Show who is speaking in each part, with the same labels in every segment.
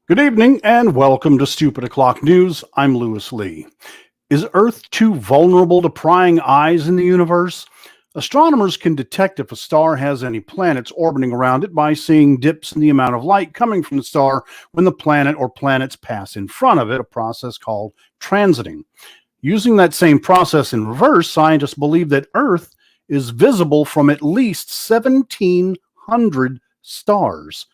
Speaker 1: Good evening and welcome to Stupid O'Clock News. I'm Lewis Lee. Is Earth too vulnerable to prying eyes in the universe? Astronomers can detect if a star has any planets orbiting around it by seeing dips in the amount of light coming from the star when the planet or planets pass in front of it, a process called transiting. Using that same process in reverse, scientists believe that Earth is visible from at least 1,700 stars.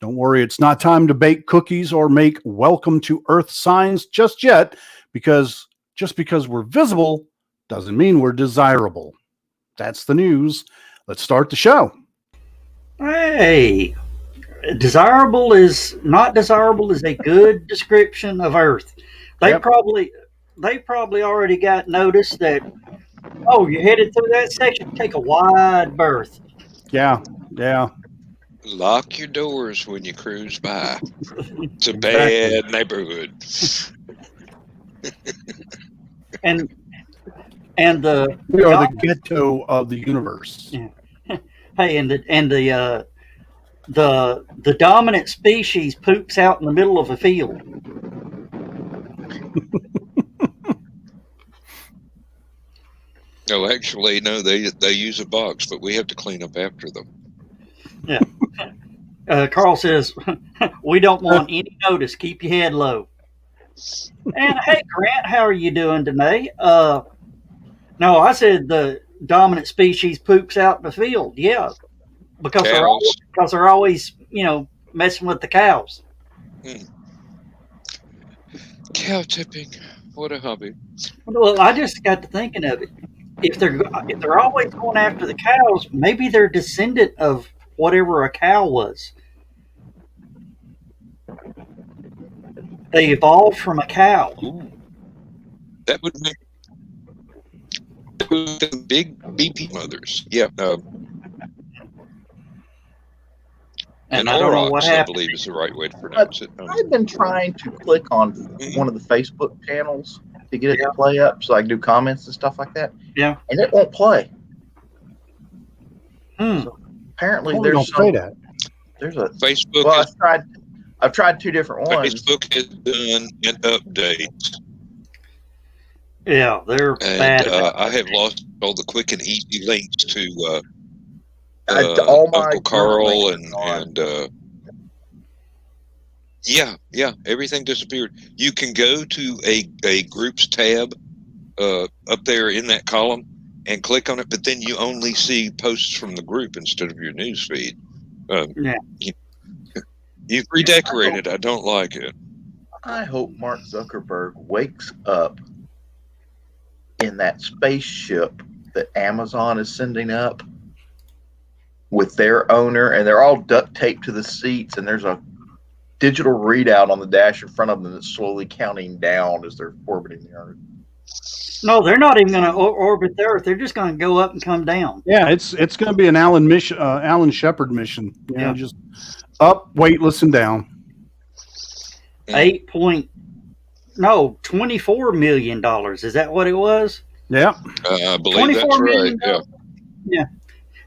Speaker 1: Don't worry, it's not time to bake cookies or make welcome to Earth signs just yet, because just because we're visible doesn't mean we're desirable. That's the news. Let's start the show.
Speaker 2: Hey, desirable is not desirable is a good description of Earth. They
Speaker 1: Yep.
Speaker 2: probably already got notice that, oh, you're headed through that section, take a wide berth.
Speaker 1: Yeah.
Speaker 3: Lock your doors when you cruise by. It's a
Speaker 1: Exactly.
Speaker 3: bad neighborhood.
Speaker 2: And the
Speaker 1: We are the ghetto of the universe.
Speaker 2: Yeah. Hey, and the dominant species poops out in the middle of a field.
Speaker 3: No, actually, no, they use a box, but we have to clean up after them.
Speaker 2: Yeah. Carl says, we don't want any notice. Keep your head low. And hey, Grant, how are you doing today? No, I said the dominant species poops out in the field. Yeah, because they're always, messing with the cows.
Speaker 3: Cow tipping, what a hobby.
Speaker 2: Well, I just got to thinking of it. If they're always going after the cows, maybe they're descendant of whatever a cow was. They evolved from a cow.
Speaker 3: Ooh. That would make the big BP mothers. Yeah.
Speaker 2: And I don't know what
Speaker 3: I
Speaker 2: happened.
Speaker 3: believe is the right way to pronounce it.
Speaker 4: I've been trying to click on one of the Facebook channels to get it to play up so I can do comments and stuff like that.
Speaker 2: Yeah.
Speaker 4: And it won't play.
Speaker 2: So
Speaker 4: apparently
Speaker 1: There's a
Speaker 3: Facebook.
Speaker 4: Well, I've tried two different ones.
Speaker 3: Facebook has done an update.
Speaker 2: Yeah, they're bad.
Speaker 3: I have lost all the quick and easy links to
Speaker 4: all my
Speaker 3: Uncle Carl
Speaker 4: links
Speaker 3: and everything disappeared. You can go to a groups tab up there in that column and click on it, but then you only see posts from the group instead of your news feed. You've redecorated. I don't like it.
Speaker 4: I hope Mark Zuckerberg wakes up in that spaceship that Amazon is sending up with their owner, and they're all duct taped to the seats, and there's a digital readout on the dash in front of them that's slowly counting down as they're orbiting the Earth.
Speaker 2: No, they're not even going to orbit the Earth. They're just going to go up and come down.
Speaker 1: Yeah, it's going to be an Alan Shepard mission. Just up, wait, listen, down.
Speaker 2: $24 million. Is that what it was?
Speaker 1: Yeah.
Speaker 3: I believe that's right.
Speaker 2: Yeah.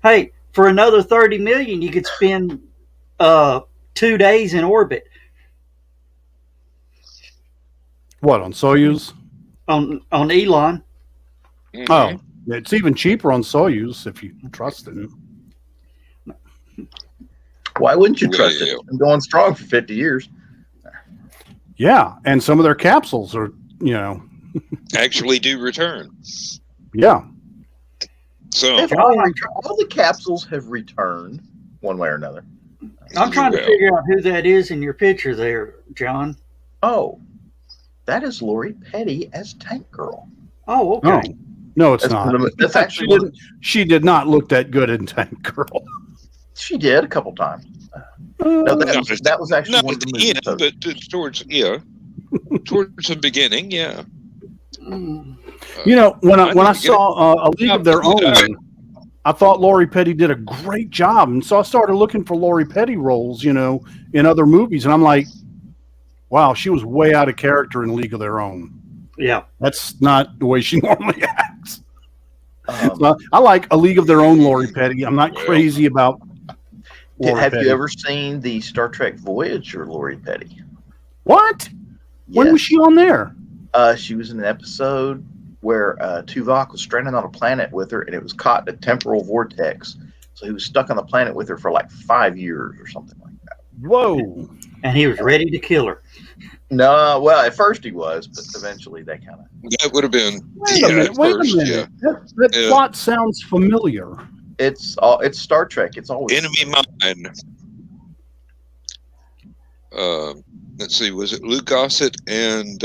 Speaker 2: Hey, for another $30 million, you could spend 2 days in orbit.
Speaker 1: What, on Soyuz?
Speaker 2: On Elon.
Speaker 3: Mm-hmm.
Speaker 1: Oh, it's even cheaper on Soyuz if you trust it.
Speaker 4: Why wouldn't you trust it? It's been going strong for 50 years.
Speaker 1: Yeah, and some of their capsules are,
Speaker 3: actually do return.
Speaker 1: Yeah.
Speaker 3: So
Speaker 4: all the capsules have returned one way or another.
Speaker 2: I'm trying to figure out who that is in your picture there, John.
Speaker 4: Oh, that is Lori Petty as Tank Girl.
Speaker 2: Oh, okay.
Speaker 1: No, it's not.
Speaker 4: That's actually
Speaker 1: she did not look that good in Tank Girl.
Speaker 4: She did a couple times. No, that was actually
Speaker 3: not
Speaker 4: one
Speaker 3: at
Speaker 4: of the
Speaker 3: the
Speaker 4: movies.
Speaker 3: end, but towards the beginning, yeah.
Speaker 1: When I saw A League of Their Own, I thought Lori Petty did a great job, and so I started looking for Lori Petty roles, in other movies, and I'm like, wow, she was way out of character in League of Their Own.
Speaker 2: Yeah,
Speaker 1: that's not the way she normally acts. I like A League of Their Own Lori Petty. I'm not crazy about
Speaker 4: Have you ever seen the Star Trek Voyager Lori Petty?
Speaker 1: What? When was
Speaker 4: Yes.
Speaker 1: she on there?
Speaker 4: She was in an episode where Tuvok was stranded on a planet with her, and it was caught in a temporal vortex. So he was stuck on the planet with her for like 5 years or something like that.
Speaker 1: Whoa.
Speaker 2: And he was ready to kill her.
Speaker 4: No, well, at first he was, but eventually they kind of.
Speaker 3: That would have been.
Speaker 1: Wait
Speaker 3: yeah,
Speaker 1: a minute.
Speaker 3: at
Speaker 1: Wait
Speaker 3: first,
Speaker 1: a minute. That
Speaker 3: Yeah.
Speaker 1: plot sounds familiar.
Speaker 4: It's Star Trek. It's always
Speaker 3: Enemy Mine. Let's see, was it Lou Gossett and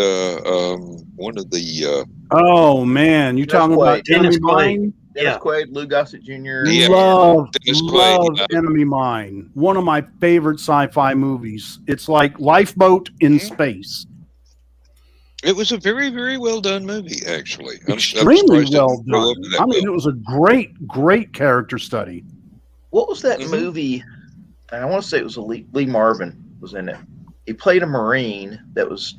Speaker 3: one of the
Speaker 1: Oh man, you talking about
Speaker 2: Dennis
Speaker 1: Enemy
Speaker 2: Quaid.
Speaker 1: Mine?
Speaker 4: Dennis
Speaker 2: Yeah.
Speaker 4: Quaid, Lou Gossett Jr.
Speaker 3: Yeah.
Speaker 1: Love
Speaker 3: Dennis Quaid,
Speaker 1: Enemy Mine. One of my favorite sci-fi movies. It's like Lifeboat in
Speaker 3: Mhm.
Speaker 1: space.
Speaker 3: it was a very, very well done movie, actually. I'm
Speaker 1: Extremely
Speaker 3: surprised it
Speaker 1: well
Speaker 3: didn't go
Speaker 1: done.
Speaker 3: over that
Speaker 1: I mean,
Speaker 3: well.
Speaker 1: it was a great character study.
Speaker 4: What was that
Speaker 3: Mhm.
Speaker 4: movie? I want to say it was Lee Marvin was in it. He played a Marine that was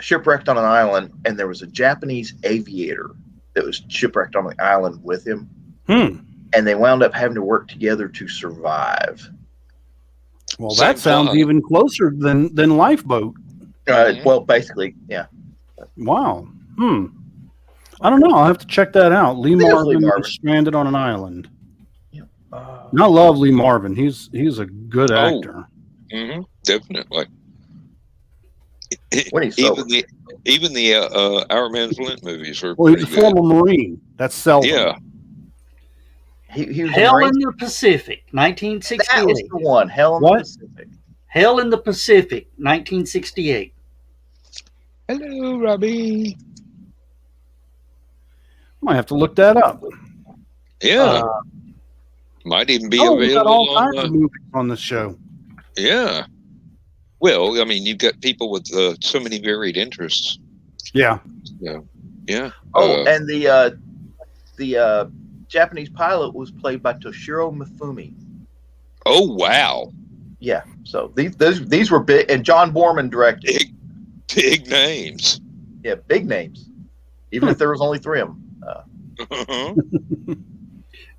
Speaker 4: shipwrecked on an island, and there was a Japanese aviator that was shipwrecked on the island with him, and they wound up having to work together to survive.
Speaker 1: Well,
Speaker 3: Same
Speaker 1: that sounds
Speaker 3: plot.
Speaker 1: even closer than Lifeboat.
Speaker 3: Mhm.
Speaker 4: Well, basically, yeah.
Speaker 1: Wow. I don't know. I'll have to check that out. Lee
Speaker 4: think it was
Speaker 1: Marvin
Speaker 4: Lee Marvin.
Speaker 1: is stranded on an island.
Speaker 4: Uh,
Speaker 1: And I love Lee Marvin. He's a good
Speaker 3: Oh.
Speaker 1: actor.
Speaker 3: Definitely.
Speaker 4: When he's sober.
Speaker 3: Even the Our Man Flint movies were
Speaker 1: Well, he's
Speaker 3: pretty
Speaker 1: a
Speaker 3: good.
Speaker 1: former Marine. That's seldom.
Speaker 3: Yeah,
Speaker 4: he was a
Speaker 2: Hell
Speaker 4: Marine.
Speaker 2: in the Pacific,
Speaker 4: That was
Speaker 2: 1968.
Speaker 4: the one. Hell in
Speaker 1: What?
Speaker 4: the Pacific.
Speaker 2: Hell in the Pacific, 1968.
Speaker 3: hello, Robbie.
Speaker 1: Might have to look that up.
Speaker 3: Yeah, might even be
Speaker 1: Oh, we've got all
Speaker 3: available
Speaker 1: kinds of
Speaker 3: on.
Speaker 1: movies on this show.
Speaker 3: Yeah. Well, I mean, you've got people with so many varied interests.
Speaker 1: Yeah.
Speaker 3: Yeah.
Speaker 4: Oh, and the Japanese pilot was played by Toshiro Mifune.
Speaker 3: Oh, wow.
Speaker 4: Yeah, so these were big, and John Borman directed.
Speaker 3: Big names.
Speaker 4: Yeah, big names, even if there was only 3 of them.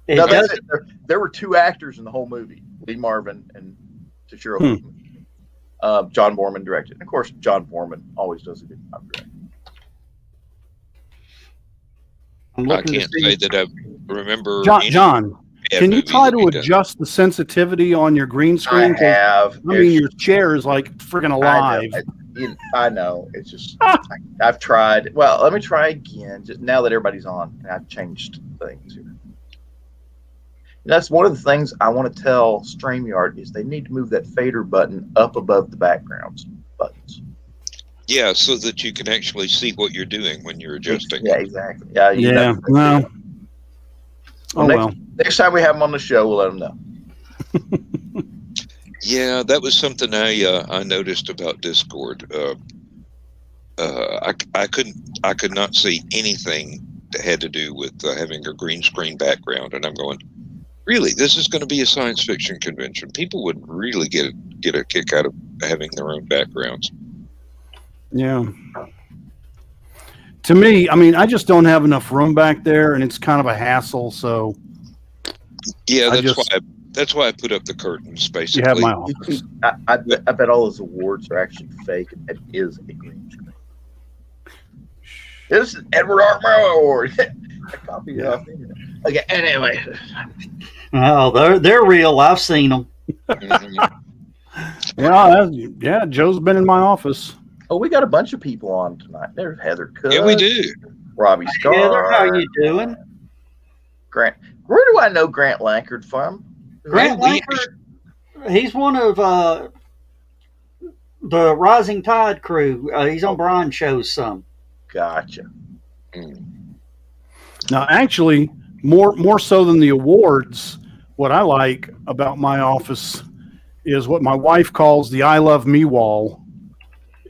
Speaker 2: It
Speaker 4: No,
Speaker 2: does,
Speaker 4: that's it. There were 2 actors in the whole movie: Lee Marvin and Toshiro Mifune. John Borman directed, and of course, John Borman always does a good job directing.
Speaker 2: I'm
Speaker 3: I
Speaker 2: looking to
Speaker 3: can't
Speaker 2: see.
Speaker 3: say that I remember.
Speaker 1: John,
Speaker 3: bad
Speaker 1: can you
Speaker 3: movie
Speaker 1: try
Speaker 3: that
Speaker 1: to
Speaker 3: he done.
Speaker 1: adjust the sensitivity on your green
Speaker 4: I
Speaker 1: screen? 'Cause,
Speaker 4: have.
Speaker 1: I mean, your chair is like freaking alive.
Speaker 4: I know. It's just I've tried. Well, let me try again. Just now that everybody's on, and I've changed things here. And that's one of the things I want to tell StreamYard is they need to move that fader button up above the backgrounds buttons.
Speaker 3: Yeah, so that you can actually see what you're doing when you're adjusting.
Speaker 4: Yeah, exactly. Yeah. You
Speaker 1: Yeah.
Speaker 4: know.
Speaker 1: Well. Oh well.
Speaker 4: Next time we have them on the show, we'll let them know.
Speaker 3: Yeah, that was something I noticed about Discord. I could not see anything that had to do with having a green screen background, and I'm going, really, this is going to be a science fiction convention. People would really get a kick out of having their own backgrounds.
Speaker 1: Yeah. To me, I mean, I just don't have enough room back there, and it's kind of a hassle. So
Speaker 3: Yeah,
Speaker 1: I
Speaker 3: that's why I put up the curtains.
Speaker 1: you
Speaker 3: Basically,
Speaker 1: have my office.
Speaker 4: I bet all those awards are actually fake, and it is a green screen. This is Edward R. Murrow Award. I copied it off the internet. Okay, anyway.
Speaker 2: Oh, they're real. I've seen them.
Speaker 3: Mhm.
Speaker 1: Yeah, Joe's been in my office.
Speaker 4: Oh, we got a bunch of people on tonight. There's Heather Cook.
Speaker 3: Yeah, we do.
Speaker 4: Robbie Starr.
Speaker 2: Heather, how you doing?
Speaker 4: Grant. Where do I know Grant Lankard from?
Speaker 2: Grant Lankard, he's one of the Rising Tide crew. He's on Brian's shows some.
Speaker 4: Gotcha.
Speaker 1: Now, actually, more so than the awards, what I like about my office is what my wife calls the I Love Me wall,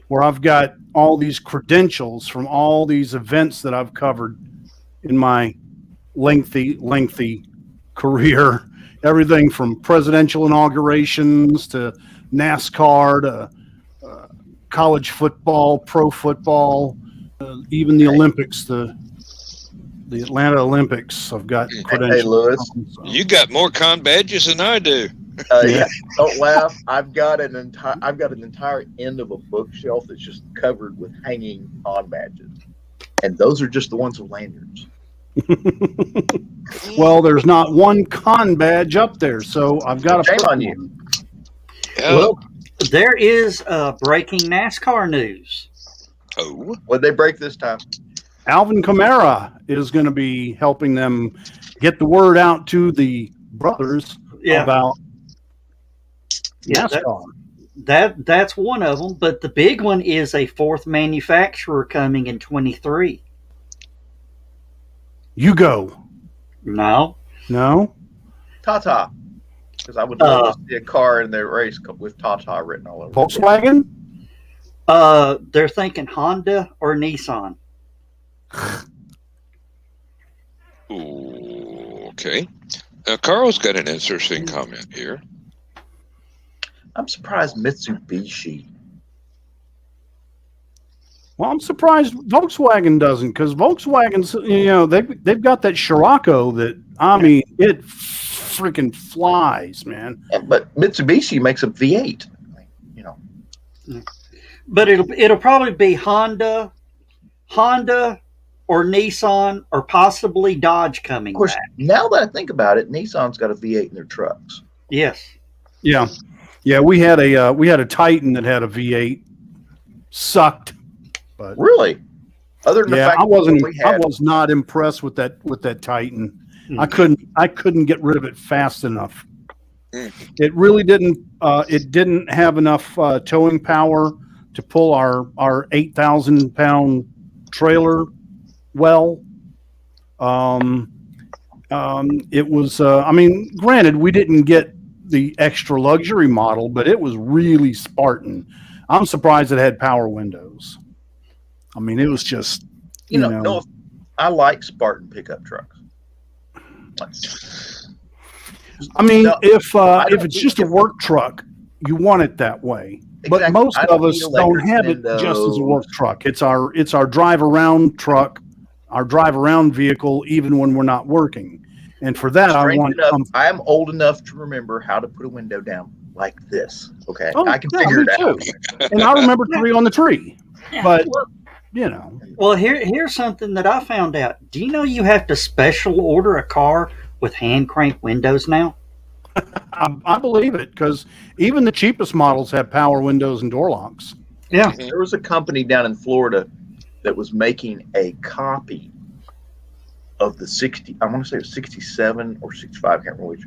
Speaker 1: where I've got all these credentials from all these events that I've covered in my lengthy career. Everything from presidential inaugurations to NASCAR to college football, pro football, even the Olympics, the Atlanta Olympics. I've got credentials.
Speaker 4: Lewis.
Speaker 3: You got more con badges than I do.
Speaker 4: Yeah, don't laugh. I've got an entire end of a bookshelf that's just covered with hanging con badges, and those are just the ones with lanyards.
Speaker 1: Well, there's not one con badge up there, so I've got to
Speaker 4: Shame
Speaker 1: put
Speaker 4: on you.
Speaker 1: one.
Speaker 3: Yeah.
Speaker 2: Well, there is breaking NASCAR news.
Speaker 3: Oh.
Speaker 4: What'd they break this time?
Speaker 1: Alvin Kamara is going to be helping them get the word out to the brothers about NASCAR.
Speaker 2: That's one of them, but the big one is a fourth manufacturer coming in 23.
Speaker 1: You go.
Speaker 2: No.
Speaker 4: Tata. Because I would love to see a car in their race with Tata written all over.
Speaker 1: Volkswagen?
Speaker 2: They're thinking Honda or Nissan.
Speaker 3: Ooh, okay. Carl's got an interesting comment here.
Speaker 4: I'm surprised Mitsubishi.
Speaker 1: Well, I'm surprised Volkswagen doesn't, because Volkswagen's, they've got that Scirocco that, I mean, it freaking flies, man.
Speaker 4: Yeah, but Mitsubishi makes a V8.
Speaker 2: But it'll probably be Honda, or Nissan, or possibly Dodge coming
Speaker 4: Of course,
Speaker 2: back.
Speaker 4: now that I think about it, Nissan's got a V8 in their trucks.
Speaker 2: Yes.
Speaker 1: Yeah. We had a Titan that had a V8. Sucked. But
Speaker 4: Really? Other than the fact
Speaker 1: I
Speaker 4: that
Speaker 1: was not impressed with that Titan.
Speaker 2: Mm.
Speaker 1: I couldn't get rid of it fast enough.
Speaker 3: Mm.
Speaker 1: It really didn't. It didn't have enough towing power to pull our 8,000-pound trailer well. It was. I mean, granted, we didn't get the extra luxury model, but it was really Spartan. I'm surprised it had power windows. I mean, it was just,
Speaker 4: no, I like Spartan pickup trucks.
Speaker 1: I mean, if
Speaker 4: don't
Speaker 1: it's just a work truck, you want it that way. But
Speaker 4: Exactly.
Speaker 1: most
Speaker 4: I
Speaker 1: of
Speaker 4: don't
Speaker 1: us
Speaker 4: need
Speaker 1: don't
Speaker 4: electric
Speaker 1: have it just as a work
Speaker 4: windows.
Speaker 1: truck. It's our drive around truck, our drive around vehicle, even when we're not working. And for that, I
Speaker 4: Strange
Speaker 1: want.
Speaker 4: enough, I'm old enough to remember how to put a window down like this. Okay,
Speaker 1: Oh,
Speaker 4: I can
Speaker 1: yeah,
Speaker 4: figure
Speaker 1: me
Speaker 4: it out.
Speaker 1: too. And I remember Three on the Tree, but
Speaker 2: Well, here's something that I found out. Do you know you have to special order a car with hand crank windows now?
Speaker 1: I believe it, because even the cheapest models have power windows and door locks.
Speaker 2: Yeah.
Speaker 4: There was a company down in Florida that was making a copy of the 60. I want to say it was 67 or 65. I can't remember which.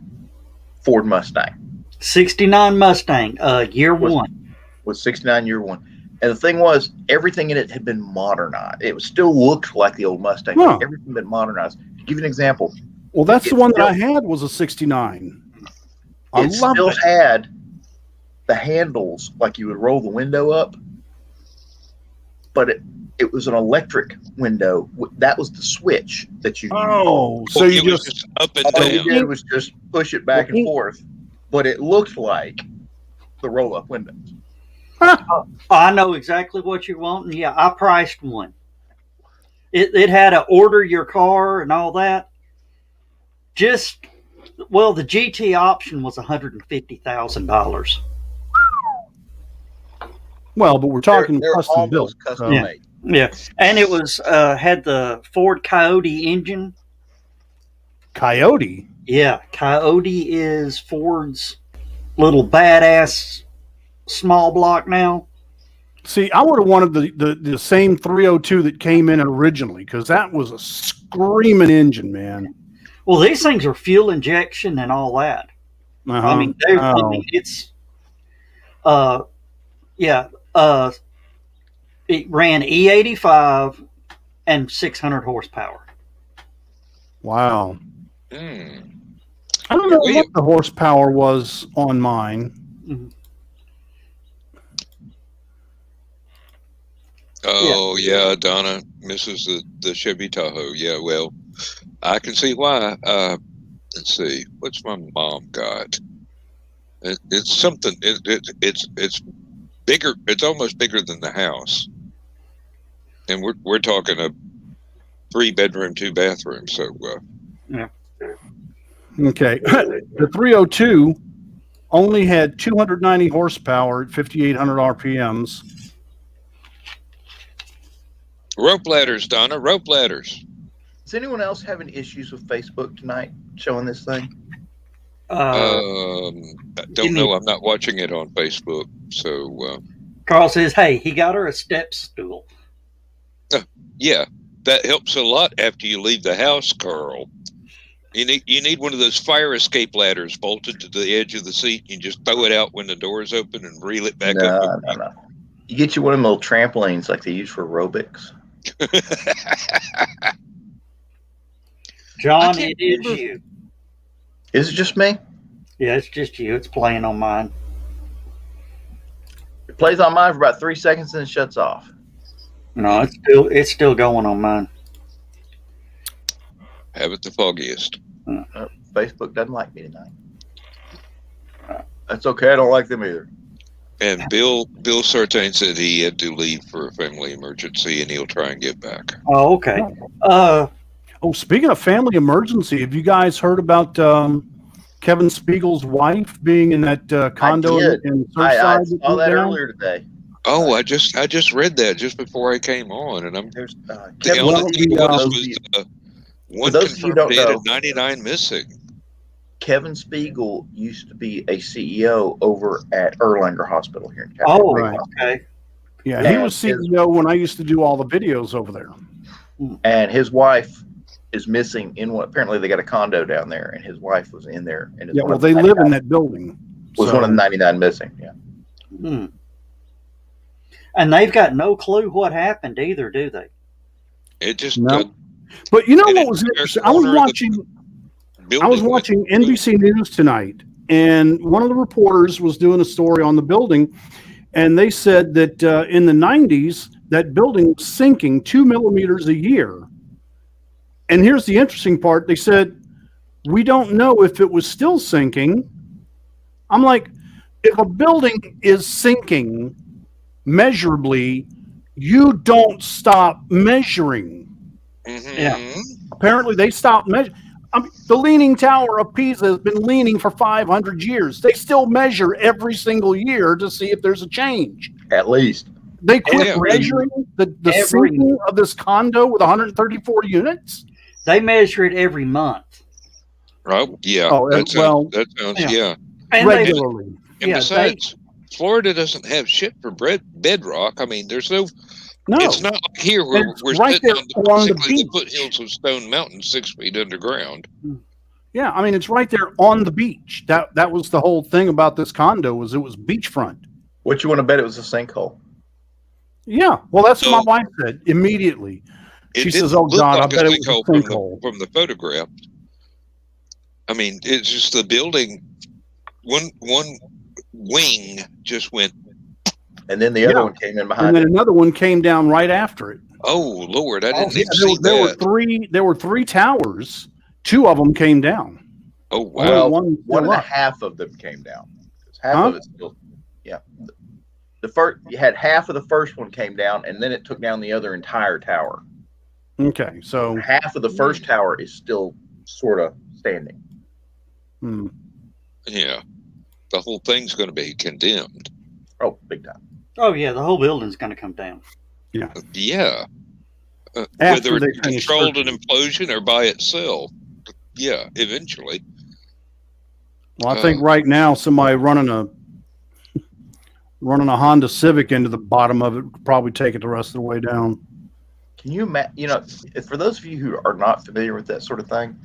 Speaker 4: Ford Mustang.
Speaker 2: 69 Mustang, year one.
Speaker 4: Was 69 year one. And the thing was, everything in it had been modernized. It was still looked like the old Mustang,
Speaker 1: Huh.
Speaker 4: but everything been modernized. To give you an example,
Speaker 1: Well, that's the
Speaker 4: It
Speaker 1: one that
Speaker 4: still-
Speaker 1: I had was a 69. I
Speaker 4: it
Speaker 1: loved
Speaker 4: still
Speaker 1: it.
Speaker 4: had the handles like you would roll the window up, but it was an electric window. That was the switch that you used.
Speaker 1: Oh, so
Speaker 3: It
Speaker 1: you
Speaker 3: was
Speaker 1: just
Speaker 3: up and
Speaker 4: All you
Speaker 3: down.
Speaker 4: did was just push it back and forth, but it looked like the roll-up windows.
Speaker 2: I know exactly what you're wanting. Yeah, I priced one. It had to order your car and all that. The GT option was $150,000.
Speaker 1: well, but we're talking
Speaker 4: They're
Speaker 1: custom built.
Speaker 4: almost custom
Speaker 1: so-
Speaker 4: made.
Speaker 2: Yeah, and it was had the Ford Coyote engine.
Speaker 1: Coyote.
Speaker 2: Yeah, Coyote is Ford's little badass small block now.
Speaker 1: See, I would have wanted the same 302 that came in originally, because that was a screaming engine, man.
Speaker 2: Well, these things are fuel injection and all that.
Speaker 1: Uh-huh.
Speaker 2: I mean, it's it ran E85 and 600 horsepower.
Speaker 1: Wow.
Speaker 3: Mm.
Speaker 1: I don't know what the horsepower was on mine.
Speaker 2: Mhm.
Speaker 3: Oh yeah, Donna misses the Chevy Tahoe. Yeah, well, I can see why. Let's see, what's my mom got? It's something. It's bigger. It's almost bigger than the house, and we're talking a 3-bedroom, 2-bathroom. So
Speaker 1: Okay. The 302 only had 290 horsepower at 5,800 RPMs.
Speaker 3: Rope ladders, Donna. Rope ladders.
Speaker 4: Is anyone else having issues with Facebook tonight showing this thing?
Speaker 3: I don't know. I'm not watching it on Facebook. So
Speaker 2: Carl says, "Hey, he got her a step stool."
Speaker 3: yeah, that helps a lot after you leave the house, Carl. You need one of those fire escape ladders bolted to the edge of the seat. You just throw it out when the door is open and reel it back up.
Speaker 4: No. You get you one of them little trampolines like they use for aerobics.
Speaker 2: John, it is you.
Speaker 4: Is it just me?
Speaker 2: Yeah, it's just you. It's playing on mine.
Speaker 4: It plays on mine for about 3 seconds and then shuts off.
Speaker 2: No, it's still going on mine.
Speaker 3: Have it the foggiest.
Speaker 4: Facebook doesn't like me tonight. That's okay. I don't like them either.
Speaker 3: And Bill Sartain said he had to leave for a family emergency, and he'll try and get back.
Speaker 2: Oh, okay.
Speaker 1: Speaking of family emergency, have you guys heard about Kevin Spiegel's wife being in that condo in Surfside?
Speaker 4: I saw that earlier today.
Speaker 3: Oh, I just read that just before I came on, and I'm
Speaker 4: There's
Speaker 3: the only thing was one confirmed dead and 99 missing.
Speaker 4: Kevin Spiegel used to be a CEO over at Erlanger Hospital here in California.
Speaker 2: Oh,
Speaker 1: Right.
Speaker 2: okay.
Speaker 1: Yeah, he was CEO when I used to do all the videos over there.
Speaker 4: And his wife is missing in what apparently they got a condo down there, and his wife was in there. And
Speaker 1: Yeah, well, they live in that building.
Speaker 4: Was one of the 99 missing. Yeah.
Speaker 2: Hmm. And they've got no clue what happened either, do they?
Speaker 3: It just
Speaker 1: No. But you know what was interesting? I was watching NBC News tonight, and one of the reporters was doing a story on the building, and they said that in the 90s, that building was sinking 2 millimeters a year. And here's the interesting part. They said, we don't know if it was still sinking. I'm like, if a building is sinking measurably, you don't stop measuring.
Speaker 3: Mm-hmm.
Speaker 2: Yeah.
Speaker 1: Apparently, they stopped measuring. The Leaning Tower of Pisa has been leaning for 500 years. They still measure every single year to see if there's a change.
Speaker 4: At least.
Speaker 1: They quit measuring the sinking of this condo with 134 units?
Speaker 2: They measure it every month.
Speaker 3: Oh, yeah.
Speaker 1: Oh,
Speaker 3: that sounds, yeah.
Speaker 2: And
Speaker 1: regularly.
Speaker 3: And besides, Florida doesn't have shit for bedrock. I mean, there's no. It's not like here where we're
Speaker 1: right
Speaker 3: sitting on
Speaker 1: the
Speaker 3: the foothills of Stone Mountain 6 feet underground.
Speaker 1: Yeah, I mean, it's right there on the beach. That was the whole thing about this condo, was it was beachfront.
Speaker 4: What you want to bet it was a sinkhole?
Speaker 1: Yeah, well, that's what my wife said immediately. She says, "Oh God, I bet it was a sinkhole."
Speaker 3: From the photograph. I mean, it's just the building. One wing just went,
Speaker 4: and then the other one came in behind.
Speaker 1: And then another one came down right after it.
Speaker 3: Oh Lord, I didn't even see that.
Speaker 1: There were three towers. 2 of them came down.
Speaker 3: Oh wow!
Speaker 4: Well, one and a half of them came down. Half of it still, yeah. The first, you had half of the first one came down, and then it took down the other entire tower.
Speaker 1: Okay, so
Speaker 4: half of the first tower is still sort of standing.
Speaker 3: Yeah, the whole thing's going to be condemned.
Speaker 4: Oh, big time.
Speaker 2: Oh yeah, the whole building's going to come down.
Speaker 1: Yeah.
Speaker 3: Yeah. Whether it's controlled an implosion or by itself. Yeah, eventually.
Speaker 1: Well, I think right now somebody running a Honda Civic into the bottom of it would probably take it the rest of the way down.
Speaker 4: Can you imagine? For those of you who are not familiar with that sort of thing,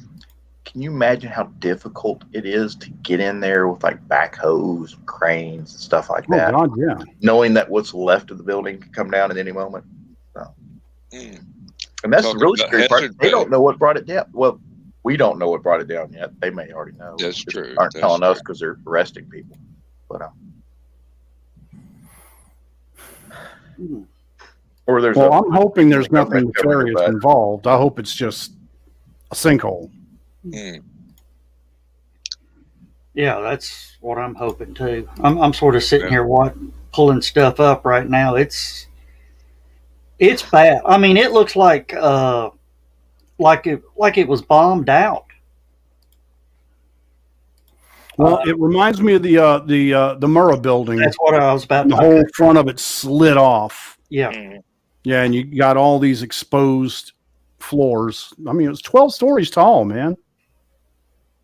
Speaker 4: can you imagine how difficult it is to get in there with like backhoes, cranes, and stuff like that?
Speaker 1: Oh God, yeah.
Speaker 4: Knowing that what's left of the building can come down at any moment. So. And that's the really scary part. They don't know what brought it down. Well, we don't know what brought it down yet. They may already know.
Speaker 3: That's true.
Speaker 4: Aren't telling us because they're arresting people. But or there's.
Speaker 1: Well, I'm hoping there's nothing nefarious involved. I hope it's just a sinkhole.
Speaker 2: Yeah, that's what I'm hoping too. I'm sort of sitting here pulling stuff up right now. It's bad. I mean, it looks like it was bombed out.
Speaker 1: Well, it reminds me of the Murrah building.
Speaker 2: That's what I was about.
Speaker 1: The whole front of it slid off.
Speaker 2: Yeah.
Speaker 1: Yeah, and you got all these exposed floors. I mean, it was 12 stories tall, man.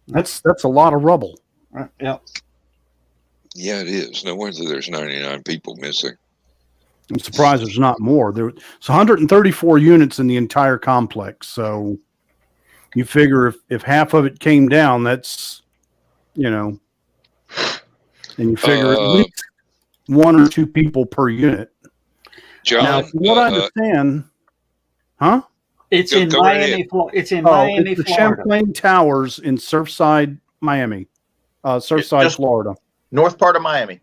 Speaker 1: That's a lot of rubble.
Speaker 2: Yeah.
Speaker 3: Yeah, it is. No wonder there's 99 people missing.
Speaker 1: I'm surprised there's not more. There's 134 units in the entire complex. So you figure if half of it came down, that's, and you figure at least 1 or 2 people per unit.
Speaker 3: John,
Speaker 1: Now, from what I understand, huh?
Speaker 2: It's in
Speaker 3: go right
Speaker 2: Miami. It's in
Speaker 1: Oh,
Speaker 2: Miami,
Speaker 1: it's the
Speaker 2: Florida.
Speaker 1: Champlain Towers in Surfside, Miami. Surfside,
Speaker 4: Just
Speaker 1: Florida.
Speaker 4: north part of Miami.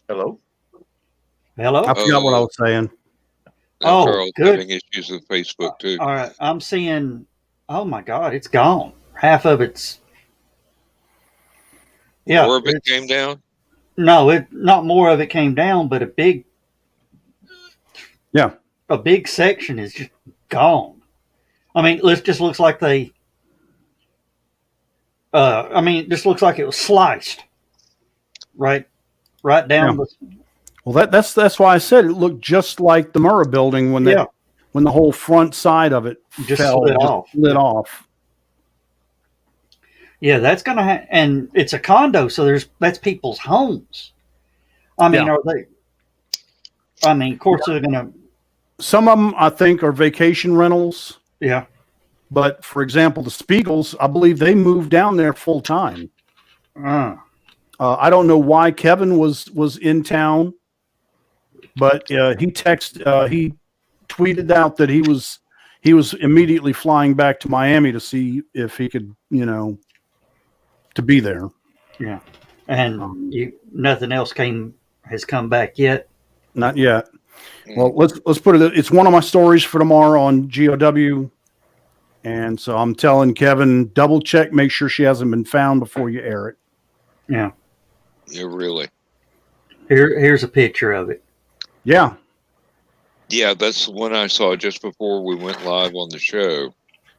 Speaker 4: Hello?
Speaker 2: Hello.
Speaker 1: I forgot what I was saying.
Speaker 2: Oh,
Speaker 3: Carl's
Speaker 2: good.
Speaker 3: having issues with Facebook too.
Speaker 2: All right. I'm seeing. Oh my God, it's gone. Half of it's. Yeah.
Speaker 3: More of it came down.
Speaker 2: No, not more of it came down, but a big section is just gone. I mean, it just looks like they. It just looks like it was sliced. Right down.
Speaker 1: Yeah. Well, that's why I said it looked just like the Murrah building when the whole front side of it
Speaker 2: Just
Speaker 1: fell, slid off.
Speaker 2: Yeah, that's gonna and it's a condo, so that's people's homes. I mean, are they? I mean, of course they're gonna.
Speaker 1: Some of them, I think, are vacation rentals.
Speaker 2: Yeah.
Speaker 1: But for example, the Spiegels, I believe they moved down there full time. I don't know why Kevin was in town, but he tweeted out that he was immediately flying back to Miami to see if he could, to be there.
Speaker 2: Yeah, and nothing else has come back yet.
Speaker 1: Not yet. Well, let's put it. It's one of my stories for tomorrow on GOW, and so I'm telling Kevin, double check, make sure she hasn't been found before you air it.
Speaker 2: Yeah.
Speaker 3: Yeah, really.
Speaker 2: Here's a picture of it.
Speaker 1: Yeah.
Speaker 3: Yeah, that's the one I saw just before we went live on the show.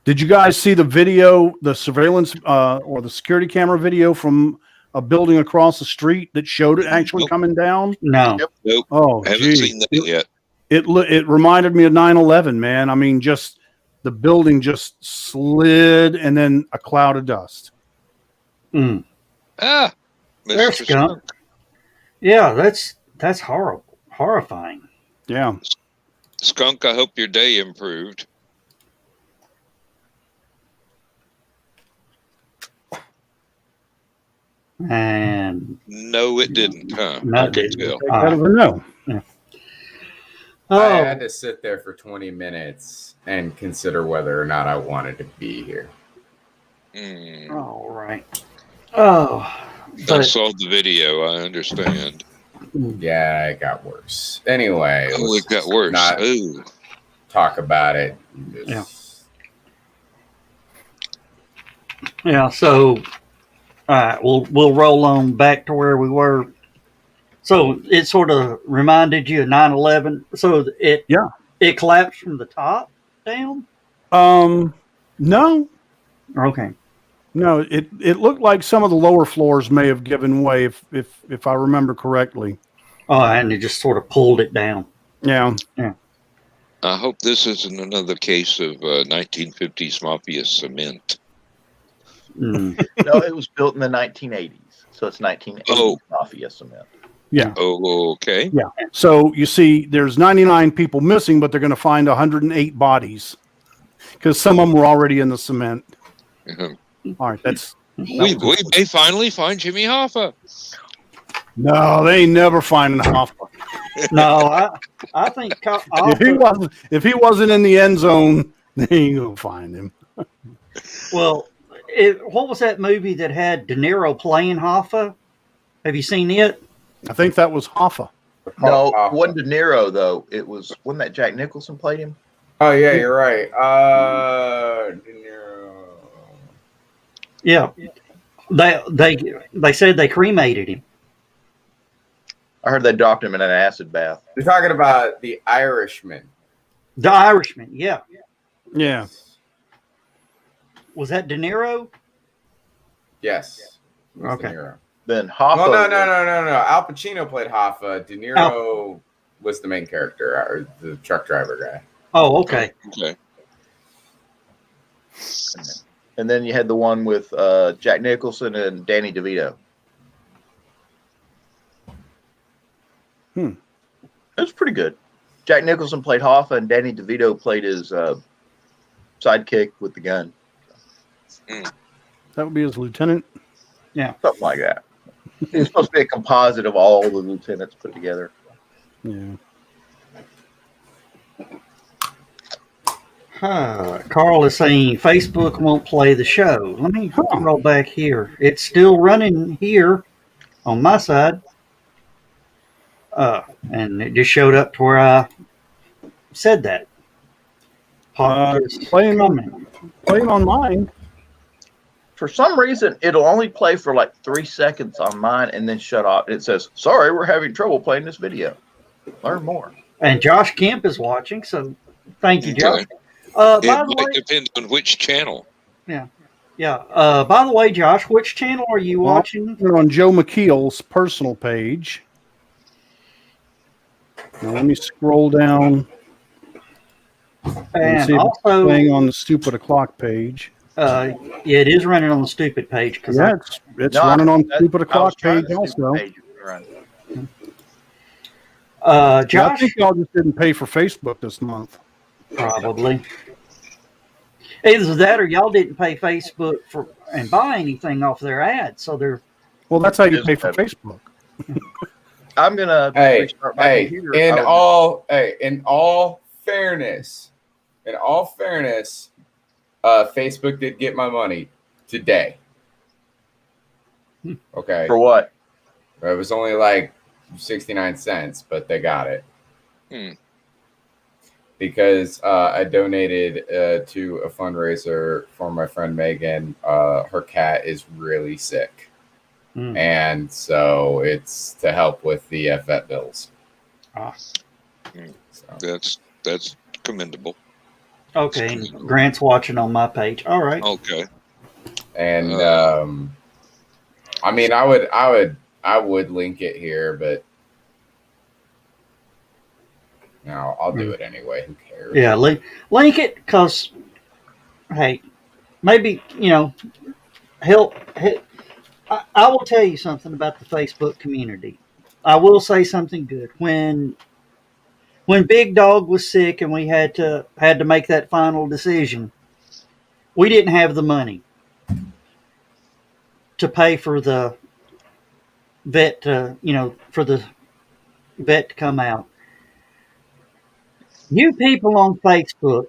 Speaker 1: Did you guys see the video, the surveillance or the security camera video from a building across the street that showed it actually coming down?
Speaker 2: No.
Speaker 3: Nope.
Speaker 1: Oh,
Speaker 3: haven't seen that yet.
Speaker 1: It reminded me of 9/11, man. I mean, just the building just slid and then a cloud of dust.
Speaker 3: Ah,
Speaker 2: there's
Speaker 3: Mr.
Speaker 2: skunk. Yeah, that's horrible, horrifying.
Speaker 1: Yeah.
Speaker 3: Skunk, I hope your day improved.
Speaker 2: And
Speaker 3: no, it didn't, huh?
Speaker 2: No, it didn't.
Speaker 1: I don't know.
Speaker 2: Yeah.
Speaker 5: I had to sit there for 20 minutes and consider whether or not I wanted to be here.
Speaker 2: All right. Oh,
Speaker 3: I saw the video. I understand.
Speaker 5: Yeah, it got worse. Anyway,
Speaker 3: it got worse. Ooh.
Speaker 5: Talk about it.
Speaker 2: Yeah. So, all right, we'll roll on back to where we were. So it sort of reminded you of 9/11. So it collapsed from the top down.
Speaker 1: No.
Speaker 2: Okay.
Speaker 1: No, it looked like some of the lower floors may have given way, if I remember correctly.
Speaker 2: Oh, and it just sort of pulled it down.
Speaker 1: Yeah.
Speaker 2: Yeah.
Speaker 3: I hope this isn't another case of 1950s mafia cement.
Speaker 4: No, it was built in the 1980s, so it's 1980s mafia cement.
Speaker 1: Yeah.
Speaker 3: Oh, okay.
Speaker 1: Yeah. So you see, there's 99 people missing, but they're going to find 108 bodies because some of them were already in the cement. All right,
Speaker 3: we may finally find Jimmy Hoffa.
Speaker 1: No, they ain't never find Hoffa.
Speaker 2: No, I think
Speaker 1: if he wasn't in the end zone, they ain't gonna find him.
Speaker 2: Well, what was that movie that had De Niro playing Hoffa? Have you seen it?
Speaker 1: I think that was Hoffa.
Speaker 4: No, it wasn't De Niro though. Wasn't that Jack Nicholson played him?
Speaker 5: Oh yeah, you're right. De Niro.
Speaker 2: Yeah, they said they cremated him.
Speaker 4: I heard they dropped him in an acid bath.
Speaker 5: You're talking about The Irishman.
Speaker 2: The Irishman, yeah.
Speaker 1: Yeah.
Speaker 2: Was that De Niro?
Speaker 5: Yes. It was
Speaker 2: Okay.
Speaker 5: De Niro.
Speaker 4: Then Hoffa.
Speaker 5: Well, no. Al Pacino played Hoffa. De Niro was the main character, or the truck driver guy.
Speaker 2: Oh, okay.
Speaker 3: Okay.
Speaker 4: And then you had the one with Jack Nicholson and Danny DeVito. It was pretty good. Jack Nicholson played Hoffa, and Danny DeVito played his sidekick with the gun.
Speaker 1: That would be his lieutenant.
Speaker 2: Yeah.
Speaker 4: Something like that. It was supposed to be a composite of all the lieutenants put together.
Speaker 1: Yeah.
Speaker 2: Carl is saying Facebook won't play the show. Let me roll back here. It's still running here on my side. And it just showed up to where I said that.
Speaker 1: Playing on mine.
Speaker 4: For some reason, it'll only play for like 3 seconds on mine and then shut off. It says, sorry, we're having trouble playing this video. Learn more.
Speaker 2: And Josh Kemp is watching, so thank you, Josh.
Speaker 3: It
Speaker 2: By the
Speaker 3: might
Speaker 2: way,
Speaker 3: depend on which channel.
Speaker 2: Yeah. By the way, Josh, which channel are you watching?
Speaker 1: We're on Joe McKeel's personal page. Now let me scroll down and see if it's playing on the Stupid O'Clock page.
Speaker 2: Yeah, it is running on the Stupid page.
Speaker 1: Yeah, it's running on the Stupid O'Clock page also.
Speaker 2: Josh,
Speaker 1: I think y'all just didn't pay for Facebook this month.
Speaker 2: Probably. Either that or y'all didn't pay Facebook and buy anything off their ads. So they're.
Speaker 1: Well, that's how you pay for Facebook.
Speaker 4: I'm gonna.
Speaker 5: In all fairness, Facebook did get my money today. Okay.
Speaker 4: For what?
Speaker 5: It was only like 69 cents, but they got it. Because I donated to a fundraiser for my friend Megan. Her cat is really sick. And so it's to help with the vet bills.
Speaker 3: So. That's commendable.
Speaker 2: Okay, Grant's watching on my page. All right.
Speaker 3: Okay.
Speaker 5: And I mean, I would link it here, but no, I'll do it anyway. Who cares?
Speaker 2: Yeah, link it because, hey, maybe help. I will tell you something about the Facebook community. I will say something good. When Big Dog was sick and we had to make that final decision, we didn't have the money to pay for the vet for the vet to come out. You people on Facebook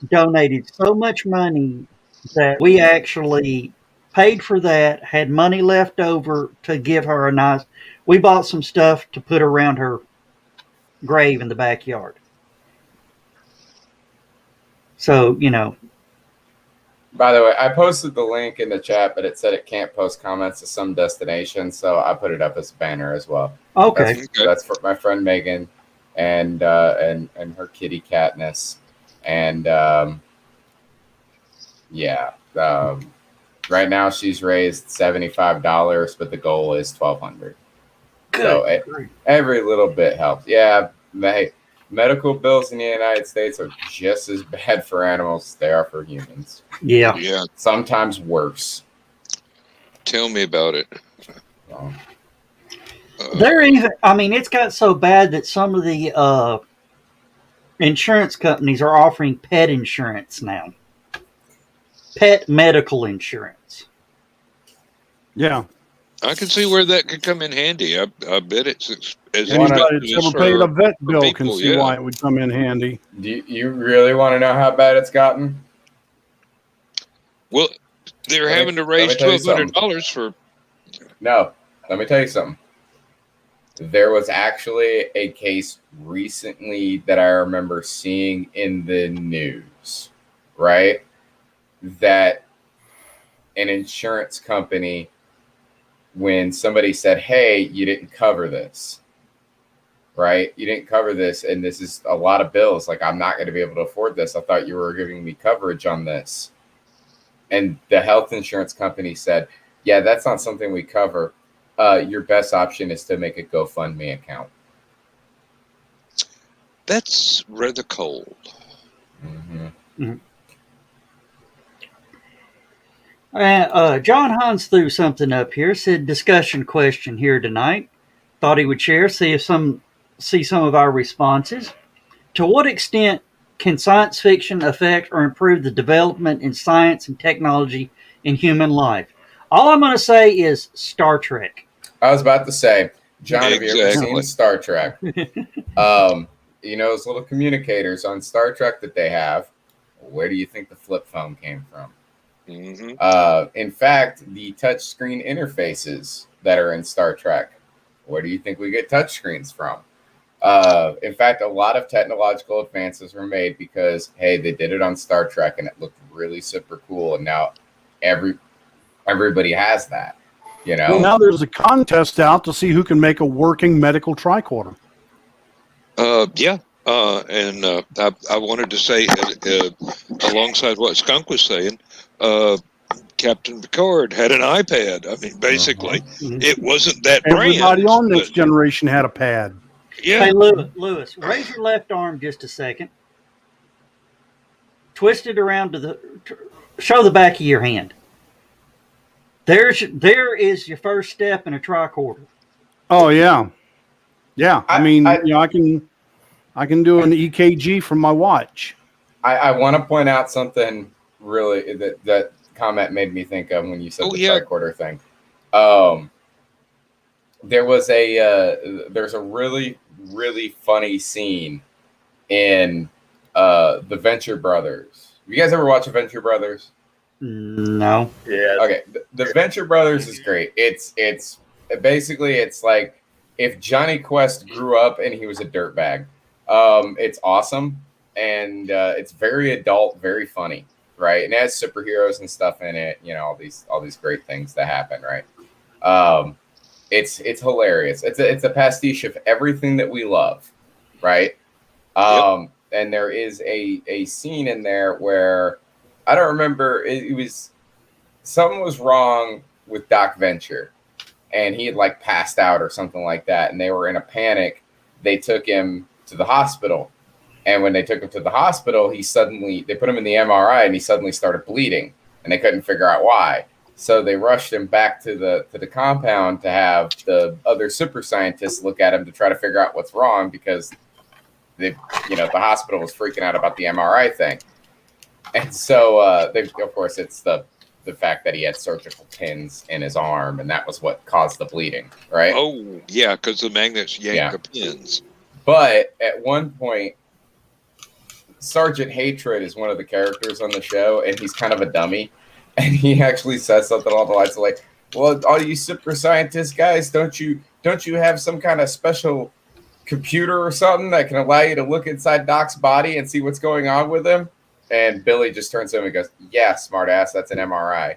Speaker 2: donated so much money that we actually paid for that, had money left over to give her a nice. We bought some stuff to put around her grave in the backyard. So,
Speaker 5: By the way, I posted the link in the chat, but it said it can't post comments to some destination, so I put it up as a banner as well.
Speaker 2: Okay.
Speaker 5: That's for my friend Megan and her kitty Katniss. And right now she's raised $75, but the goal is $1,200. So every little bit helps. Yeah, medical bills in the United States are just as bad for animals as they are for humans.
Speaker 2: Yeah.
Speaker 3: Yeah.
Speaker 5: Sometimes worse.
Speaker 3: Tell me about it.
Speaker 2: It's got so bad that some of the insurance companies are offering pet insurance now. Pet medical insurance.
Speaker 1: Yeah.
Speaker 3: I can see where that could come in handy. I bet it's as
Speaker 1: anybody that's ever paid a vet bill can see why it would come in handy.
Speaker 5: Do you really want to know how bad it's gotten?
Speaker 3: Well, they're having to raise $1,200 for.
Speaker 5: No, let me tell you something. There was actually a case recently that I remember seeing in the news, right? That an insurance company, when somebody said, hey, you didn't cover this, right? You didn't cover this, and this is a lot of bills. Like, I'm not going to be able to afford this. I thought you were giving me coverage on this. And the health insurance company said, yeah, that's not something we cover. Your best option is to make a GoFundMe account.
Speaker 3: That's rather cold.
Speaker 5: Mm-hmm.
Speaker 2: John Hans threw something up here. Said discussion question here tonight. Thought he would share. See some of our responses. To what extent can science fiction affect or improve the development in science and technology in human life? All I'm going to say is Star Trek.
Speaker 5: I was about to say, John, have you ever
Speaker 3: Exactly.
Speaker 5: seen Star Trek? You know those little communicators on Star Trek that they have? Where do you think the flip phone came from?
Speaker 3: Mm-hmm.
Speaker 5: In fact, the touchscreen interfaces that are in Star Trek, where do you think we get touchscreens from? In fact, a lot of technological advances were made because, hey, they did it on Star Trek and it looked really super cool. And now everybody has that, you know?
Speaker 1: Well, now there's a contest out to see who can make a working medical tricorder.
Speaker 3: Yeah. And I wanted to say, alongside what Skunk was saying, Captain Picard had an iPad. I mean, basically, it wasn't that
Speaker 1: Everybody
Speaker 3: brand,
Speaker 1: on Next
Speaker 3: but-
Speaker 1: Generation had a pad.
Speaker 3: Yeah.
Speaker 2: Hey, Lewis, raise your left arm just a second. Twist it around show the back of your hand. There is your first step in a tricorder.
Speaker 1: Oh yeah, yeah. I mean,
Speaker 5: I
Speaker 1: I can do an EKG from my watch.
Speaker 5: I want to point out something really that comment made me think of when you said tricorder thing. There's a really funny scene in the Venture Brothers. Have you guys ever watched Venture Brothers?
Speaker 2: No.
Speaker 4: Yeah.
Speaker 5: Okay, the Venture Brothers is great. It's basically it's like if Johnny Quest grew up and he was a dirtbag. It's awesome and it's very adult, very funny, right? And it has superheroes and stuff in it. You know, all these great things that happen, right? It's hilarious. It's a pastiche of everything that we love, right? And there is a scene in there where I don't remember. It was something was wrong with Doc Venture, and he had like passed out or something like that, and they were in a panic. They took him to the hospital, and when they took him to the hospital, they put him in the MRI, and he suddenly started bleeding, and they couldn't figure out why. So they rushed him back to the compound to have the other super scientists look at him to try to figure out what's wrong because the hospital was freaking out about the MRI thing. And so of course it's the fact that he had surgical pins in his arm, and that was what caused the bleeding, right?
Speaker 3: Oh yeah, because the magnets yank the pins.
Speaker 5: But at one point, Sergeant Hatred is one of the characters on the show, and he's kind of a dummy. And he actually says something along the lines of like, well, all you super scientist guys, don't you have some kind of special computer or something that can allow you to look inside Doc's body and see what's going on with him? And Billy just turns to him and goes, yeah, smart ass, that's an MRI.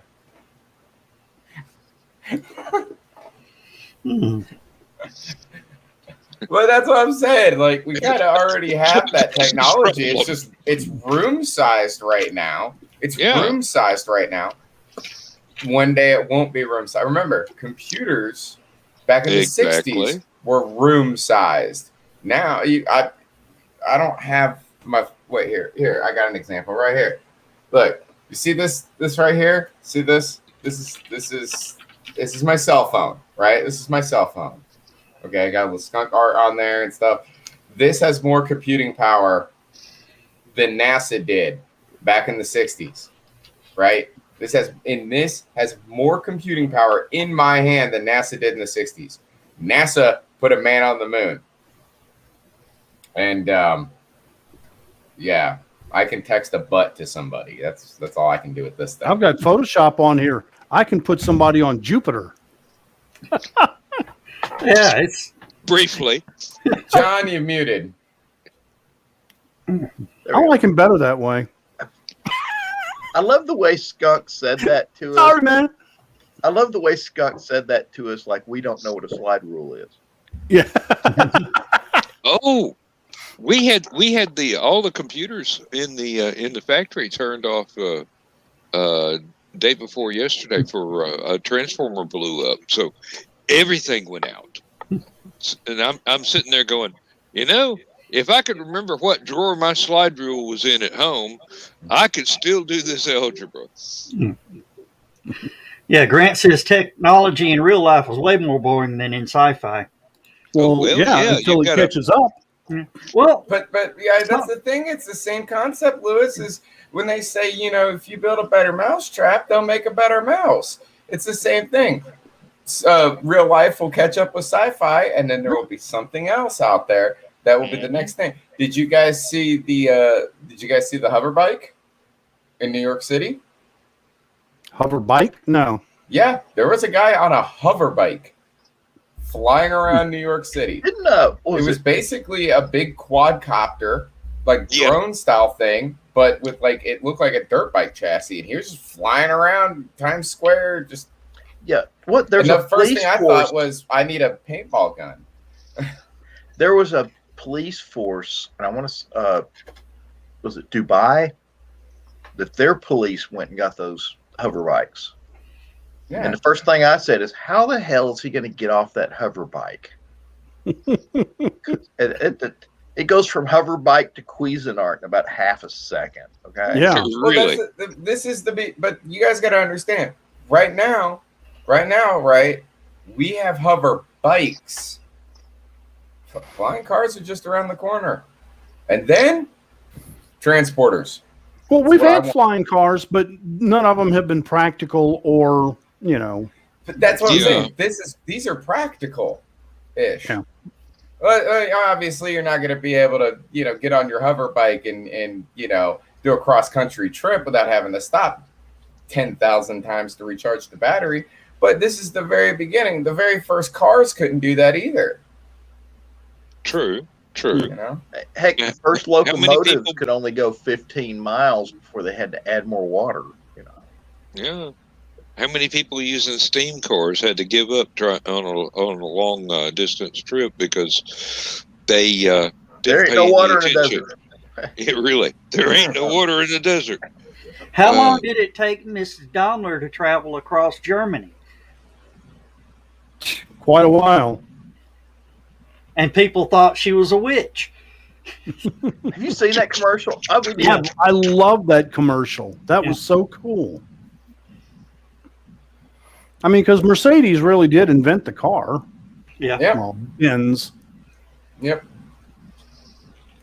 Speaker 5: Well, that's what I'm saying. Like, we kind of already have that technology. It's just, it's room-sized right now. It's room-sized right now. One day it won't be room-sized. Remember, computers back in the 60s were room-sized. Now, I don't have my... Wait, here. I got an example right here. Look, you see this right here? See this? This is my cell phone, right? This is my cell phone. Okay, I got a little skunk art on there and stuff. This has more computing power than NASA did back in the 60s, right? This has more computing power in my hand than NASA did in the 60s. NASA put a man on the moon. And yeah, I can text a butt to somebody. That's all I can do with this thing.
Speaker 1: I've got Photoshop on here. I can put somebody on Jupiter.
Speaker 2: Yeah, it's
Speaker 3: briefly.
Speaker 5: John, you muted.
Speaker 1: I like him better that way.
Speaker 4: I love the way Skunk said that to us.
Speaker 1: Sorry, man.
Speaker 4: I love the way Skunk said that to us, like we don't know what a slide rule is.
Speaker 1: Yeah.
Speaker 3: Oh, we had all the computers in the factory turned off day before yesterday for a transformer blew up. So everything went out. And I'm sitting there going, if I could remember what drawer my slide rule was in at home, I could still do this algebra.
Speaker 2: Yeah, Grant says technology in real life is way more boring than in sci-fi.
Speaker 1: Well, yeah, until it catches up.
Speaker 2: Well,
Speaker 5: but yeah, that's the thing. It's the same concept, Lewis, is when they say, if you build a better mousetrap, they'll make a better mouse. It's the same thing. Real life will catch up with sci-fi, and then there will be something else out there that will be the next thing. Did you guys see the hover bike in New York City?
Speaker 1: Hover bike? No.
Speaker 5: Yeah, there was a guy on a hover bike flying around New York City. It was basically a big quadcopter, like drone style thing, but with it looked like a dirt bike chassis, and he was just flying around Times Square. The first thing I thought was, I need a paintball gun.
Speaker 4: There was a police force, and I want to, was it Dubai? That their police went and got those hover bikes. Yeah. And the first thing I said is, how the hell is he going to get off that hover bike? It goes from hover bike to Cuisinart in about half a second. Okay.
Speaker 1: Yeah.
Speaker 3: Really?
Speaker 5: But you guys got to understand, right now, we have hover bikes. Flying cars are just around the corner. And then transporters.
Speaker 1: Well, we've had flying cars, but none of them have been practical or,
Speaker 5: But that's what I'm saying. These are practical-ish.
Speaker 1: Yeah.
Speaker 5: Obviously, you're not going to be able to, get on your hover bike and do a cross-country trip without having to stop 10,000 times to recharge the battery. But this is the very beginning. The very first cars couldn't do that either.
Speaker 3: True.
Speaker 4: Heck, the first locomotives could only go 15 miles before they had to add more water.
Speaker 3: Yeah. How many people using steam cars had to give up on a long distance trip because they
Speaker 4: there ain't no water in the desert.
Speaker 3: There ain't no water in the desert.
Speaker 2: How long did it take Mrs. Daimler to travel across Germany?
Speaker 1: Quite a while.
Speaker 2: And people thought she was a witch.
Speaker 4: Have you seen that commercial?
Speaker 1: Yeah, I love that commercial. That was so cool. I mean, because Mercedes really did invent the car.
Speaker 2: Yeah.
Speaker 1: Well, Benz.
Speaker 5: Yep.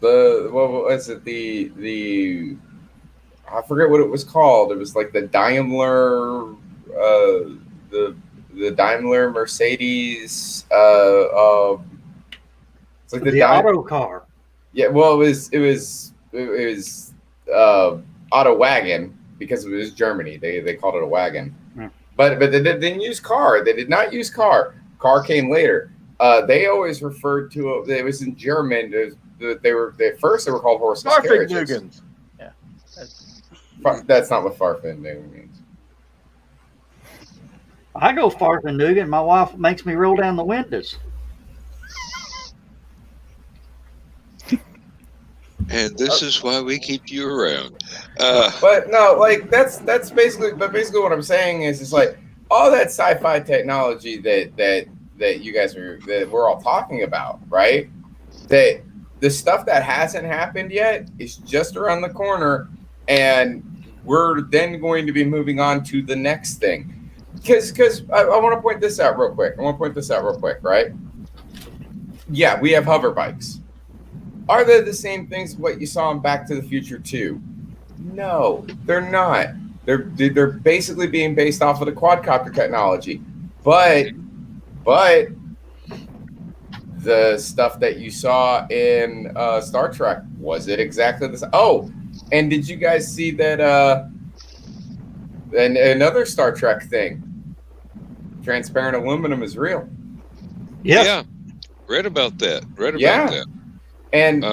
Speaker 5: What was it? The I forget what it was called. It was like the Daimler, the Daimler Mercedes. It's like
Speaker 2: the auto car.
Speaker 5: Yeah. Well, it was auto wagon because it was Germany. They called it a wagon. Yeah. But they didn't use car. They did not use car. Car came later. They always referred to it was in German. At first they were called horses.
Speaker 4: Farfignugens. Yeah.
Speaker 5: That's not what Farfignugen means.
Speaker 2: I go Farfignugen. My wife makes me roll down the windows.
Speaker 3: And this is why we keep you around.
Speaker 5: But no, that's basically. But basically, what I'm saying is, it's like all that sci-fi technology that you guys that we're all talking about, right? That the stuff that hasn't happened yet is just around the corner, and we're then going to be moving on to the next thing. Because I want to point this out real quick. Right? Yeah, we have hover bikes. Are they the same things what you saw in Back to the Future 2? No, they're not. They're basically being based off of the quadcopter technology. But the stuff that you saw in Star Trek, was it exactly the same? Oh, and did you guys see that another Star Trek thing? Transparent aluminum is real.
Speaker 3: Yeah. Read about that.
Speaker 5: And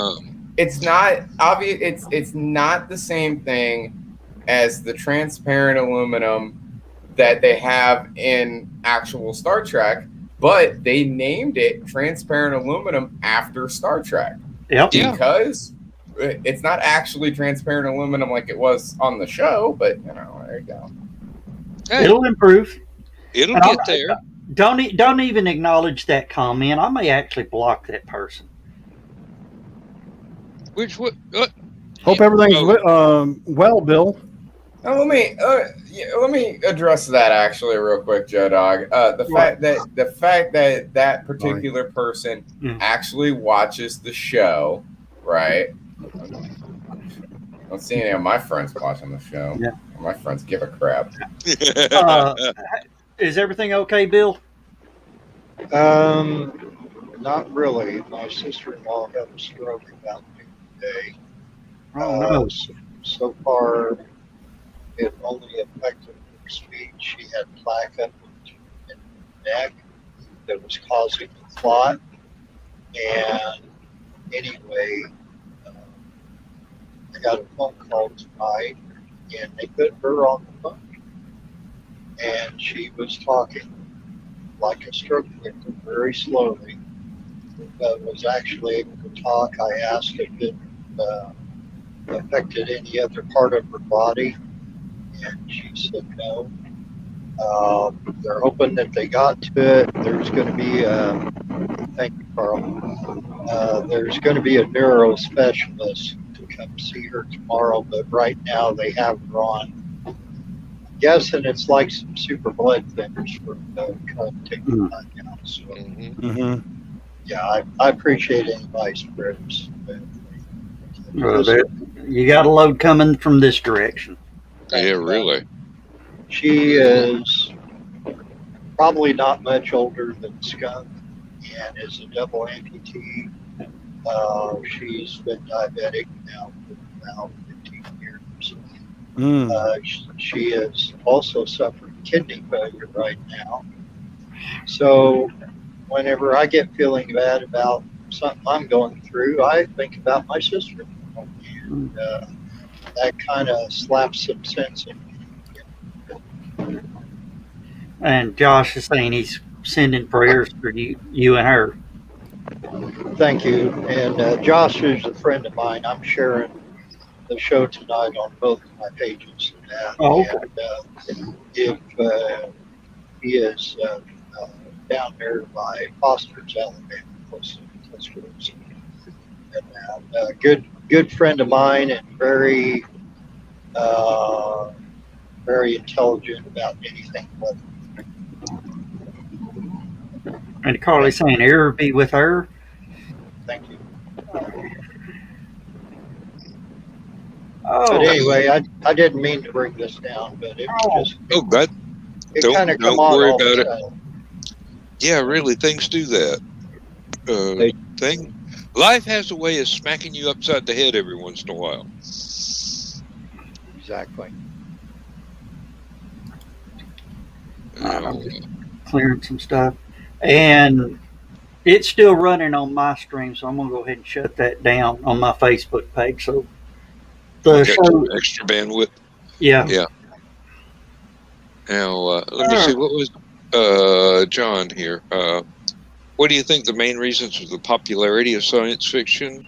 Speaker 5: it's not obvious. It's not the same thing as the transparent aluminum that they have in actual Star Trek, but they named it transparent aluminum after Star Trek.
Speaker 2: Yep.
Speaker 5: Because it's not actually transparent aluminum like it was on the show, but there you go.
Speaker 3: Hey,
Speaker 2: It'll improve.
Speaker 3: it'll
Speaker 2: And
Speaker 3: get there.
Speaker 2: Don't even acknowledge that comment. I may actually block that person.
Speaker 3: Which what?
Speaker 1: Hope everything's well, Bill.
Speaker 5: Now, let me address that actually real quick, Joe Dog. The
Speaker 2: What?
Speaker 5: fact that that particular person actually watches the show, right? I don't see any of my friends watching the show.
Speaker 2: Yeah.
Speaker 5: My friends give a crap.
Speaker 2: Is everything okay, Bill?
Speaker 6: Not really. My sister-in-law had a stroke about today.
Speaker 2: Oh no.
Speaker 6: So far, it only affected her speech. She had plaque up in the neck that was causing the clot. And anyway, I got a phone call tonight, and they put her on the phone. And she was talking like a stroke victim, very slowly, but was actually able to talk. I asked if it affected any other part of her body, and she said no. They're hoping that they got to it. There's going to be thank you, Carl. There's going to be a neuro specialist to come see her tomorrow, but right now they have her on. I'm guessing it's like some super blood thinners for trying to take the blood down. So, yeah, I appreciate anybody's prayers.
Speaker 2: You got a load coming from this direction.
Speaker 3: Yeah, really.
Speaker 6: She is probably not much older than Skunk and is a double amputee. She's been diabetic now for about 15 years. She is also suffering kidney failure right now. So whenever I get feeling bad about something I'm going through, I think about my sister. And that kind of slaps some sense in me.
Speaker 2: And Josh is saying he's sending prayers for you and her.
Speaker 6: Thank you. And Josh is a friend of mine. I'm sharing the show tonight on both of my pages.
Speaker 2: Oh, okay.
Speaker 6: And if he is down there by Foster's, Alabama, close to Tuscaloosa. And good friend of mine, and very intelligent about anything.
Speaker 2: And Carly's saying, "Ever be with her."
Speaker 6: Thank you.
Speaker 2: Oh.
Speaker 6: But anyway, I didn't mean to bring this down, but it was just
Speaker 3: God.
Speaker 6: it kind of come
Speaker 3: don't
Speaker 6: on
Speaker 3: worry
Speaker 6: all
Speaker 3: about
Speaker 6: of a
Speaker 3: it.
Speaker 6: sudden.
Speaker 3: Yeah, really, things do that. Life has a way of smacking you upside the head every once in a while.
Speaker 6: Exactly.
Speaker 2: I'm just clearing some stuff, and it's still running on my stream, so I'm gonna go ahead and shut that down on my Facebook page. So the
Speaker 3: Got some extra bandwidth.
Speaker 2: Yeah.
Speaker 3: Now let me see. What was John here? What do you think the main reasons for the popularity of science fiction,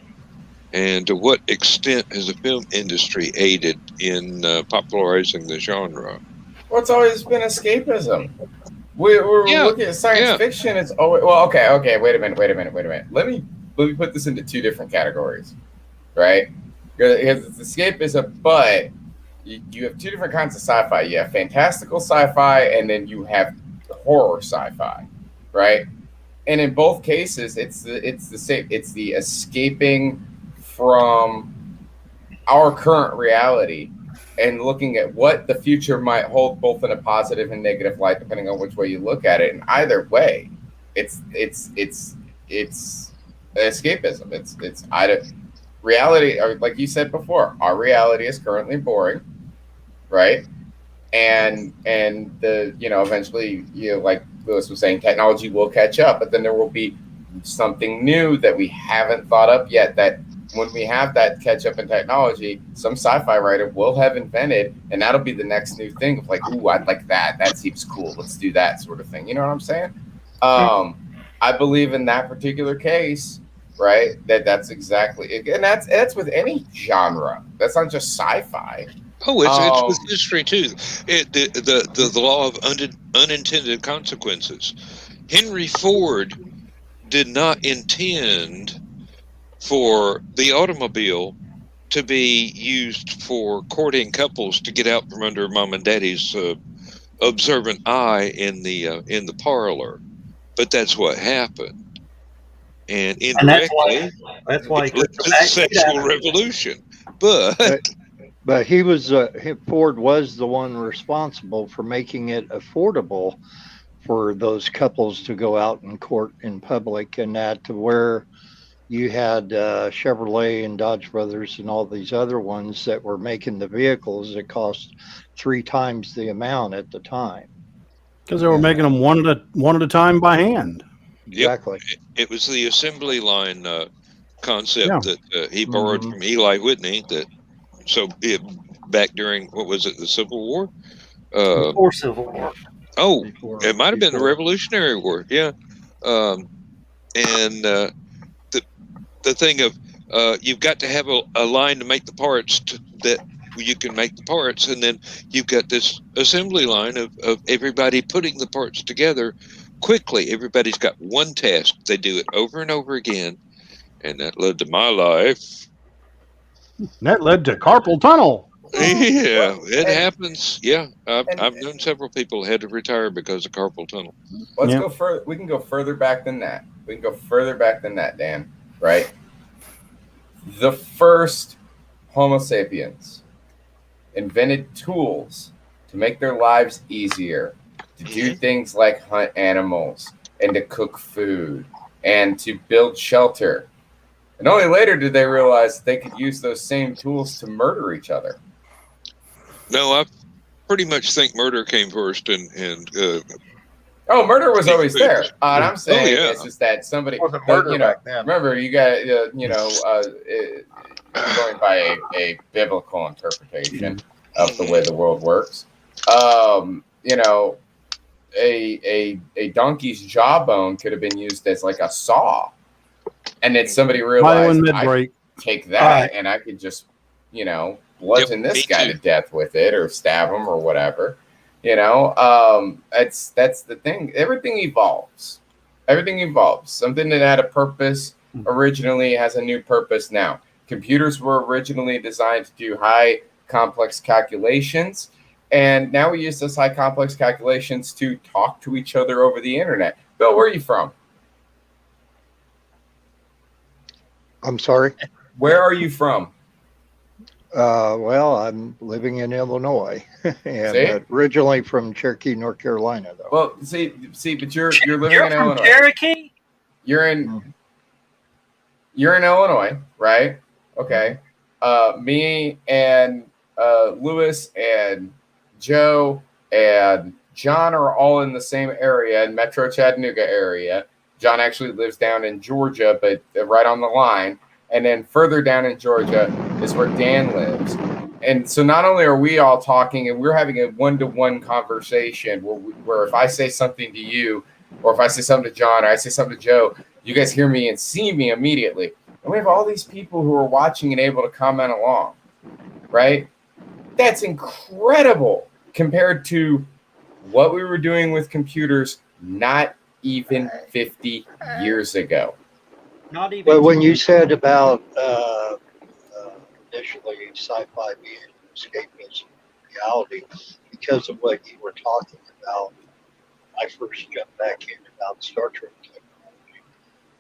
Speaker 3: and to what extent has the film industry aided in popularizing the genre?
Speaker 5: Well, it's always been escapism. We're looking at science fiction. It's always okay. Wait a minute. Let me put this into two different categories, right? Because it's escapism, but you have two different kinds of sci-fi. You have fantastical sci-fi, and then you have horror sci-fi, right? And in both cases, it's the same. It's the escaping from our current reality and looking at what the future might hold, both in a positive and negative light, depending on which way you look at it. And either way, it's escapism. It's either reality, or like you said before, our reality is currently boring, right? And the eventually, like Lewis was saying, technology will catch up, but then there will be something new that we haven't thought up yet, that when we have that catch up in technology, some sci-fi writer will have invented, and that'll be the next new thing of like, ooh, I'd like that. That seems cool. Let's do that sort of thing. You know what I'm saying? I believe in that particular case, right? That's exactly it. And that's with any genre. That's not just sci-fi.
Speaker 3: Oh, it's with history too. The law of unintended consequences. Henry Ford did not intend for the automobile to be used for courting couples to get out from under mom and daddy's observant eye in the parlor, but that's what happened, and indirectly
Speaker 2: That's why he
Speaker 3: it led
Speaker 2: took
Speaker 3: to
Speaker 2: the
Speaker 3: the
Speaker 2: back seat
Speaker 3: sexual
Speaker 2: out.
Speaker 3: revolution. But
Speaker 6: But he was Ford was the one responsible for making it affordable for those couples to go out and court in public, and that to where you had Chevrolet and Dodge Brothers and all these other ones that were making the vehicles that cost 3 times the amount at the time.
Speaker 1: Because they were making them one at a time by hand.
Speaker 6: Exactly.
Speaker 3: it was the assembly line concept
Speaker 1: Yeah.
Speaker 3: that he borrowed from Eli Whitney. Back during, what was it, the Civil War?
Speaker 2: Before Civil War.
Speaker 3: Oh, it might have been the Revolutionary War. Yeah, and the thing of you've got to have a line to make the parts that you can make the parts, and then you've got this assembly line of everybody putting the parts together quickly. Everybody's got one task. They do it over and over again, and that led to my life.
Speaker 1: That led to carpal tunnel.
Speaker 3: Yeah, it happens. Yeah, I've known several people who had to retire because of carpal tunnel.
Speaker 5: Let's go further. We can go further back than that. Dan. Right? The first Homo sapiens invented tools to make their lives easier, to do things like hunt animals and to cook food and to build shelter. And only later did they realize they could use those same tools to murder each other.
Speaker 3: No, I pretty much think murder came first, and
Speaker 5: murder was always there. And I'm saying it's just that somebody
Speaker 4: wasn't murder back then.
Speaker 5: Remember, you got going by a biblical interpretation of the way the world works. A donkey's jawbone could have been used as like a saw, and then somebody realized I could take that and I could just bludgeon this guy to death with it, or stab him, or whatever. That's the thing. Everything evolves. Something that had a purpose originally has a new purpose now. Computers were originally designed to do high complex calculations, and now we use those high complex calculations to talk to each other over the internet. Bill, where are you from?
Speaker 6: I'm sorry?
Speaker 5: Where are you from?
Speaker 6: Well, I'm living in Illinois, and originally from Cherokee, North Carolina, though.
Speaker 5: Well, see, but you're living in Illinois.
Speaker 2: Cherokee?
Speaker 5: You're in Illinois, right? Okay. Me and Lewis and Joe and John are all in the same area, in Metro Chattanooga area. John actually lives down in Georgia, but right on the line. And then further down in Georgia is where Dan lives. And so not only are we all talking, and we're having a one-to-one conversation where if I say something to you, or if I say something to John, or I say something to Joe, you guys hear me and see me immediately. And we have all these people who are watching and able to comment along, right? That's incredible compared to what we were doing with computers not even 50 years ago.
Speaker 2: Not even.
Speaker 6: But when you said about initially sci-fi being escapism reality, because of what you were talking about, I first jumped back in about Star Trek technology,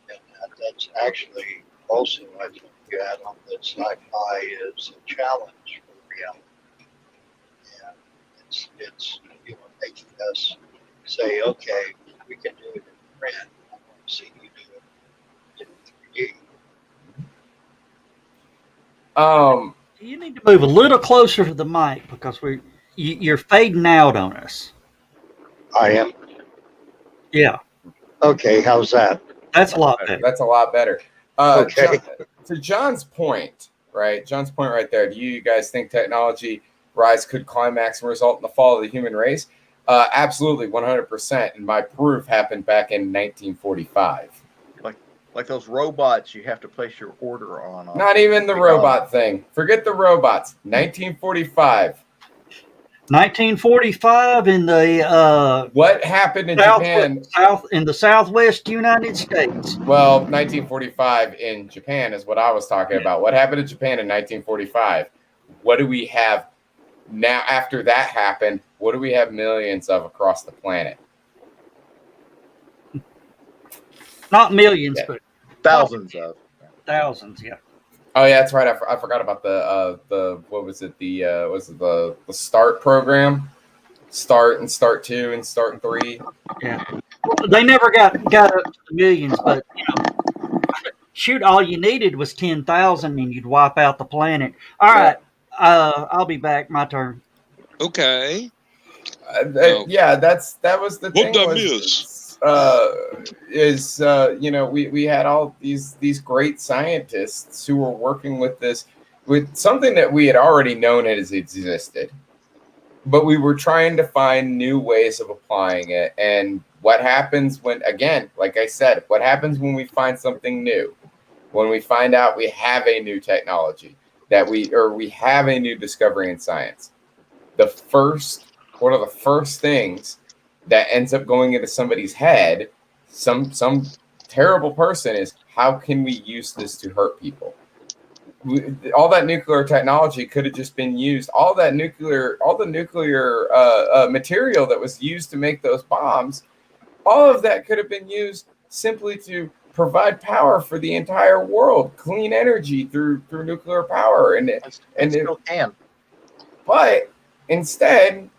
Speaker 6: and that's actually also, I think, you add on that sci-fi is a challenge for reality, and it's making us say, okay, we can do it in print. I want to see you do it in 3D.
Speaker 2: You need to move a little closer to the mic because you're fading out on us.
Speaker 6: I am.
Speaker 2: Yeah.
Speaker 6: Okay, how's that?
Speaker 2: That's a lot better.
Speaker 5: That's a lot better.
Speaker 6: Okay.
Speaker 5: To John's point, right? John's point right there. Do you guys think technology rise could climax and result in the fall of the human race? Absolutely, 100%. And my proof happened back in 1945.
Speaker 4: Like those robots you have to place your order on.
Speaker 5: Not even the robot thing. Forget the robots. 1945.
Speaker 2: 1945 in the
Speaker 5: What happened in Japan?
Speaker 2: in the Southwest United States.
Speaker 5: Well, 1945 in Japan is what I was talking about. What happened in Japan in 1945? What do we have now after that happened? What do we have millions of across the planet?
Speaker 2: Not millions,
Speaker 5: Yeah.
Speaker 2: but
Speaker 4: Thousands of.
Speaker 2: thousands. Yeah.
Speaker 5: Oh yeah, that's right. I forgot about the what was it? The START program, START and START 2 and START 3.
Speaker 2: Yeah. They never got up to the millions, but shoot, all you needed was 10,000, and you'd wipe out the planet. All right. I'll be back. My turn.
Speaker 3: Okay.
Speaker 5: Yeah, that was the thing.
Speaker 3: What I miss?
Speaker 5: We had all these great scientists who were working with this, with something that we had already known has existed, but we were trying to find new ways of applying it. And what happens when, again, like I said, what happens when we find something new? When we find out we have a new technology we have a new discovery in science, one of the first things that ends up going into somebody's head, some terrible person, is how can we use this to hurt people? All that nuclear technology could have just been used. All the nuclear material that was used to make those bombs, all of that could have been used simply to provide power for the entire world, clean energy through nuclear power, and still
Speaker 4: can.
Speaker 5: But instead,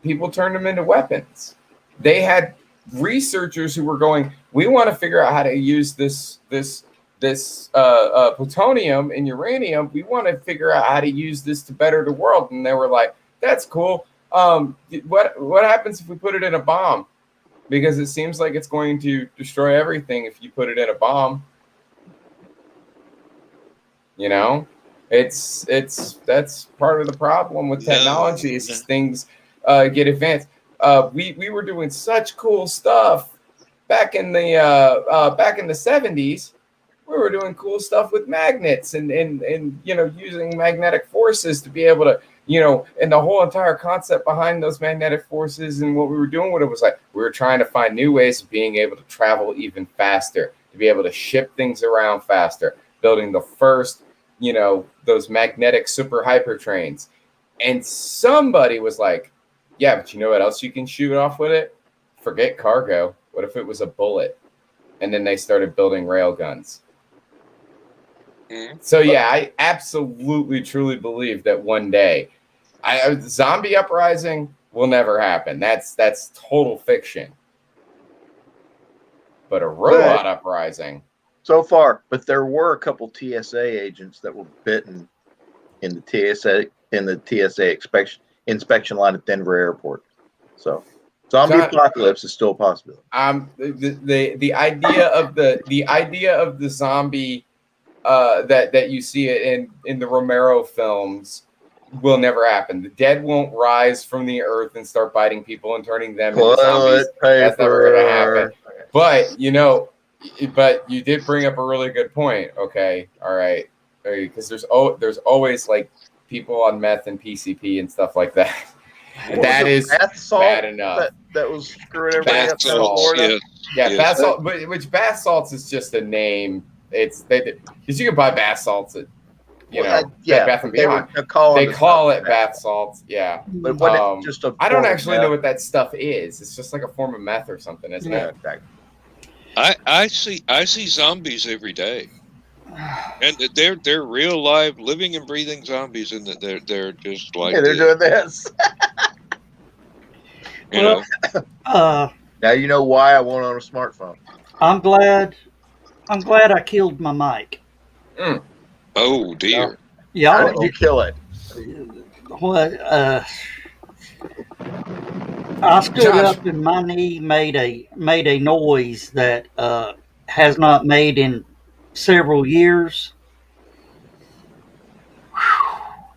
Speaker 5: people turned them into weapons. They had researchers who were going, we want to figure out how to use this plutonium and uranium. We want to figure out how to use this to better the world. And they were like, that's cool. What happens if we put it in a bomb? Because it seems like it's going to destroy everything if you put it in a bomb. That's part of the problem with technology. Is things get advanced. We were doing such cool stuff back in the 70s. We were doing cool stuff with magnets and using magnetic forces to be able to, and the whole entire concept behind those magnetic forces and what we were doing with it was like we were trying to find new ways of being able to travel even faster, to be able to ship things around faster, building the first, those magnetic super hyper trains. And somebody was like, yeah, but you know what else you can shoot off with it? Forget cargo. What if it was a bullet? And then they started building rail guns. So yeah, I absolutely truly believe that one day, zombie uprising will never happen. That's total fiction. But a robot uprising.
Speaker 4: So far, but there were a couple TSA agents that were bitten in the TSA inspection line at Denver Airport. So zombie apocalypse is still a possibility.
Speaker 5: The idea of the zombie that you see it in the Romero films will never happen. The dead won't rise from the earth and start biting people and turning them into zombies. That's never going to happen. But but you did bring up a really good point. Okay, all right, because there's always like people on meth and PCP and stuff like that. That is bad enough.
Speaker 4: That was screwing everybody up in Florida.
Speaker 5: Yeah, bath salt, which bath salts is just a name. It's because you can buy bath salts at Bath and Beyond. They call it bath salts. Yeah,
Speaker 4: but just
Speaker 5: I don't actually know what that stuff is. It's just like a form of meth or something, isn't it?
Speaker 4: Exactly.
Speaker 3: I see zombies every day, and they're real live, living and breathing zombies, and they're just like
Speaker 4: they're doing this.
Speaker 3: Now
Speaker 4: you know why I won't own a smartphone.
Speaker 2: I'm glad I killed my mic.
Speaker 3: Oh dear!
Speaker 2: Yeah,
Speaker 4: you kill it.
Speaker 2: What? I stood up and my knee made a noise that has not made in several years.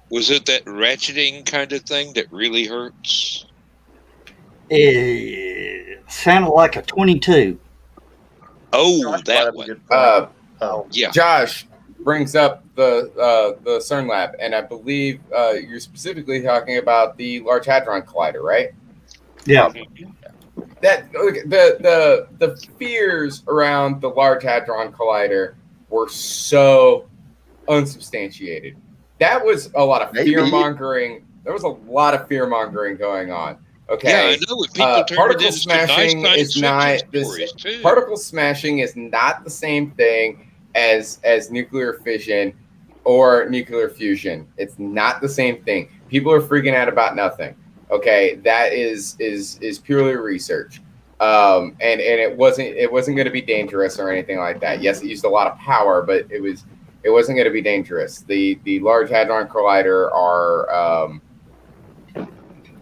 Speaker 3: Was it that ratcheting kind of thing that really hurts?
Speaker 2: It sounded like a 22.
Speaker 3: Oh,
Speaker 4: Josh brought
Speaker 3: that
Speaker 4: up a
Speaker 3: one.
Speaker 4: good point. Oh,
Speaker 3: Yeah.
Speaker 5: Josh brings up the CERN lab, and I believe you're specifically talking about the Large Hadron Collider, right?
Speaker 2: Yeah.
Speaker 5: That the fears around the Large Hadron Collider were so unsubstantiated. That was a lot of
Speaker 4: Maybe.
Speaker 5: fear mongering. There was a lot of fear mongering going on. Okay.
Speaker 3: Yeah, I know. What people turn it
Speaker 5: Particle
Speaker 3: into
Speaker 5: smashing
Speaker 3: nice
Speaker 5: is
Speaker 3: science
Speaker 5: not
Speaker 3: fiction
Speaker 5: this.
Speaker 3: stories too.
Speaker 5: Particle smashing is not the same thing as nuclear fission or nuclear fusion. It's not the same thing. People are freaking out about nothing. Okay, that is purely research. And it wasn't going to be dangerous or anything like that. Yes, it used a lot of power, but it wasn't going to be dangerous. The Large Hadron Collider are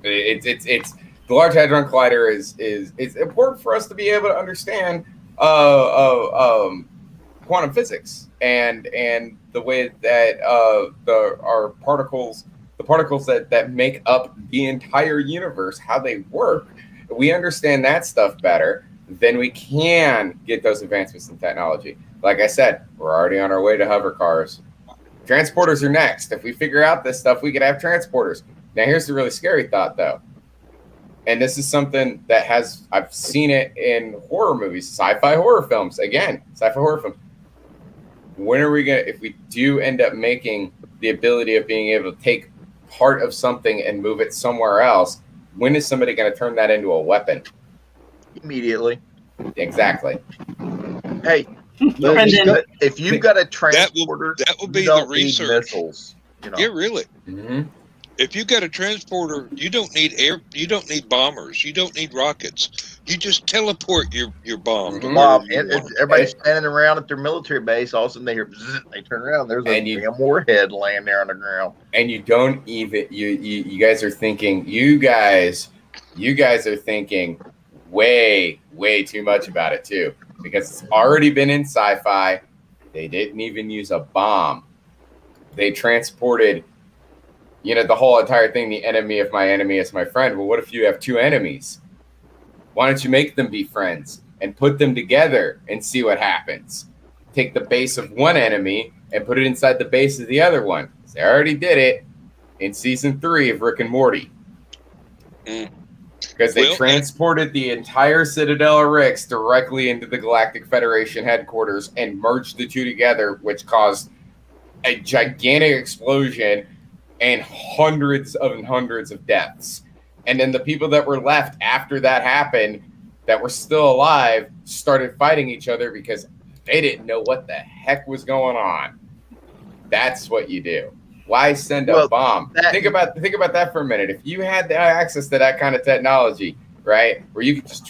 Speaker 5: it's the Large Hadron Collider is it's important for us to be able to understand quantum physics and the way that our particles, the particles that make up the entire universe, how they work. If we understand that stuff better, then we can get those advancements in technology. Like I said, we're already on our way to hover cars. Transporters are next. If we figure out this stuff, we could have transporters. Now, here's the really scary thought, though. And this is something that I've seen it in horror movies, sci-fi horror films. Again, sci-fi horror films. When are we going to, if we do end up making the ability of being able to take part of something and move it somewhere else, when is somebody going to turn that into a weapon?
Speaker 4: Immediately.
Speaker 5: Exactly.
Speaker 4: Hey, if you've got a transporter,
Speaker 3: that will be
Speaker 4: you don't
Speaker 3: the research.
Speaker 4: need missiles. You know?
Speaker 3: Yeah, really.
Speaker 5: Mm-hmm.
Speaker 3: If you got a transporter, you don't need bombers, you don't need rockets. You just teleport your bomb to
Speaker 4: Bob,
Speaker 3: wherever you
Speaker 4: and
Speaker 3: want.
Speaker 4: everybody's standing around at their military base. All of a sudden, they hear, bzzz, they turn around. There's a damn warhead laying there on the ground.
Speaker 5: And you don't even you guys are thinking you guys are thinking way too much about it too, because it's already been in sci-fi. They didn't even use a bomb. They transported, the whole entire thing. The enemy of my enemy is my friend. Well, what if you have two enemies? Why don't you make them be friends and put them together and see what happens? Take the base of one enemy and put it inside the base of the other one. They already did it in season 3 of Rick and Morty. Because they transported the entire Citadel of Ricks directly into the Galactic Federation headquarters and merged the two together, which caused a gigantic explosion and hundreds of deaths. And then the people that were left after that happened, that were still alive, started fighting each other because they didn't know what the heck was going on. That's what you do. Why send a bomb? Think about that for a minute. If you had the access to that kind of technology, right, where you could just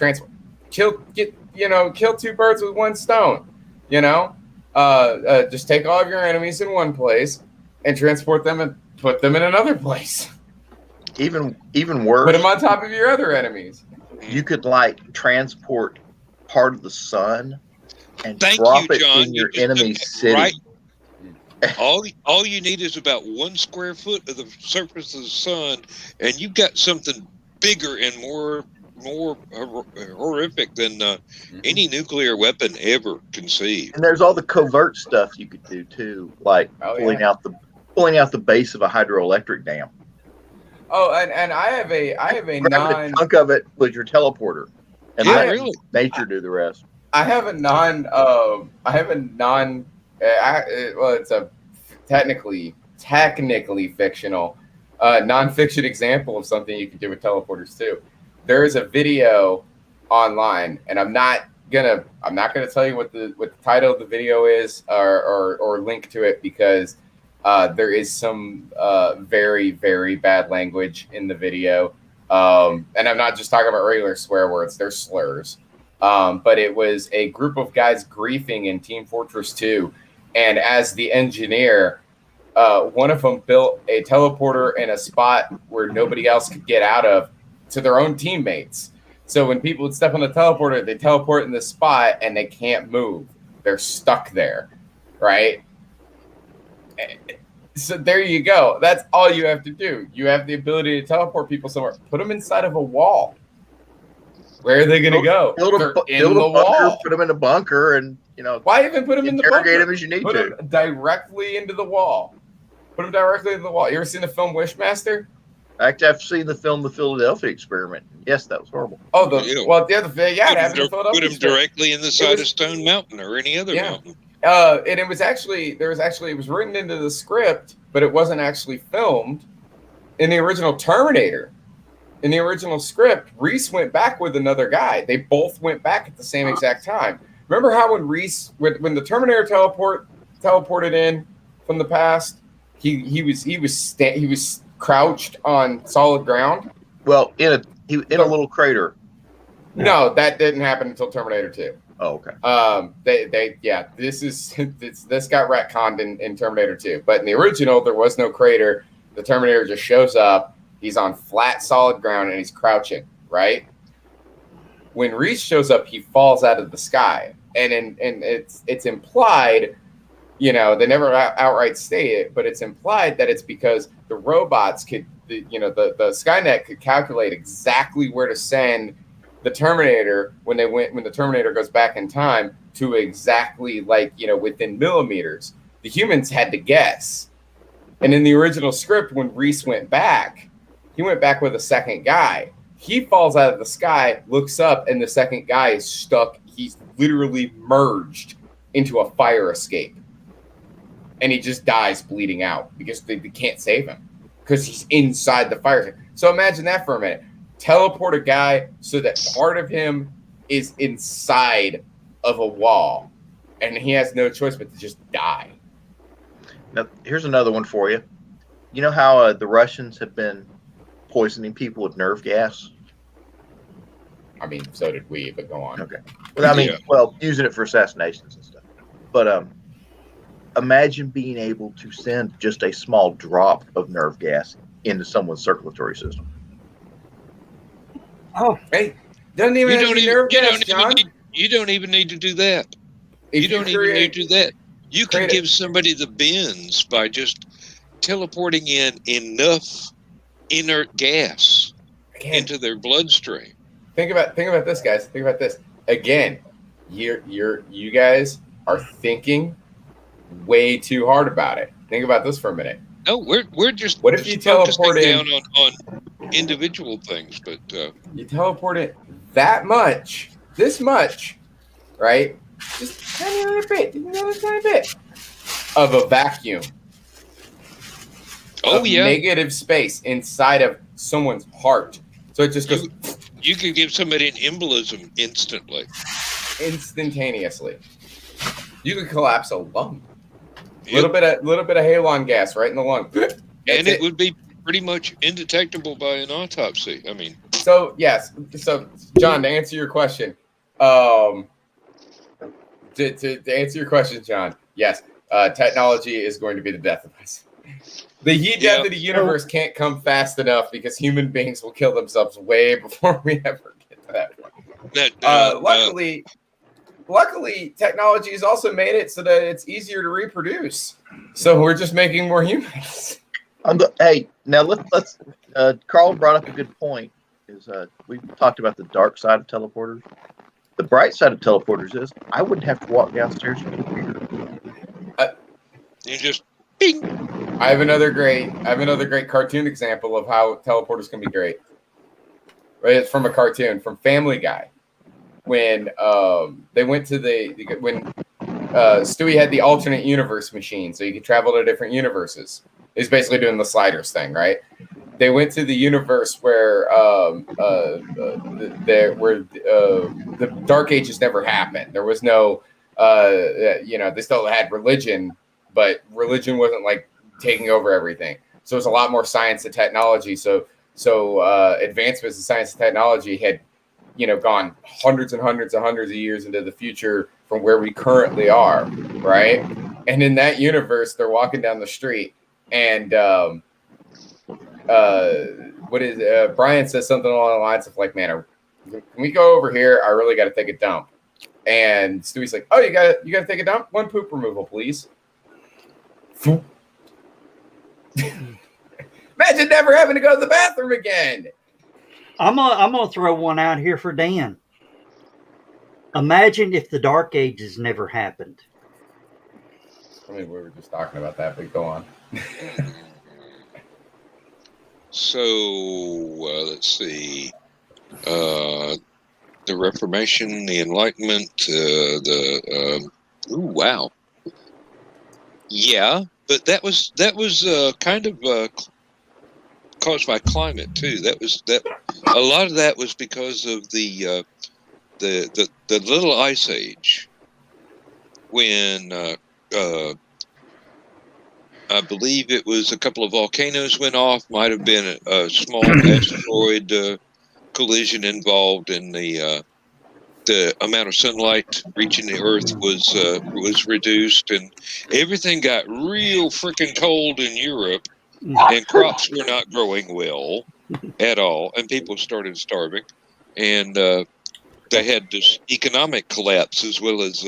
Speaker 5: kill two birds with one stone, just take all of your enemies in one place and transport them and put them in another place.
Speaker 4: Even worse.
Speaker 5: Put them on top of your other enemies.
Speaker 4: You could transport part of the sun and drop it in your enemy's city.
Speaker 3: Right. All you need is about 1 square foot of the surface of the sun, and you've got something bigger and more horrific than any nuclear weapon ever conceived.
Speaker 4: And there's all the covert stuff you could do too, like pulling out the base of a hydroelectric dam.
Speaker 5: Oh, and I have a
Speaker 4: a chunk of it with your teleporter, and let nature do the rest.
Speaker 5: It's a technically fictional, non-fiction example of something you can do with teleporters too. There is a video online, and I'm not gonna tell you what the title of the video is or link to it, because there is some very, very bad language in the video, and I'm not just talking about regular swear words. They're slurs. But it was a group of guys griefing in Team Fortress 2. And as the engineer, one of them built a teleporter in a spot where nobody else could get out of to their own teammates. So when people would step on the teleporter, they teleport in the spot and they can't move. They're stuck there, right? So there you go. That's all you have to do. You have the ability to teleport people somewhere. Put them inside of a wall. Where are they going to go?
Speaker 4: Build
Speaker 5: They're
Speaker 4: a
Speaker 5: in the
Speaker 4: bunker,
Speaker 5: wall.
Speaker 4: put them in a bunker, and
Speaker 5: Why even put them in the bunker?
Speaker 4: interrogate them as you need
Speaker 5: Put
Speaker 4: to.
Speaker 5: them directly into the wall. Put them directly into the wall. You ever seen the film Wishmaster?
Speaker 4: Actually, I've seen the film The Philadelphia Experiment. Yes, that was horrible.
Speaker 5: Oh,
Speaker 3: Yeah.
Speaker 5: it happened in
Speaker 3: Put
Speaker 5: Philadelphia.
Speaker 3: them directly in the side
Speaker 5: was-
Speaker 3: of Stone Mountain or any other mountain.
Speaker 5: And it was written into the script, but it wasn't actually filmed. In the original Terminator, in the original script, Reese went back with another guy. They both went back at the same exact time. Remember how when Reese, when the Terminator teleported in from the past, he was crouched on solid ground.
Speaker 4: Well, in a little crater.
Speaker 5: No, that didn't happen until Terminator 2.
Speaker 4: Oh, okay.
Speaker 5: This got retconned in Terminator 2, but in the original there was no crater. The Terminator just shows up. He's on flat, solid ground, and he's crouching. Right. When Reese shows up, he falls out of the sky, and it's implied. They never outright state it, but it's implied that it's because the robots the Skynet could calculate exactly where to send the Terminator when the Terminator goes back in time to exactly within millimeters. The humans had to guess. And in the original script, when Reese went back, he went back with a second guy. He falls out of the sky, looks up, and the second guy is stuck. He's literally merged into a fire escape. And he just dies bleeding out because they can't save him because he's inside the fire escape. So imagine that for a minute. Teleport a guy so that part of him is inside of a wall, and he has no choice but to just die.
Speaker 4: Now, here's another one for you. You know how the Russians have been poisoning people with nerve gas?
Speaker 5: I mean, so did we, but go on.
Speaker 4: Okay. Well, using it for assassinations and stuff. But imagine being able to send just a small drop of nerve gas into someone's circulatory system.
Speaker 5: Oh, hey, you don't even
Speaker 3: need to do that. You don't even need to do that. You can give somebody the bends by just teleporting in enough inert gas into their bloodstream.
Speaker 5: Think about this, guys. Think about this. Again, you guys are thinking way too hard about it. Think about this for a minute.
Speaker 3: No, we're just
Speaker 5: what if you teleport in
Speaker 3: down on individual things, but
Speaker 5: you teleport it this much, right? Just tiny little bit, tiny bit of a vacuum.
Speaker 3: Oh yeah,
Speaker 5: negative space inside of someone's heart. So it just goes.
Speaker 3: You could give somebody an embolism
Speaker 5: instantaneously. You could collapse a lung.
Speaker 3: Yep.
Speaker 5: Little bit of halon gas right in the lung,
Speaker 3: and it would be pretty much indetectable by an autopsy. I mean,
Speaker 5: so yes. So John, to answer your question, to answer your question, John, yes, technology is going to be the death of us. The death of the universe can't come fast enough because human beings will kill themselves way before we ever get to that point. Luckily, technology has also made it so that it's easier to reproduce. So we're just making more humans.
Speaker 4: Hey, now let's. Carl brought up a good point. We talked about the dark side of teleporters. The bright side of teleporters is I wouldn't have to walk downstairs to get here.
Speaker 3: You just bing.
Speaker 5: I have another great cartoon example of how teleporters can be great. Right, it's from a cartoon from Family Guy. When they went to when Stewie had the alternate universe machine, so you could travel to different universes. He's basically doing the sliders thing, right? They went to the universe where the Dark Ages never happened. There was no, they still had religion, but religion wasn't like taking over everything. So it was a lot more science and technology. So advancements in science and technology had, gone hundreds and hundreds and hundreds of years into the future from where we currently are, right? And in that universe, they're walking down the street, and Brian says something along the lines of like, "Man, can we go over here? I really got to take a dump." And Stewie's like, "Oh, you got to take a dump? One poop removal, please." Imagine never having to go to the bathroom again.
Speaker 2: I'm gonna throw one out here for Dan. Imagine if the Dark Ages never happened.
Speaker 5: I mean, we were just talking about that, but go on.
Speaker 3: So let's see. The Reformation, the Enlightenment, ooh, wow. Yeah, but that was kind of caused by climate too. That a lot of that was because of the little ice age when I believe it was a couple of volcanoes went off. Might have been a small asteroid collision involved in the amount of sunlight reaching the Earth was reduced, and everything got real freaking cold in Europe, and crops were not growing well at all, and people started starving, and they had this economic collapse as well as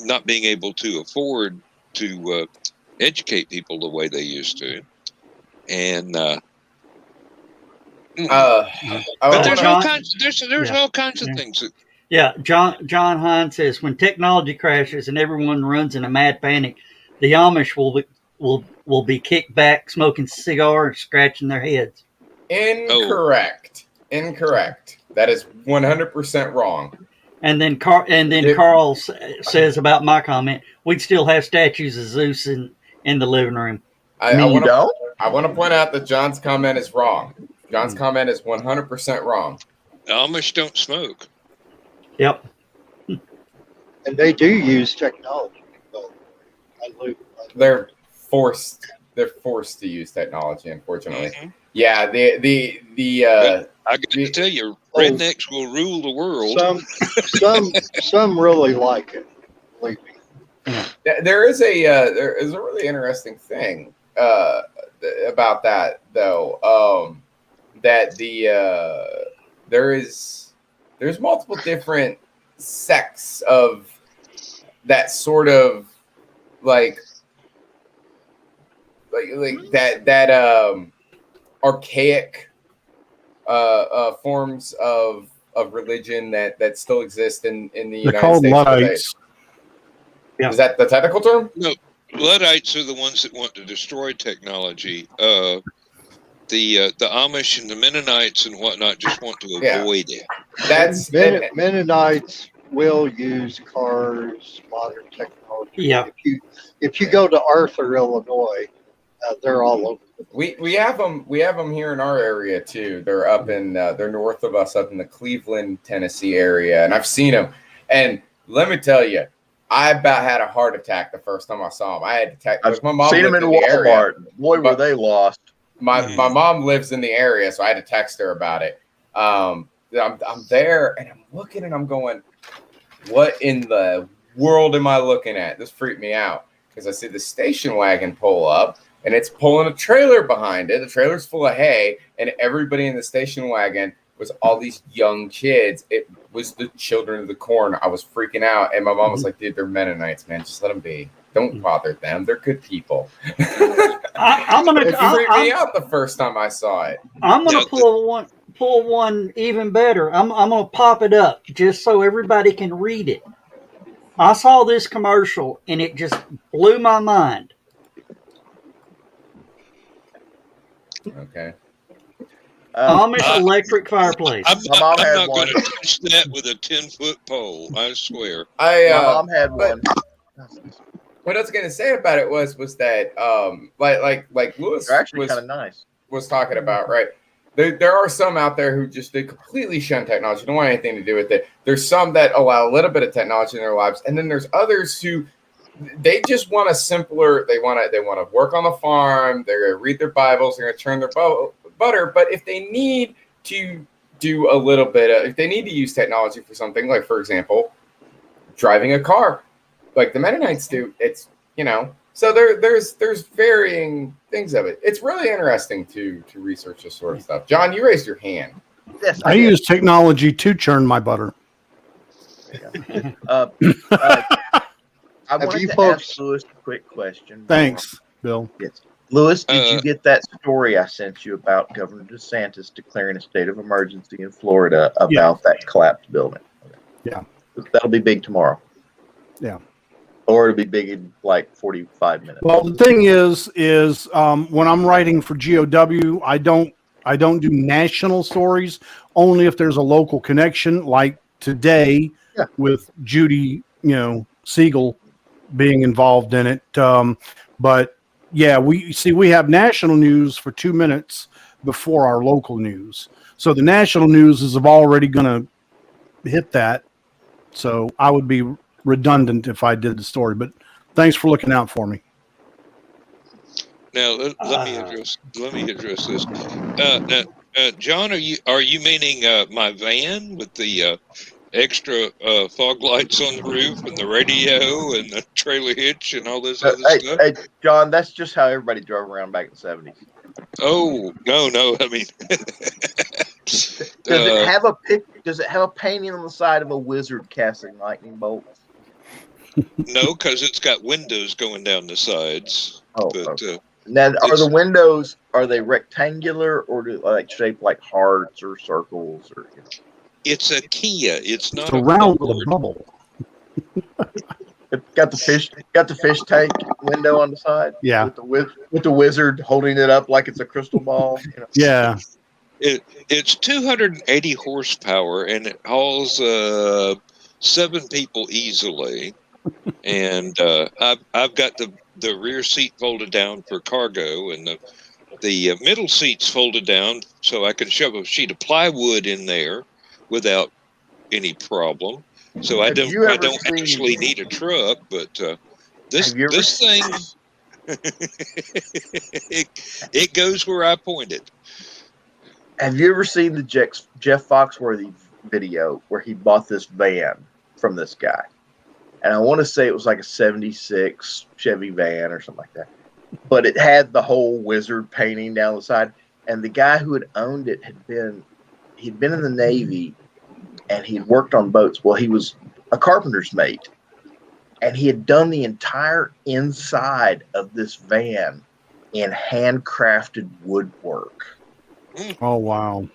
Speaker 3: not being able to afford to educate people the way they used to, and but there's all kinds. There's all kinds of things. That,
Speaker 2: yeah, John Hine says when technology crashes and everyone runs in a mad panic, the Amish will be kicked back, smoking cigars, and scratching their heads.
Speaker 5: Incorrect. Incorrect. That is 100% wrong.
Speaker 2: And then Carl says about my comment, we'd still have statues of Zeus in the living room.
Speaker 5: I want to point out that John's comment is wrong. John's comment is 100% wrong.
Speaker 3: The Amish don't smoke.
Speaker 2: Yep.
Speaker 6: And they do use technology.
Speaker 5: They're forced to use technology, unfortunately. Mm-hmm. Yeah,
Speaker 3: I got to tell you, rednecks will rule the world.
Speaker 6: Some really like it. Believe me.
Speaker 5: There is a really interesting thing about that though. That there's multiple different sects of that sort of like that archaic forms of religion that still exist in the United States. They're called Luddites. Yeah. Is that the technical term?
Speaker 3: No, Luddites are the ones that want to destroy technology. The Amish and the Mennonites and whatnot just want to avoid it.
Speaker 6: That's Mennonites will use cars, modern technology.
Speaker 2: Yeah.
Speaker 6: If you go to Arthur, Illinois, they're all over.
Speaker 5: We have them here in our area too. They're up in they're north of us, up in the Cleveland, Tennessee area, and I've seen them. And let me tell you, I about had a heart attack the first time I saw them. I had to text. My mom
Speaker 4: seen them in Walmart. Boy, were they lost.
Speaker 5: My mom lives in the area, so I had to text her about it. I'm there, and I'm looking, and I'm going, what in the world am I looking at? This freaked me out because I see the station wagon pull up, and it's pulling a trailer behind it. The trailer's full of hay, and everybody in the station wagon was all these young kids. It was the children of the corn. I was freaking out, and my mom was like, dude, they're Mennonites, man. Just let them be. Don't bother them. They're good people. It freaked me out the first time I saw it.
Speaker 2: I'm gonna pull one even better. I'm gonna pop it up just so everybody can read it. I saw this commercial and it just blew my mind.
Speaker 5: Okay.
Speaker 2: Amish electric fireplace.
Speaker 3: I'm not going to touch that with a 10-foot pole. I swear.
Speaker 4: My mom had one.
Speaker 5: What I was going to say about it was that like Lewis
Speaker 4: actually kind of nice
Speaker 5: was talking about, right? There are some out there who they completely shun technology, don't want anything to do with it. There's some that allow a little bit of technology in their lives, and then there's others who they just want a simpler. They want to work on the farm. They're going to read their Bibles. They're going to churn their butter. But if they need to do a little bit if they need to use technology for something, like for example, driving a car, like the Mennonites do, it's so there's varying things of it. It's really interesting to research this sort of stuff. John, you raised your hand.
Speaker 1: Yes, I use technology to churn my butter.
Speaker 4: I wanted to ask Lewis a quick question.
Speaker 1: Thanks, Bill.
Speaker 4: Yes. Lewis, did you get that story I sent you about Governor DeSantis declaring a state of emergency in Florida about that collapsed building?
Speaker 1: Yeah.
Speaker 4: That'll be big tomorrow.
Speaker 1: Yeah.
Speaker 4: Or it'll be big in like 45 minutes.
Speaker 1: Well, the thing is when I'm writing for GOW, I don't do national stories, only if there's a local connection, like today with Judy, Siegel being involved in it. But yeah, we have national news for 2 minutes before our local news. So the national news is already going to hit that. So I would be redundant if I did the story, but thanks for looking out for me.
Speaker 3: Now let me address this. John, are you meaning my van with the extra fog lights on the roof and the radio and the trailer hitch and all this other stuff?
Speaker 4: Hey, John, that's just how everybody drove around back in the 70s.
Speaker 3: Oh, no. I mean,
Speaker 4: does it have a painting on the side of a wizard casting lightning bolts?
Speaker 3: No, because it's got windows going down the sides.
Speaker 4: Oh,
Speaker 3: but,
Speaker 4: okay. Now, are the windows, are they rectangular or do they shaped like hearts or circles or?
Speaker 3: It's a Kia. It's not
Speaker 1: a round with a bubble.
Speaker 4: It's got the fish tank window on the side.
Speaker 1: Yeah.
Speaker 4: With the wizard holding it up like it's a crystal ball.
Speaker 1: Yeah.
Speaker 3: It's 280 horsepower and it hauls 7 people easily. And I've got the rear seat folded down for cargo, and the middle seat's folded down so I can shove a sheet of plywood in there without any problem. So I don't actually need a truck, but this thing it goes where I point it.
Speaker 4: Have you ever seen the Jeff Foxworthy video where he bought this van from this guy? And I want to say it was like a 76 Chevy van or something like that. But it had the whole wizard painting down the side. And the guy who had owned it he'd been in the Navy and he'd worked on boats. Well, he was a carpenter's mate. And he had done the entire inside of this van in handcrafted woodwork.
Speaker 1: Oh, wow.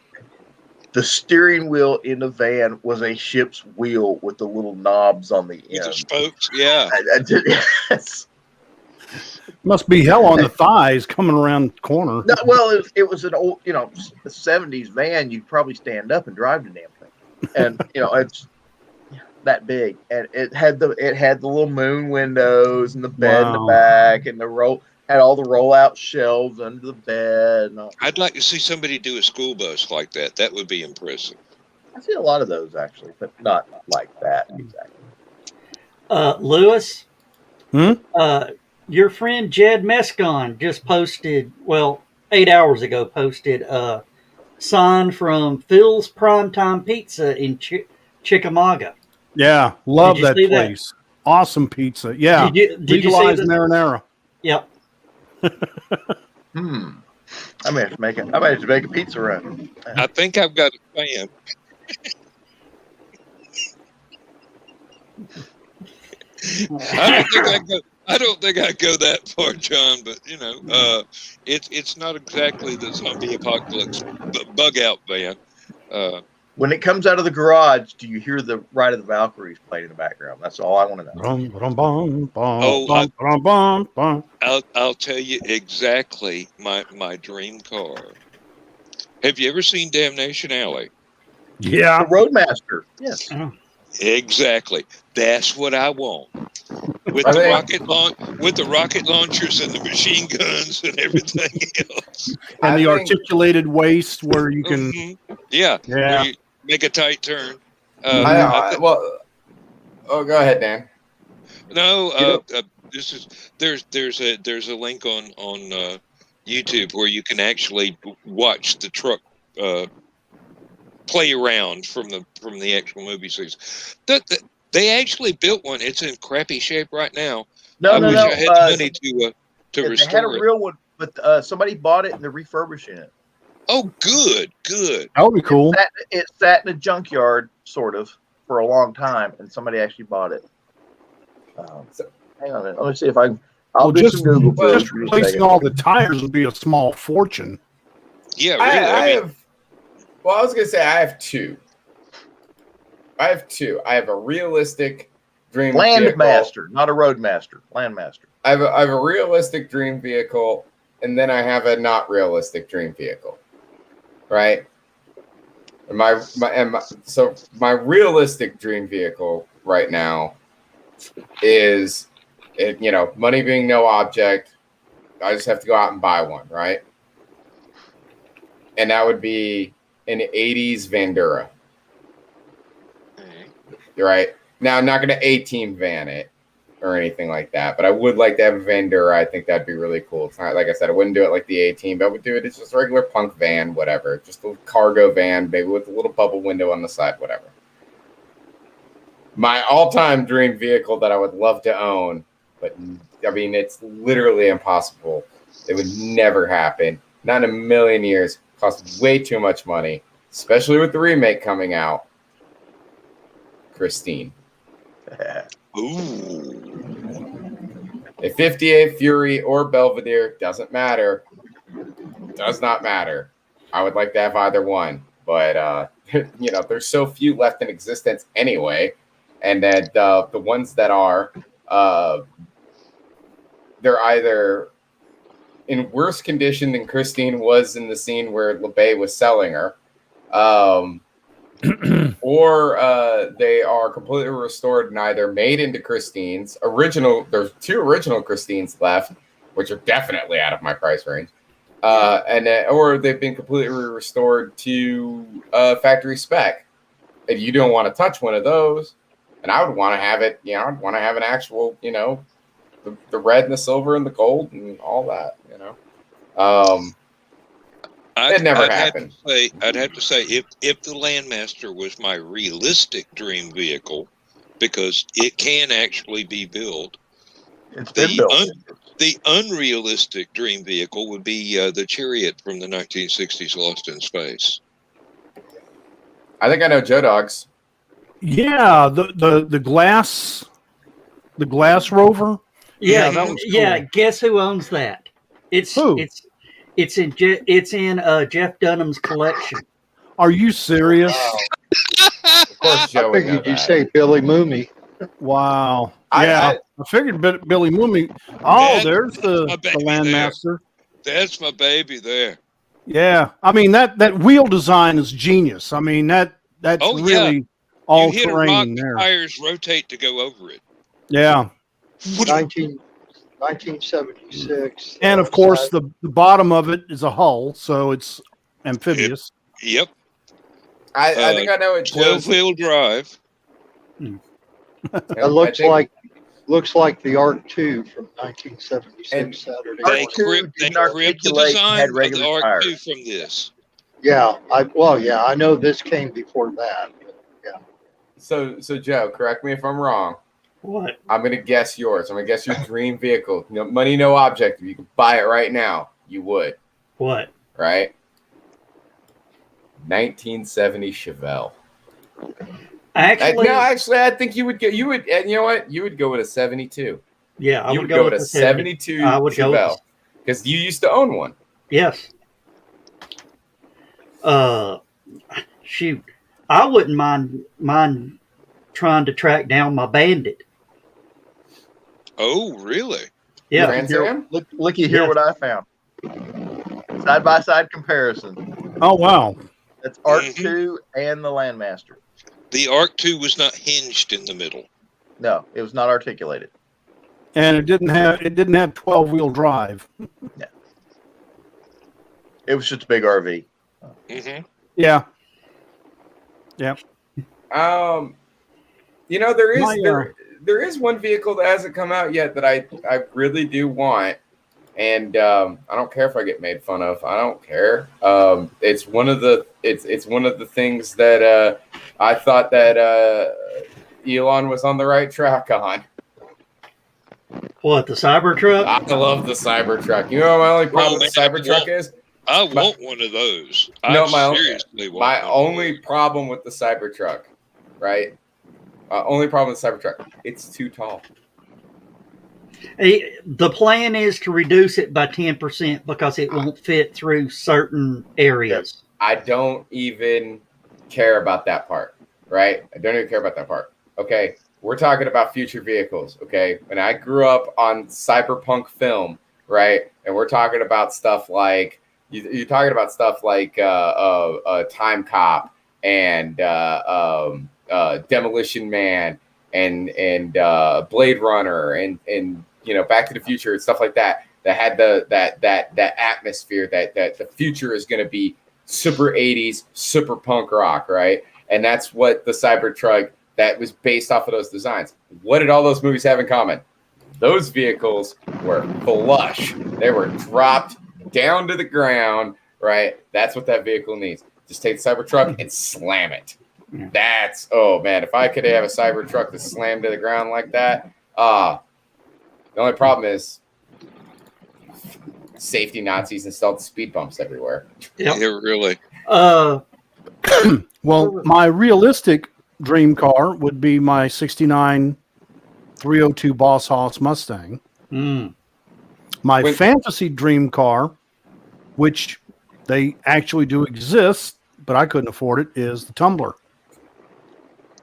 Speaker 4: The steering wheel in the van was a ship's wheel with the little knobs on the end.
Speaker 3: With the spokes, yeah.
Speaker 4: Yes.
Speaker 1: Must be hell on the thighs coming around the corner.
Speaker 4: No, well, it was an old, 70s van. You'd probably stand up and drive the damn thing. And, it's that big. And it had the little moon windows and the bed in the back and had all the rollout shelves under the bed.
Speaker 3: I'd like to see somebody do a school bus like that. That would be impressive.
Speaker 4: I see a lot of those actually, but not like that exactly.
Speaker 2: Lewis, your friend Jed Mescon just posted, 8 hours ago, posted a sign from Phil's Primetime Pizza in Chickamauga.
Speaker 1: Yeah, love that place. That? Awesome pizza. Yeah,
Speaker 2: did you see the
Speaker 1: marinara?
Speaker 2: Yep.
Speaker 4: I may have to make a pizza run.
Speaker 3: I think I've got a fan. I don't think I go that far, John. But it's not exactly the zombie apocalypse bug out van.
Speaker 4: When it comes out of the garage, do you hear the Ride of the Valkyries playing in the background? That's all I want to know.
Speaker 3: I'll tell you exactly my dream car. Have you ever seen Damnation Alley?
Speaker 1: Yeah.
Speaker 4: The Roadmaster. Yes.
Speaker 3: Exactly. That's what I want. With the rocket launchers and the machine guns and everything else.
Speaker 1: And the articulated waist where you can
Speaker 3: where you make a tight turn.
Speaker 5: Go ahead, Dan.
Speaker 3: No, there's a link on YouTube where you can actually watch the truck play around from the actual movie series. They actually built one. It's in crappy shape right now. I wish I had the money to restore it.
Speaker 4: They had a real one, but somebody bought it and they're refurbishing it.
Speaker 3: Oh, good.
Speaker 1: That would be cool.
Speaker 4: It sat in a junkyard, sort of, for a long time, and somebody actually bought it. Hang on a minute. Let me see if I'll I'll do
Speaker 1: just,
Speaker 4: some Google for
Speaker 1: just
Speaker 4: you.
Speaker 1: replacing all the tires would be a small fortune.
Speaker 3: Yeah, really.
Speaker 5: I have. Well, I was gonna say I have two. I have a realistic dream vehicle.
Speaker 4: Landmaster, not a Roadmaster. Landmaster.
Speaker 5: I have a realistic dream vehicle, and then I have a not realistic dream vehicle. Right. So my realistic dream vehicle right now is, money being no object. I just have to go out and buy one, right? And that would be an 80s Vandura. Right? Now, I'm not going to A-team van it or anything like that, but I would like to have a Vandura. I think that'd be really cool. It's not, like I said, I wouldn't do it like the A-team, but I would do it. It's just a regular punk van, whatever. Just a cargo van, maybe with a little bubble window on the side, whatever. My all-time dream vehicle that I would love to own, but I mean, it's literally impossible. It would never happen. Not in a million years. Costs way too much money, especially with the remake coming out. Christine.
Speaker 3: Ooh.
Speaker 5: A 58 Fury or Belvedere, doesn't matter. Does not matter. I would like to have either one, but there's so few left in existence anyway, and that the ones that are, they're either in worse condition than Christine was in the scene where LeBay was selling her, or they are completely restored and either made into Christines. There's 2 original Christines left, which are definitely out of my price range, or they've been completely restored to factory spec. If you don't want to touch one of those, and I would want to have it, I'd want to have an actual, the red and the silver and the gold and all that, It never happened.
Speaker 3: I'd have to say if the Landmaster was my realistic dream vehicle, because it can actually be built.
Speaker 4: It's been built.
Speaker 3: The unrealistic dream vehicle would be the Chariot from the 1960s Lost in Space.
Speaker 5: I think I know Joe Dogs.
Speaker 1: Yeah, the glass rover.
Speaker 2: Yeah,
Speaker 1: that was cool.
Speaker 2: yeah. Guess who owns that? It's
Speaker 1: Who?
Speaker 2: It's in Jeff Dunham's collection.
Speaker 1: Are you serious?
Speaker 5: Of course, Joe
Speaker 6: I
Speaker 5: would know
Speaker 6: figured you
Speaker 5: that.
Speaker 6: say Billy Mooney.
Speaker 1: Wow.
Speaker 5: I-
Speaker 1: Yeah, I figured Billy Mooney. Oh, there's
Speaker 3: my
Speaker 1: the
Speaker 3: baby
Speaker 1: Landmaster.
Speaker 3: That's my baby there.
Speaker 1: Yeah, I mean that wheel design is genius. I mean that's
Speaker 3: Oh,
Speaker 1: really all
Speaker 3: you hit a rock,
Speaker 1: terrain
Speaker 3: the
Speaker 1: there.
Speaker 3: tires rotate to go over it.
Speaker 1: Yeah,
Speaker 6: 1976.
Speaker 1: and of course the bottom of it is a hull, so it's amphibious.
Speaker 3: Yep.
Speaker 5: I think I know it.
Speaker 3: 12-wheel drive.
Speaker 6: It looks like the Arc 2 from 1976
Speaker 5: And
Speaker 6: Saturday.
Speaker 3: They
Speaker 4: Arc 2
Speaker 3: cribbed
Speaker 4: didn't
Speaker 3: the
Speaker 4: articulate and
Speaker 3: design
Speaker 4: had
Speaker 3: of the
Speaker 4: regular
Speaker 3: Arc 2
Speaker 4: tires.
Speaker 3: from this.
Speaker 6: Yeah, I know this came before that.
Speaker 5: So Joe, correct me if I'm wrong.
Speaker 2: What?
Speaker 5: I'm gonna guess yours. I'm gonna guess your dream vehicle. No money, no object. If you could buy it right now, you would.
Speaker 2: What?
Speaker 5: Right? 1970 Chevelle.
Speaker 2: Actually,
Speaker 5: I think you would get. You would, and you know what? You would go with a 72.
Speaker 2: yeah, I
Speaker 5: You
Speaker 2: would
Speaker 5: would go with a
Speaker 2: the
Speaker 5: 72
Speaker 2: I would go with-
Speaker 5: Chevelle because you used to own one.
Speaker 2: Yes. Shoot, I wouldn't mind trying to track down my Bandit.
Speaker 3: Oh, really?
Speaker 2: Yeah.
Speaker 5: Trans Am?
Speaker 4: Looky here
Speaker 2: Yeah.
Speaker 4: what I found. Side by side comparison.
Speaker 1: Oh wow.
Speaker 4: That's Arc
Speaker 3: Mhm.
Speaker 4: 2 and the Landmaster.
Speaker 3: The Arc 2 was not hinged in the middle.
Speaker 4: No, it was not articulated.
Speaker 1: And it didn't have 12-wheel drive.
Speaker 4: It was just a big RV.
Speaker 3: Mm-hmm.
Speaker 1: Yeah.
Speaker 5: There is one vehicle that hasn't come out yet that I really do want, and I don't care if I get made fun of. I don't care. It's one of the things that I thought that Elon was on the right track on.
Speaker 2: What, the Cybertruck?
Speaker 5: I love the Cybertruck. You know what my only problem with the
Speaker 3: man,
Speaker 5: Cybertruck is?
Speaker 3: I want one of those.
Speaker 5: No,
Speaker 3: I seriously want
Speaker 5: My
Speaker 3: one of
Speaker 5: only
Speaker 3: those.
Speaker 5: problem with the Cybertruck, right? Only problem with the Cybertruck, it's too tall.
Speaker 2: The plan is to reduce it by 10% because it won't fit through certain areas.
Speaker 5: I don't even care about that part, right? I don't even care about that part. Okay, we're talking about future vehicles, okay? When I grew up on cyberpunk film, right, and we're talking about stuff like you're talking about stuff like Time Cop and Demolition Man and Blade Runner and Back to the Future and stuff like that. That had that atmosphere that the future is going to be super 80s, super punk rock, right? And that's what the Cybertruck that was based off of those designs. What did all those movies have in common? Those vehicles were flush. They were dropped down to the ground, right? That's what that vehicle needs. Just take the Cybertruck and slam it. That's, oh man, if I could have a Cybertruck that slammed to the ground like that, the only problem is safety Nazis installed speed bumps everywhere.
Speaker 3: Yeah, really.
Speaker 1: Well, my realistic dream car would be my 69 302 Boss Hoss Mustang. My fantasy dream car, which they actually do exist, but I couldn't afford it, is the Tumbler.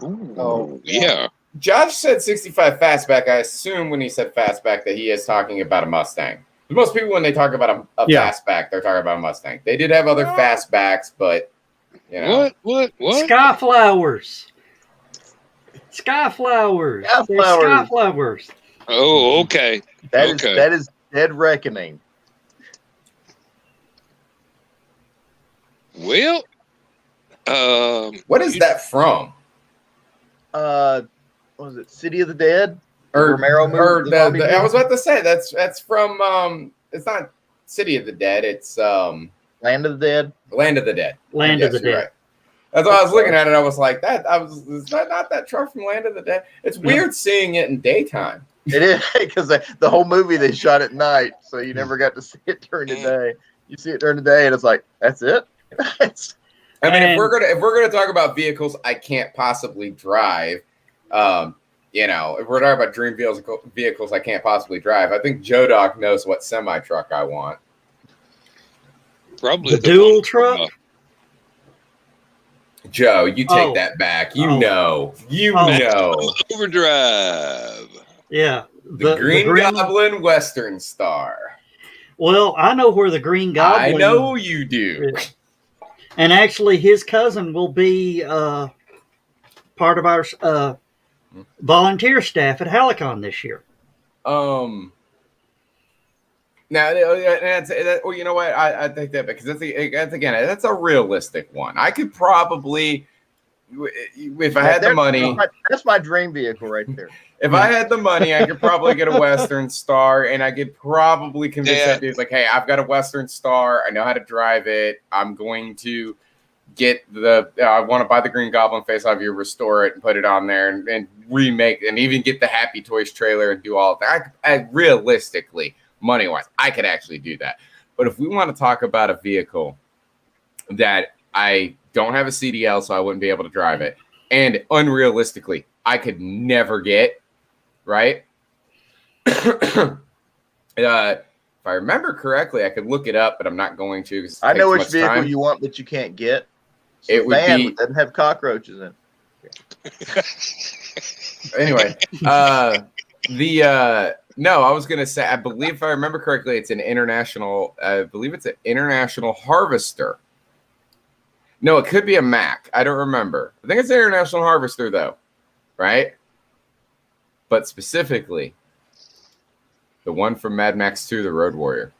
Speaker 3: Oh, yeah.
Speaker 5: Josh said 65 fastback. I assume when he said fastback that he is talking about a Mustang. Most people, when they talk about a fastback, they're talking about a Mustang. They did have other fastbacks, but
Speaker 3: What?
Speaker 2: Skyflowers. Skyflowers. Skyflowers.
Speaker 3: Oh, okay.
Speaker 4: That is dead reckoning.
Speaker 3: Well,
Speaker 5: what is that from?
Speaker 4: What was it, City of the Dead?
Speaker 5: Romero movie? I was about to say that's from it's not City of the Dead, it's
Speaker 4: Land of the Dead.
Speaker 5: Land of the Dead.
Speaker 2: Land of the Dead.
Speaker 5: Right. That's why I was looking at it. I was like, is that not that truck from Land of the Dead? It's weird seeing it in daytime.
Speaker 4: It is, because the whole movie they shot at night, so you never got to see it during the day. You see it during the day, and it's like, that's it.
Speaker 5: I mean, if we're gonna talk about vehicles I can't possibly drive, if we're talking about dream vehicles I can't possibly drive, I think Joe Doc knows what semi truck I want.
Speaker 3: Probably
Speaker 2: the dual truck.
Speaker 5: Joe, you take that back. You know.
Speaker 3: Overdrive.
Speaker 5: Yeah. The Green Goblin Western Star.
Speaker 2: Well, I know where the Green Goblin.
Speaker 5: I know you do.
Speaker 2: And actually, his cousin will be part of our volunteer staff at HallowCon this year.
Speaker 5: Now, you know what? I think that because that's a realistic one. I could probably, if I had the money.
Speaker 4: That's my dream vehicle right there.
Speaker 5: If I had the money, I could probably get a Western Star, and I could probably convince that dude, like, hey, I've got a Western Star. I know how to drive it. I'm going to get I want to buy the Green Goblin face off you, restore it, and put it on there, and remake, and even get the Happy Toys trailer and do all of that. Realistically, money-wise, I could actually do that. But if we want to talk about a vehicle that I don't have a CDL, so I wouldn't be able to drive it, and unrealistically, I could never get, right? If I remember correctly, I could look it up, but I'm not going to.
Speaker 4: I know which vehicle you want, but you can't get. It would be. It doesn't have cockroaches in it.
Speaker 5: Anyway, no, I was gonna say, I believe if I remember correctly, it's an international. I believe it's an international harvester. No, it could be a Mack. I don't remember. I think it's an international harvester, though, right? But specifically, the one from Mad Max 2, the Road Warrior.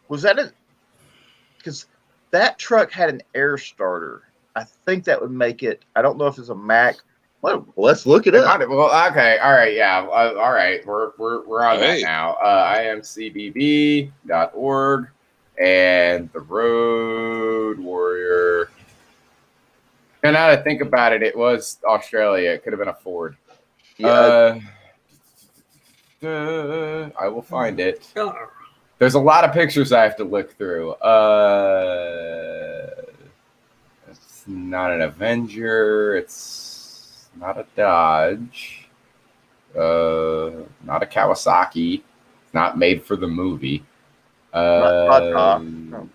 Speaker 4: Was that it? Because that truck had an air starter. I think that would make it. I don't know if it's a Mack. Well, let's look it up.
Speaker 5: Well, okay, all right, yeah, all right. We're on that now. imcbb.org and the Road Warrior. And now that I think about it, it was Australia. It could have been a Ford. Yeah. I will find it. There's a lot of pictures I have to look through. It's not an Avenger. It's not a Dodge. Not a Kawasaki. It's not made for the movie.
Speaker 4: Not Tata. No.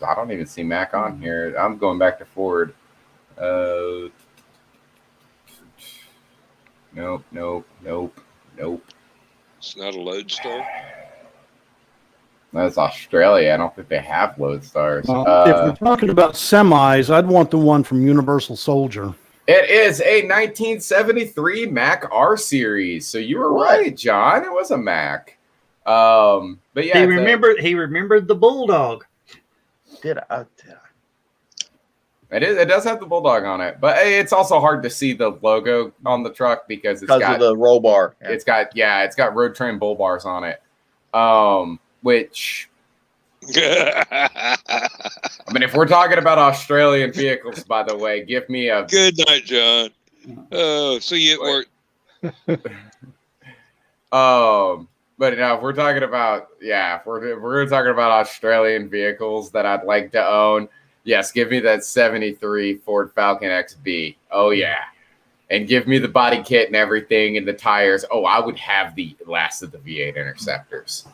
Speaker 5: I don't even see Mac on here. I'm going back to Ford. Nope.
Speaker 3: It's not a Lodestar.
Speaker 5: That's Australia. I don't think they have Lodestars.
Speaker 1: If we're talking about semis, I'd want the one from Universal Soldier.
Speaker 5: It is a 1973 Mac R series. So you were right, John. It was a Mac. But yeah,
Speaker 2: he remembered the Bulldog.
Speaker 4: Did I?
Speaker 5: It does have the Bulldog on it, but it's also hard to see the logo on the truck because
Speaker 4: of the roll bar.
Speaker 5: Yeah. It's got Road Train bull bars on it. Which I mean, if we're talking about Australian vehicles, by the way, give me a
Speaker 3: good night, John. Oh, see you at work.
Speaker 5: But if we're talking about if we're talking about Australian vehicles that I'd like to own, yes, give me that 73 Ford Falcon XB. Oh yeah. And give me the body kit and everything and the tires. Oh, I would have the last of the V8 Interceptors.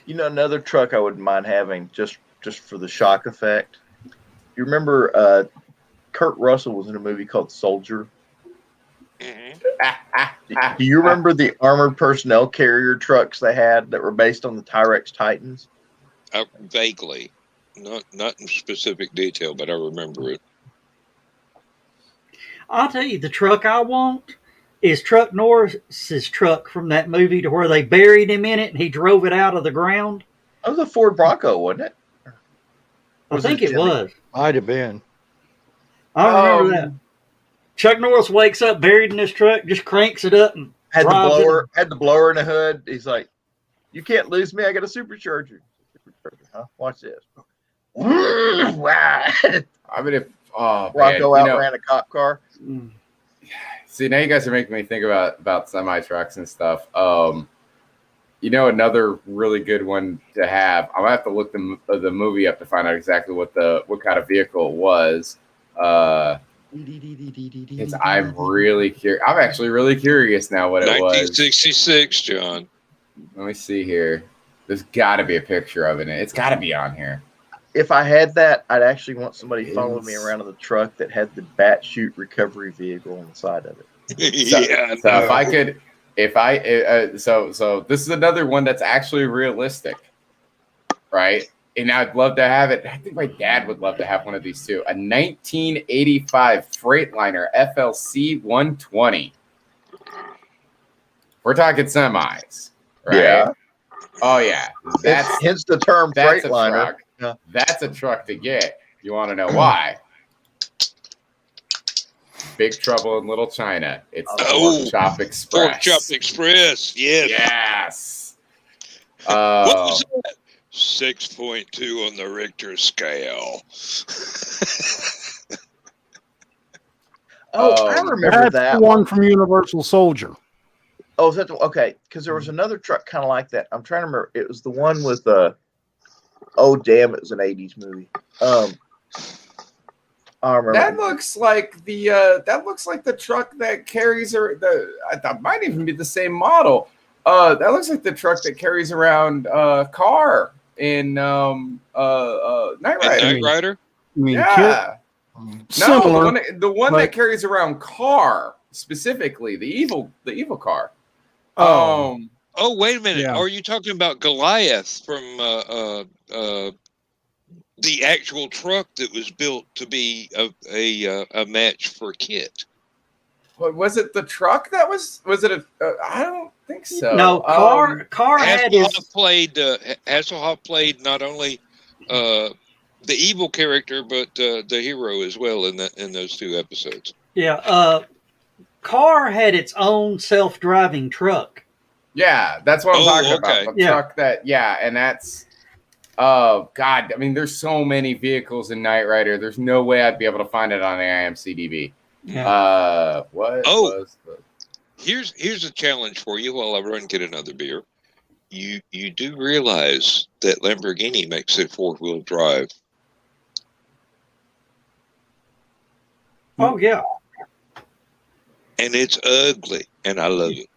Speaker 4: You know, another truck I wouldn't mind having just for the shock effect. You remember Kurt Russell was in a movie called Soldier?
Speaker 3: Mm-hmm.
Speaker 4: Do you remember the armored personnel carrier trucks they had that were based on the Tyrex Titans?
Speaker 3: Vaguely. Not in specific detail, but I remember it.
Speaker 2: I'll tell you, the truck I want is Chuck Norris's truck from that movie to where they buried him in it and he drove it out of the ground.
Speaker 4: That was a Ford Bronco, wasn't it?
Speaker 2: I think it was.
Speaker 6: Might have been.
Speaker 2: I remember that. Chuck Norris wakes up buried in this truck, just cranks it up and
Speaker 4: had the blower in the hood. He's like, "You can't lose me. I got a supercharger." Huh? Watch this. Wow.
Speaker 5: I mean, if
Speaker 4: Rocco outran a cop car.
Speaker 5: See, now you guys are making me think about semi trucks and stuff. You know, another really good one to have. I'm gonna have to look the movie up to find out exactly what kind of vehicle it was. I'm really curious. I'm actually really curious now what it was.
Speaker 3: 1966, John.
Speaker 5: Let me see here. There's got to be a picture of it. It's got to be on here.
Speaker 4: If I had that, I'd actually want somebody following me around in the truck that had the bat chute recovery vehicle on the side of it.
Speaker 5: So this is another one that's actually realistic, right? And I'd love to have it. I think my dad would love to have one of these too. A 1985 Freightliner FLC 120. We're talking semis, right?
Speaker 4: Yeah.
Speaker 5: Oh yeah,
Speaker 4: hence the term Freightliner.
Speaker 5: Yeah. That's a truck to get. You want to know why? Big Trouble in Little China. It's the Pork Chop Express.
Speaker 3: Pork Chop Express, yes.
Speaker 5: Yes.
Speaker 3: What was that? 6.2 on the Richter scale.
Speaker 4: I remember that.
Speaker 1: The one from Universal Soldier.
Speaker 4: Oh, is that okay? Because there was another truck kind of like that. I'm trying to remember. It was the one with oh damn! It was an '80s movie. I remember.
Speaker 5: That looks like the truck that carries her. That might even be the same model. That looks like the truck that carries around Car in Knight Rider.
Speaker 3: Knight Rider?
Speaker 5: Yeah.
Speaker 1: Similar,
Speaker 5: no, the one that carries around Car specifically, the evil car.
Speaker 3: Oh, wait a minute.
Speaker 1: Yeah.
Speaker 3: Are you talking about Goliath from the actual truck that was built to be a match for Kit?
Speaker 5: What was it? The truck that was it a? I don't think so.
Speaker 2: No, Car had
Speaker 3: Hasselhoff played not only the evil character but the hero as well in those two episodes.
Speaker 2: Yeah, Car had its own self-driving truck.
Speaker 5: Yeah, that's what I'm talking about. The truck that, and that's, oh, God. I mean, there's so many vehicles in Knight Rider. There's no way I'd be able to find it on the IMCDB.
Speaker 2: Yeah.
Speaker 3: Here's a challenge for you while I run and get another beer. You do realize that Lamborghini makes it 4-wheel drive.
Speaker 2: Oh, yeah.
Speaker 3: and it's ugly, and I love it.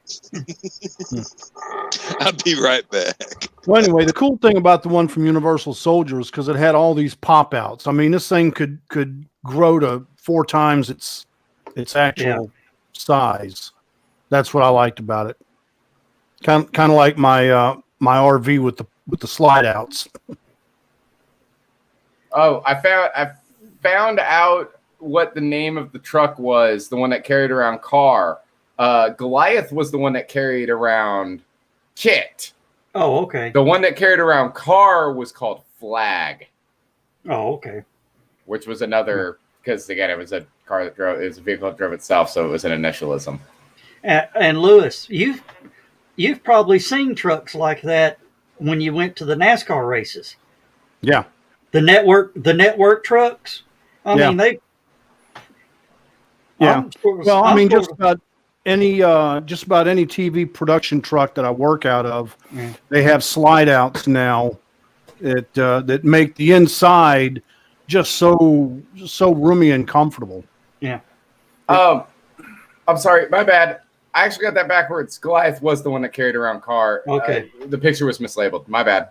Speaker 3: I'll be right back.
Speaker 1: Well, anyway, the cool thing about the one from Universal Soldier is because it had all these pop outs. I mean, this thing could grow to 4 times its actual size. That's what I liked about it. Kind of like my my RV with the slide outs.
Speaker 5: Oh, I found out what the name of the truck was, the one that carried around Car. Goliath was the one that carried around Kit.
Speaker 2: Oh, okay.
Speaker 5: The one that carried around Car was called Flag.
Speaker 2: Oh, okay.
Speaker 5: Which was another, because again, it was a car that drove, it was a vehicle that drove itself, so it was an initialism.
Speaker 2: And Lewis, you've probably seen trucks like that when you went to the NASCAR races.
Speaker 1: Yeah.
Speaker 2: The network trucks. I mean, they.
Speaker 1: Yeah. Well, I mean, just about any TV production truck that I work out of, they have slide outs now that make the inside just so roomy and comfortable.
Speaker 2: Yeah.
Speaker 5: I'm sorry, my bad. I actually got that backwards. Goliath was the one that carried around Car.
Speaker 2: Okay.
Speaker 5: The picture was mislabeled. My bad.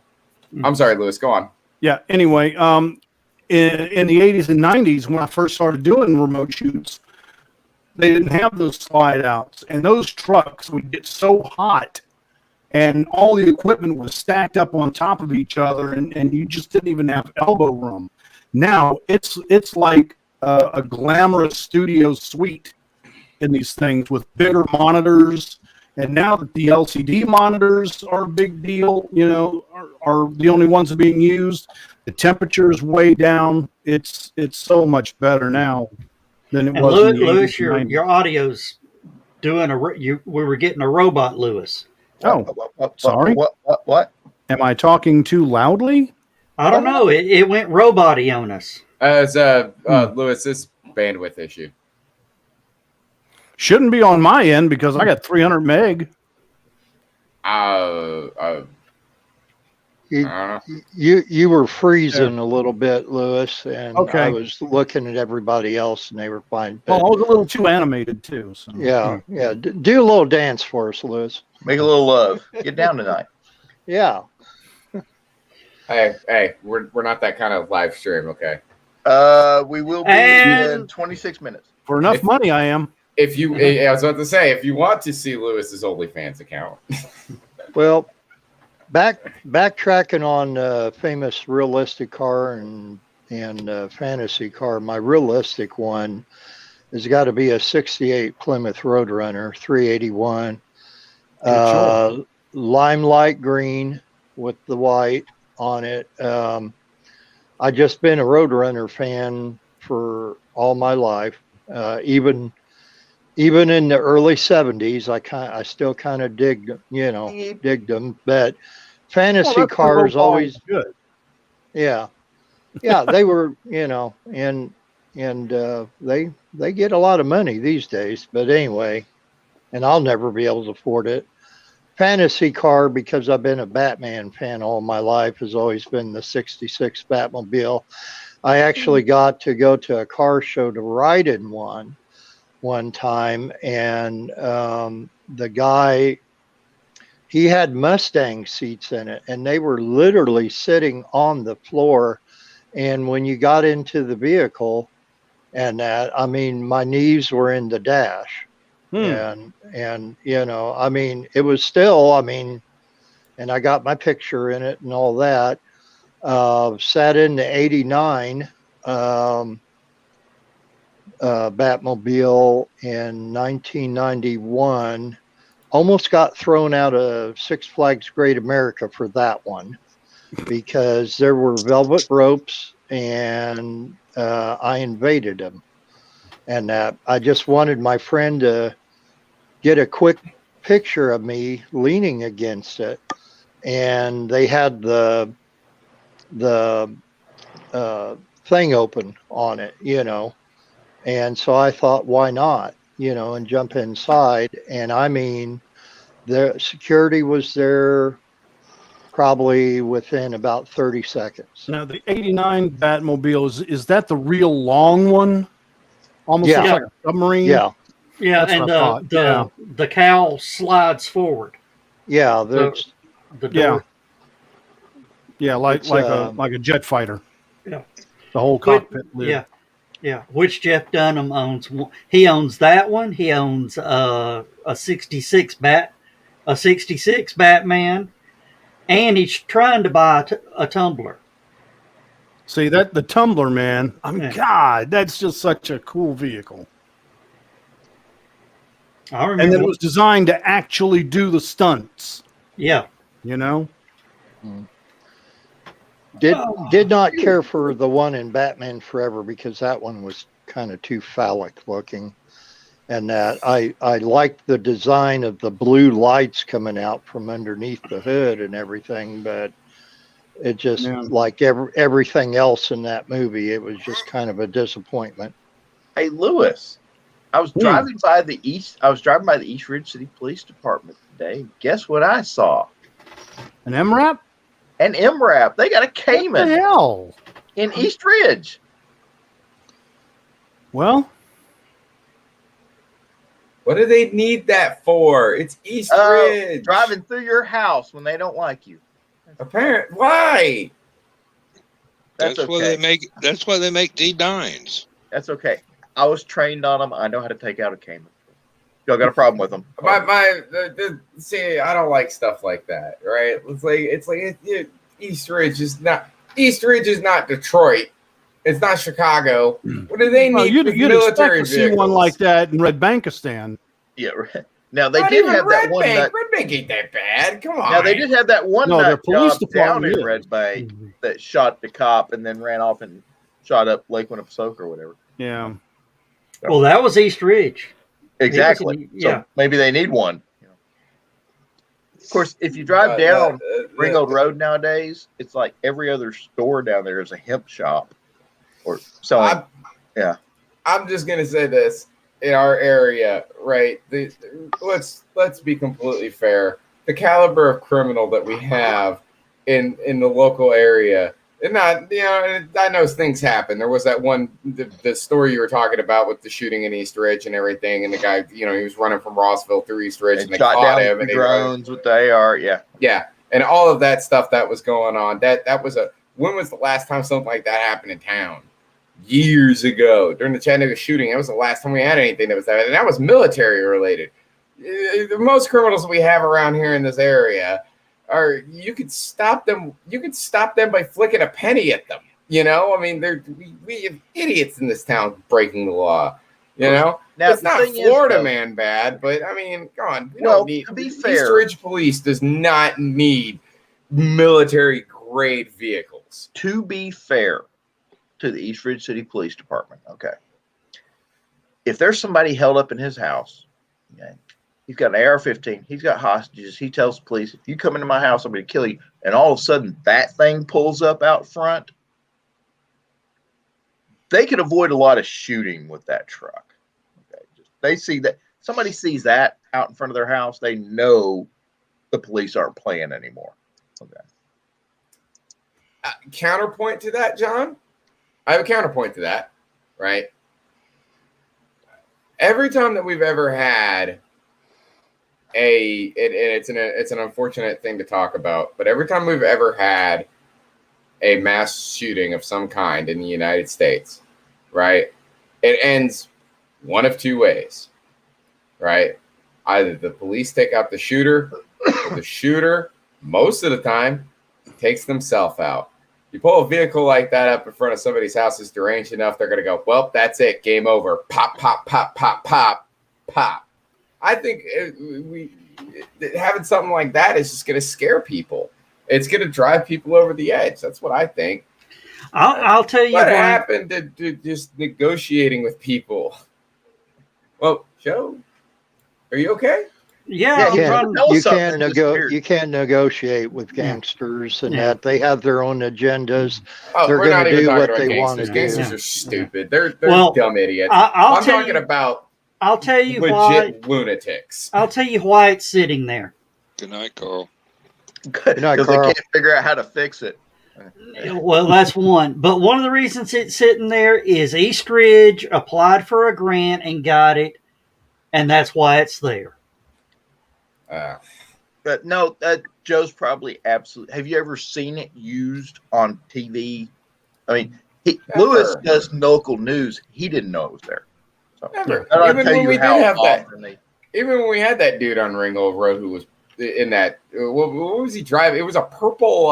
Speaker 5: I'm sorry, Lewis. Go on.
Speaker 1: Yeah. Anyway, in the 80s and 90s, when I first started doing remote shoots, they didn't have those slide outs, and those trucks would get so hot, and all the equipment was stacked up on top of each other, and you just didn't even have elbow room. Now it's like a glamorous studio suite in these things with bigger monitors. And now that the LCD monitors are a big deal, are the only ones being used, the temperature is way down. It's so much better now than it was.
Speaker 2: Lewis, your audio's doing we were getting a robot, Lewis.
Speaker 1: Oh, sorry.
Speaker 4: What?
Speaker 1: Am I talking too loudly?
Speaker 2: I don't know. It went robot-y on us.
Speaker 5: Lewis, this bandwidth issue.
Speaker 1: Shouldn't be on my end because I got 300 meg.
Speaker 6: You were freezing a little bit, Lewis, and
Speaker 1: okay.
Speaker 6: I was looking at everybody else, and they were fine.
Speaker 1: Well, I was a little too animated too. So.
Speaker 6: Yeah. Do a little dance for us, Lewis.
Speaker 4: Make a little love. Get down tonight.
Speaker 6: Yeah.
Speaker 5: Hey, we're not that kind of live stream, okay?
Speaker 4: We will be in 26 minutes.
Speaker 1: For enough money, I am.
Speaker 5: I was about to say, if you want to see Lewis's OnlyFans account.
Speaker 6: Well, backtracking on famous realistic car and fantasy car, my realistic one has got to be a 68 Plymouth Roadrunner 381. Limelight green with the white on it. I just been a Roadrunner fan for all my life. Even in the early 70s, I still kind of digged them. But fantasy cars always
Speaker 1: good.
Speaker 6: Yeah, they were, and they get a lot of money these days. But anyway, and I'll never be able to afford it. Fantasy car, because I've been a Batman fan all my life, has always been the 66 Batmobile. I actually got to go to a car show to ride in one time, and the guy, he had Mustang seats in it, and they were literally sitting on the floor. And when you got into the vehicle and that, I mean, my knees were in the dash. And it was still, and I got my picture in it and all that. Sat in the 89 Batmobile in 1991. Almost got thrown out of Six Flags Great America for that one because there were velvet ropes and I invaded them. And I just wanted my friend to get a quick picture of me leaning against it. And they had the thing open on it, And so I thought, why not, and jump inside. And the security was there probably within about 30 seconds.
Speaker 1: Now, the 89 Batmobile, is that the real long one? Almost looks like a submarine?
Speaker 6: Yeah.
Speaker 2: Yeah,
Speaker 1: That's
Speaker 2: and
Speaker 1: what I thought.
Speaker 2: the cowl slides forward.
Speaker 6: Yeah, there's
Speaker 2: The door.
Speaker 1: Yeah, like
Speaker 6: It's,
Speaker 1: like a jet fighter.
Speaker 2: Yeah.
Speaker 1: The whole cockpit lid.
Speaker 2: Yeah, yeah. Which Jeff Dunham owns. He owns that one. He owns a '66 Batman, and he's trying to buy a tumbler.
Speaker 1: See that the Tumbler, man.
Speaker 2: Yeah.
Speaker 1: God, that's just such a cool vehicle.
Speaker 2: I remember.
Speaker 1: And then it was designed to actually do the stunts.
Speaker 2: Yeah.
Speaker 1: You know.
Speaker 6: did not care for the one in Batman Forever because that one was kind of too phallic looking. And that I liked the design of the blue lights coming out from underneath the hood and everything, but it just like everything else in that movie, it was just kind of a disappointment.
Speaker 4: Hey, Lewis, I was driving by the East Ridge City Police Department today. Guess what I saw?
Speaker 1: An MRAP?
Speaker 4: An MRAP. They got a Cayman.
Speaker 1: What the hell?
Speaker 4: In East Ridge.
Speaker 1: Well,
Speaker 5: what do they need that for? It's East Ridge.
Speaker 4: Driving through your house when they don't like you.
Speaker 5: Apparently, why?
Speaker 4: That's okay.
Speaker 5: That's
Speaker 3: why they make D9s.
Speaker 4: That's okay. I was trained on them. I know how to take out a Cayman. Y'all got a problem with them?
Speaker 5: See, I don't like stuff like that, right? East Ridge is not Detroit. It's not Chicago. What do they need?
Speaker 1: You'd
Speaker 5: military
Speaker 1: expect to see one like that in Red Bankistan.
Speaker 4: Yeah, right. Now they did have that one.
Speaker 5: Red Bank ain't that bad. Come on.
Speaker 4: Now they did have that one
Speaker 1: their police
Speaker 4: job down
Speaker 1: department
Speaker 4: in Red Bank that shot the cop and then ran off and shot up Lake Winnepesaukee or whatever.
Speaker 1: Yeah.
Speaker 2: Well, that was East Ridge.
Speaker 4: Exactly. So maybe they need one. Of course, if you drive down Ringgold Road nowadays, it's like every other store down there is a hemp shop or selling.
Speaker 5: I'm just gonna say this. In our area, right? Let's be completely fair. The caliber of criminal that we have in the local area, and not I know things happen. There was that one the story you were talking about with the shooting in East Ridge and everything, and the guy he was running from Rossville through East Ridge and they
Speaker 4: shot
Speaker 5: caught
Speaker 4: down
Speaker 5: him.
Speaker 4: The drones with the AR,
Speaker 5: yeah, and all of that stuff that was going on. That was when was the last time something like that happened in town? Years ago during the Chattanooga shooting. That was the last time we had anything that was that, and that was military related. Most criminals we have around here in this area are you could stop them by flicking a penny at them. I mean, we have idiots in this town breaking the law. Now, it's not Florida man bad, but I mean, come on.
Speaker 4: To be fair,
Speaker 5: East Ridge Police does not need military grade vehicles.
Speaker 4: To be fair to the East Ridge City Police Department, okay. If there's somebody held up in his house, he's got an AR-15, he's got hostages, he tells the police, if you come into my house, I'm going to kill you, and all of a sudden that thing pulls up out front, they could avoid a lot of shooting with that truck. Okay, they see that, somebody sees that out in front of their house, they know the police aren't playing anymore. Okay.
Speaker 5: Counterpoint to that, John? I have a counterpoint to that, right? Every time that we've ever had it's an unfortunate thing to talk about, but every time we've ever had a mass shooting of some kind in the United States, right? It ends one of two ways, right? Either the police take out the shooter, or the shooter, most of the time, takes themselves out. You pull a vehicle like that up in front of somebody's house is deranged enough, they're going to go, well, that's it, game over. Pop, pop, pop, pop, pop, pop. I think having something like that is just going to scare people. It's going to drive people over the edge. That's what I think.
Speaker 2: I'll tell you
Speaker 5: what happened to just negotiating with people. Well, Joe, are you okay?
Speaker 2: Yeah,
Speaker 6: you can't negotiate with gangsters and that they have their own agendas. They're going to do what they want to do.
Speaker 5: Gangsters are stupid. They're dumb idiots. I'm talking about
Speaker 2: I'll tell you
Speaker 5: legit lunatics.
Speaker 2: I'll tell you why it's sitting there.
Speaker 3: Good night, Carl.
Speaker 4: Good night, Carl. They can't figure out how to fix it.
Speaker 2: Well, that's one. But one of the reasons it's sitting there is East Ridge applied for a grant and got it. and that's why it's there.
Speaker 4: But no, Joe's probably absolutely. Have you ever seen it used on TV? I mean, Lewis does local news. He didn't know it was there. So,
Speaker 5: Never.
Speaker 4: I
Speaker 5: Even
Speaker 4: tell
Speaker 5: when
Speaker 4: you
Speaker 5: we did
Speaker 4: how
Speaker 5: have that,
Speaker 4: often
Speaker 5: even when we had that dude on Ringgold Road who was in that, what was he driving? It was a purple,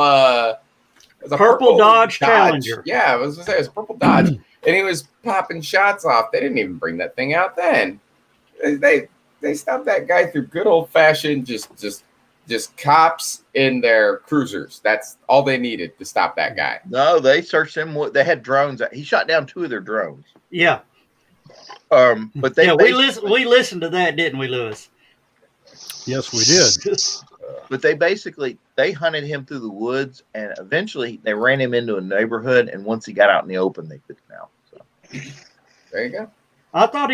Speaker 2: Purple Dodge Challenger.
Speaker 5: Yeah, I was gonna say it was a purple Dodge, and he was popping shots off. They didn't even bring that thing out then. They stopped that guy through good old fashioned just cops in their cruisers. That's all they needed to stop that guy.
Speaker 4: No, they searched him. They had drones. He shot down 2 of their drones.
Speaker 2: Yeah.
Speaker 4: But they
Speaker 2: we listened to that, didn't we, Lewis?
Speaker 1: Yes, we did.
Speaker 4: But they hunted him through the woods, and eventually they ran him into a neighborhood. And once he got out in the open, they took him out. So.
Speaker 5: There you go.
Speaker 2: I thought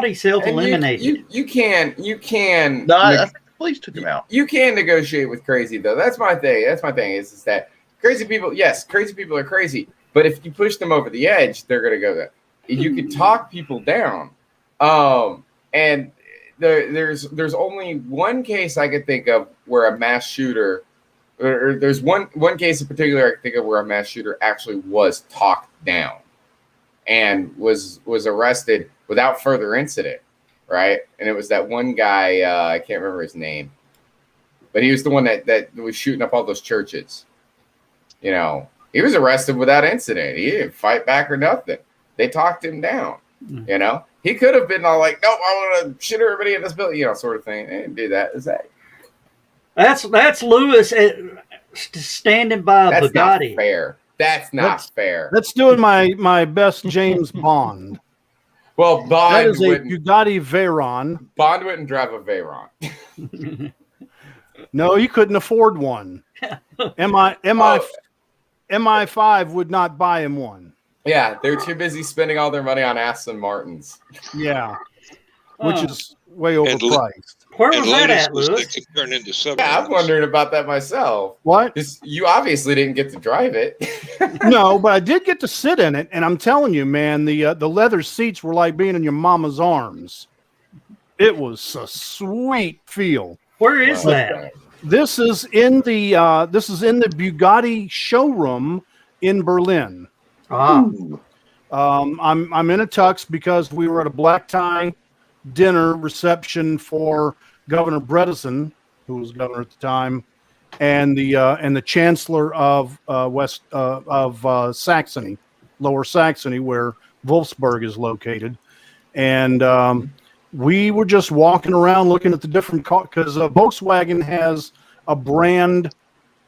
Speaker 2: he self-eliminated.
Speaker 5: You can.
Speaker 4: No, I think the police took him out.
Speaker 5: You can negotiate with crazy though. That's my thing. Is that crazy people? Yes, crazy people are crazy. But if you push them over the edge, they're gonna go there. You can talk people down. And there's only one case I could think of where a mass shooter, or there's one case in particular I can think of where a mass shooter actually was talked down and was arrested without further incident, right? And it was that one guy, I can't remember his name, but he was the one that was shooting up all those churches. You know, he was arrested without incident. He didn't fight back or nothing. They talked him down. You know, he could have been all like, "Nope, I want to shoot everybody in this building," you know, sort of thing. They didn't do that.
Speaker 2: That's Lewis standing by a Bugatti.
Speaker 5: Not fair. That's not fair.
Speaker 1: That's doing my best James Bond.
Speaker 5: Well, Bond
Speaker 1: that is a Bugatti Veyron.
Speaker 5: Bond wouldn't drive a Veyron.
Speaker 1: No, he couldn't afford one. MI5 would not buy him one.
Speaker 5: Yeah, they're too busy spending all their money on Aston Martins.
Speaker 1: Yeah, which is way overpriced.
Speaker 2: Where was that at, Lewis?
Speaker 5: Yeah, I'm wondering about that myself.
Speaker 1: What?
Speaker 5: You obviously didn't get to drive it.
Speaker 1: No, but I did get to sit in it, and I'm telling you, man, the leather seats were like being in your mama's arms. It was a sweet feel.
Speaker 2: Where is that?
Speaker 1: This is in the Bugatti showroom in Berlin. I'm in a tux because we were at a black tie dinner reception for Governor Bredesen, who was governor at the time, and the Chancellor of Saxony, Lower Saxony, where Wolfsburg is located, and we were just walking around looking at the different cars because Volkswagen has a brand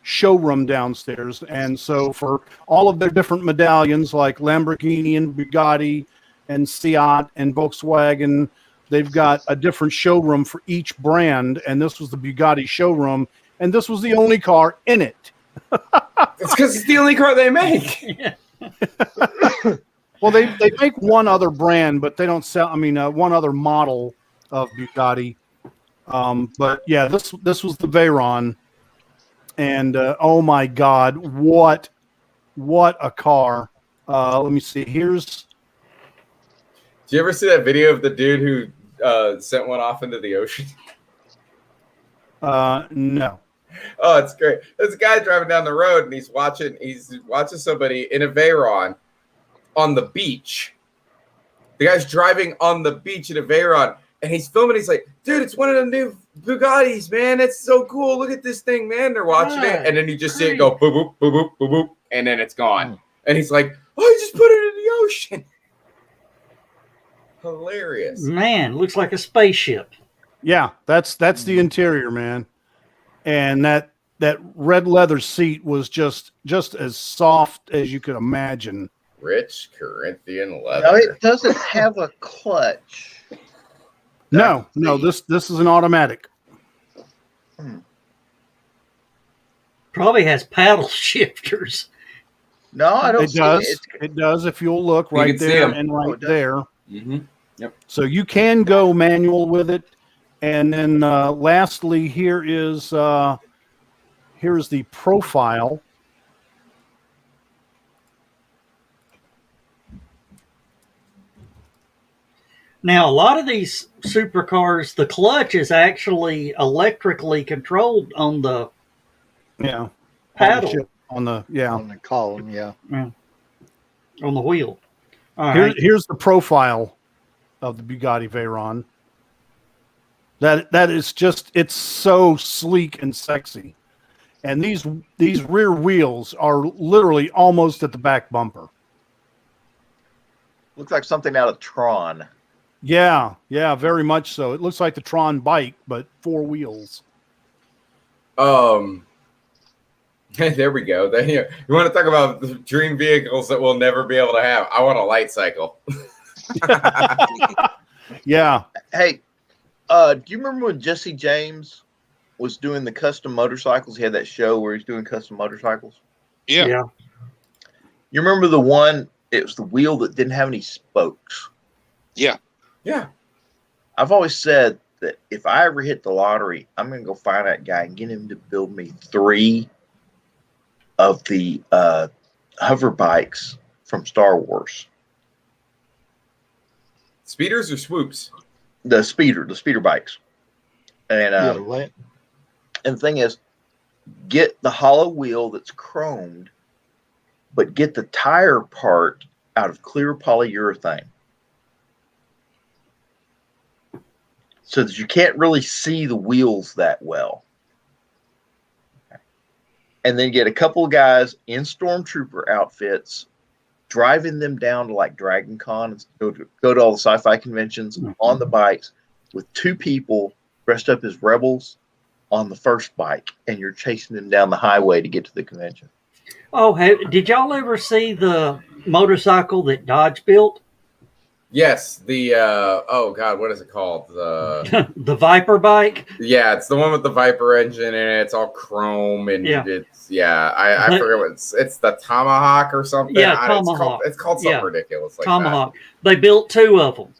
Speaker 1: showroom downstairs, and so for all of their different medallions like Lamborghini and Bugatti and Seat and Volkswagen, they've got a different showroom for each brand, and this was the Bugatti showroom, and this was the only car in it.
Speaker 5: It's because it's the only car they make.
Speaker 1: Well, they make one other brand, but they don't sell. I mean, one other model of Bugatti. But yeah, this was the Veyron. And oh my God, what a car! Let me see. Did
Speaker 5: you ever see that video of the dude who sent one off into the ocean?
Speaker 1: No.
Speaker 5: Oh, it's great. There's a guy driving down the road and he's watching somebody in a Veyron on the beach. The guy's driving on the beach in a Veyron. And he's filming. He's like, dude, it's one of the new Bugattis, man. It's so cool. Look at this thing, man. They're watching it. And then you just see it go boop, boop, boop, boop, boop, boop. And then it's gone. And he's like, oh, I just put it in the ocean. Hilarious.
Speaker 2: Man, looks like a spaceship.
Speaker 1: Yeah, that's the interior, man. And that red leather seat was just as soft as you could imagine.
Speaker 5: Rich Corinthian leather.
Speaker 4: No, it doesn't have a clutch.
Speaker 1: No, this is an automatic.
Speaker 2: Probably has paddle shifters.
Speaker 4: No, I don't.
Speaker 1: It does. If you'll look right there and right there.
Speaker 5: Mm-hmm. Yep.
Speaker 1: So you can go manual with it, and then lastly, here's the profile.
Speaker 2: Now, a lot of these supercars, the clutch is actually electrically controlled on the
Speaker 1: Yeah.
Speaker 2: paddle,
Speaker 1: On
Speaker 6: On the column, yeah.
Speaker 2: on the wheel. All right.
Speaker 1: Here's the profile of the Bugatti Veyron. That is just, it's so sleek and sexy. And these rear wheels are literally almost at the back bumper.
Speaker 4: Looks like something out of Tron.
Speaker 1: Yeah, very much so. It looks like the Tron bike, but 4 wheels.
Speaker 5: There we go. You want to talk about the dream vehicles that we'll never be able to have? I want a light cycle.
Speaker 1: Yeah.
Speaker 4: Hey, do you remember when Jesse James was doing the custom motorcycles? He had that show where he's doing custom motorcycles.
Speaker 3: Yeah.
Speaker 4: You remember the one? It was the wheel that didn't have any spokes.
Speaker 3: Yeah.
Speaker 4: I've always said that if I ever hit the lottery, I'm going to go find that guy and get him to build me 3 of the hover bikes from Star Wars.
Speaker 5: Speeders or swoops?
Speaker 4: The speeder bikes. And and the thing is, get the hollow wheel that's chromed, but get the tire part out of clear polyurethane, so that you can't really see the wheels that well. And then get a couple of guys in stormtrooper outfits, driving them down to like Dragon Con and go to all the sci-fi conventions on the bikes with 2 people dressed up as rebels on the first bike, and you're chasing them down the highway to get to the convention.
Speaker 2: Oh, did y'all ever see the motorcycle that Dodge built?
Speaker 5: Yes, the oh god, what is it called? The
Speaker 2: The Viper bike?
Speaker 5: yeah, it's the one with the Viper engine and it's all chrome and I forget what it's the Tomahawk or something.
Speaker 2: Yeah, Tomahawk.
Speaker 5: It's called something ridiculous like
Speaker 2: Tomahawk. They built 2 of them.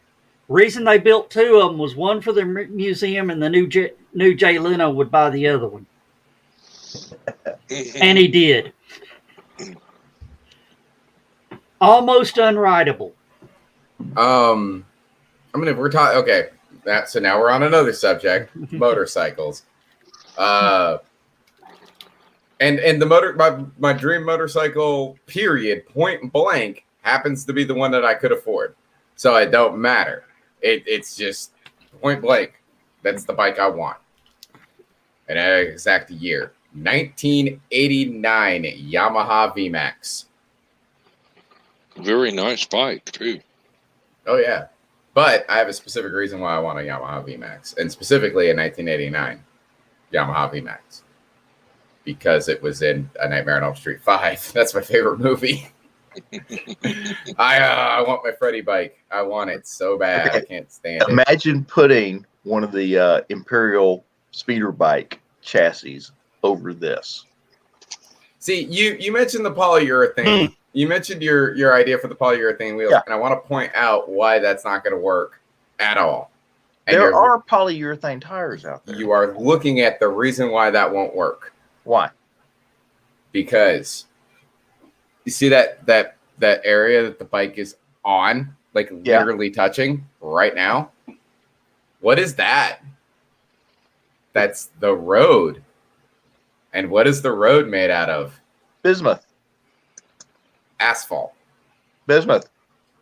Speaker 2: Reason they built 2 of them was one for the museum, and the new Jay Leno would buy the other one, and he did. Almost unrideable.
Speaker 5: I mean, if we're talking, okay, so now we're on another subject, motorcycles. And the my dream motorcycle, period, point blank, happens to be the one that I could afford. So it don't matter. It's just point blank. That's the bike I want. And an exact year, 1989 Yamaha VMAX.
Speaker 3: Very nice bike too.
Speaker 5: Oh yeah, but I have a specific reason why I want a Yamaha VMAX, and specifically a 1989 Yamaha VMAX, because it was in A Nightmare on Elm Street 5. That's my favorite movie. I want my Freddy bike. I want it so bad. Okay. I can't stand it.
Speaker 4: Imagine putting one of the Imperial speeder bike chassis over this.
Speaker 5: See, you mentioned the polyurethane. You mentioned your idea for the polyurethane wheels, and I want to point out why that's not going to work at all. And
Speaker 4: there are polyurethane tires out there.
Speaker 5: You are looking at the reason why that won't work.
Speaker 4: Why?
Speaker 5: Because you see that area that the bike is on, like literally touching right now? What is that? That's the road. And what is the road made out of?
Speaker 4: Bismuth.
Speaker 5: Asphalt.
Speaker 4: Bismuth.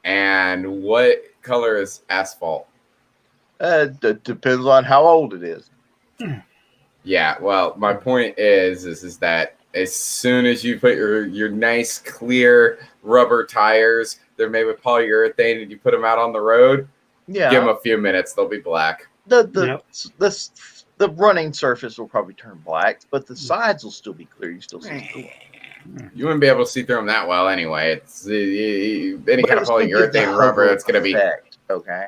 Speaker 5: And what color is asphalt?
Speaker 4: Depends on how old it is.
Speaker 5: Yeah, well, my point is that as soon as you put your nice clear rubber tires, they're made with polyurethane, and you put them out on the road, give them a few minutes, they'll be black.
Speaker 4: The running surface will probably turn black, but the sides will still be clear. You still see through them.
Speaker 5: You wouldn't be able to see through them that well anyway. It's any kind of polyurethane rubber that's going to be
Speaker 4: okay.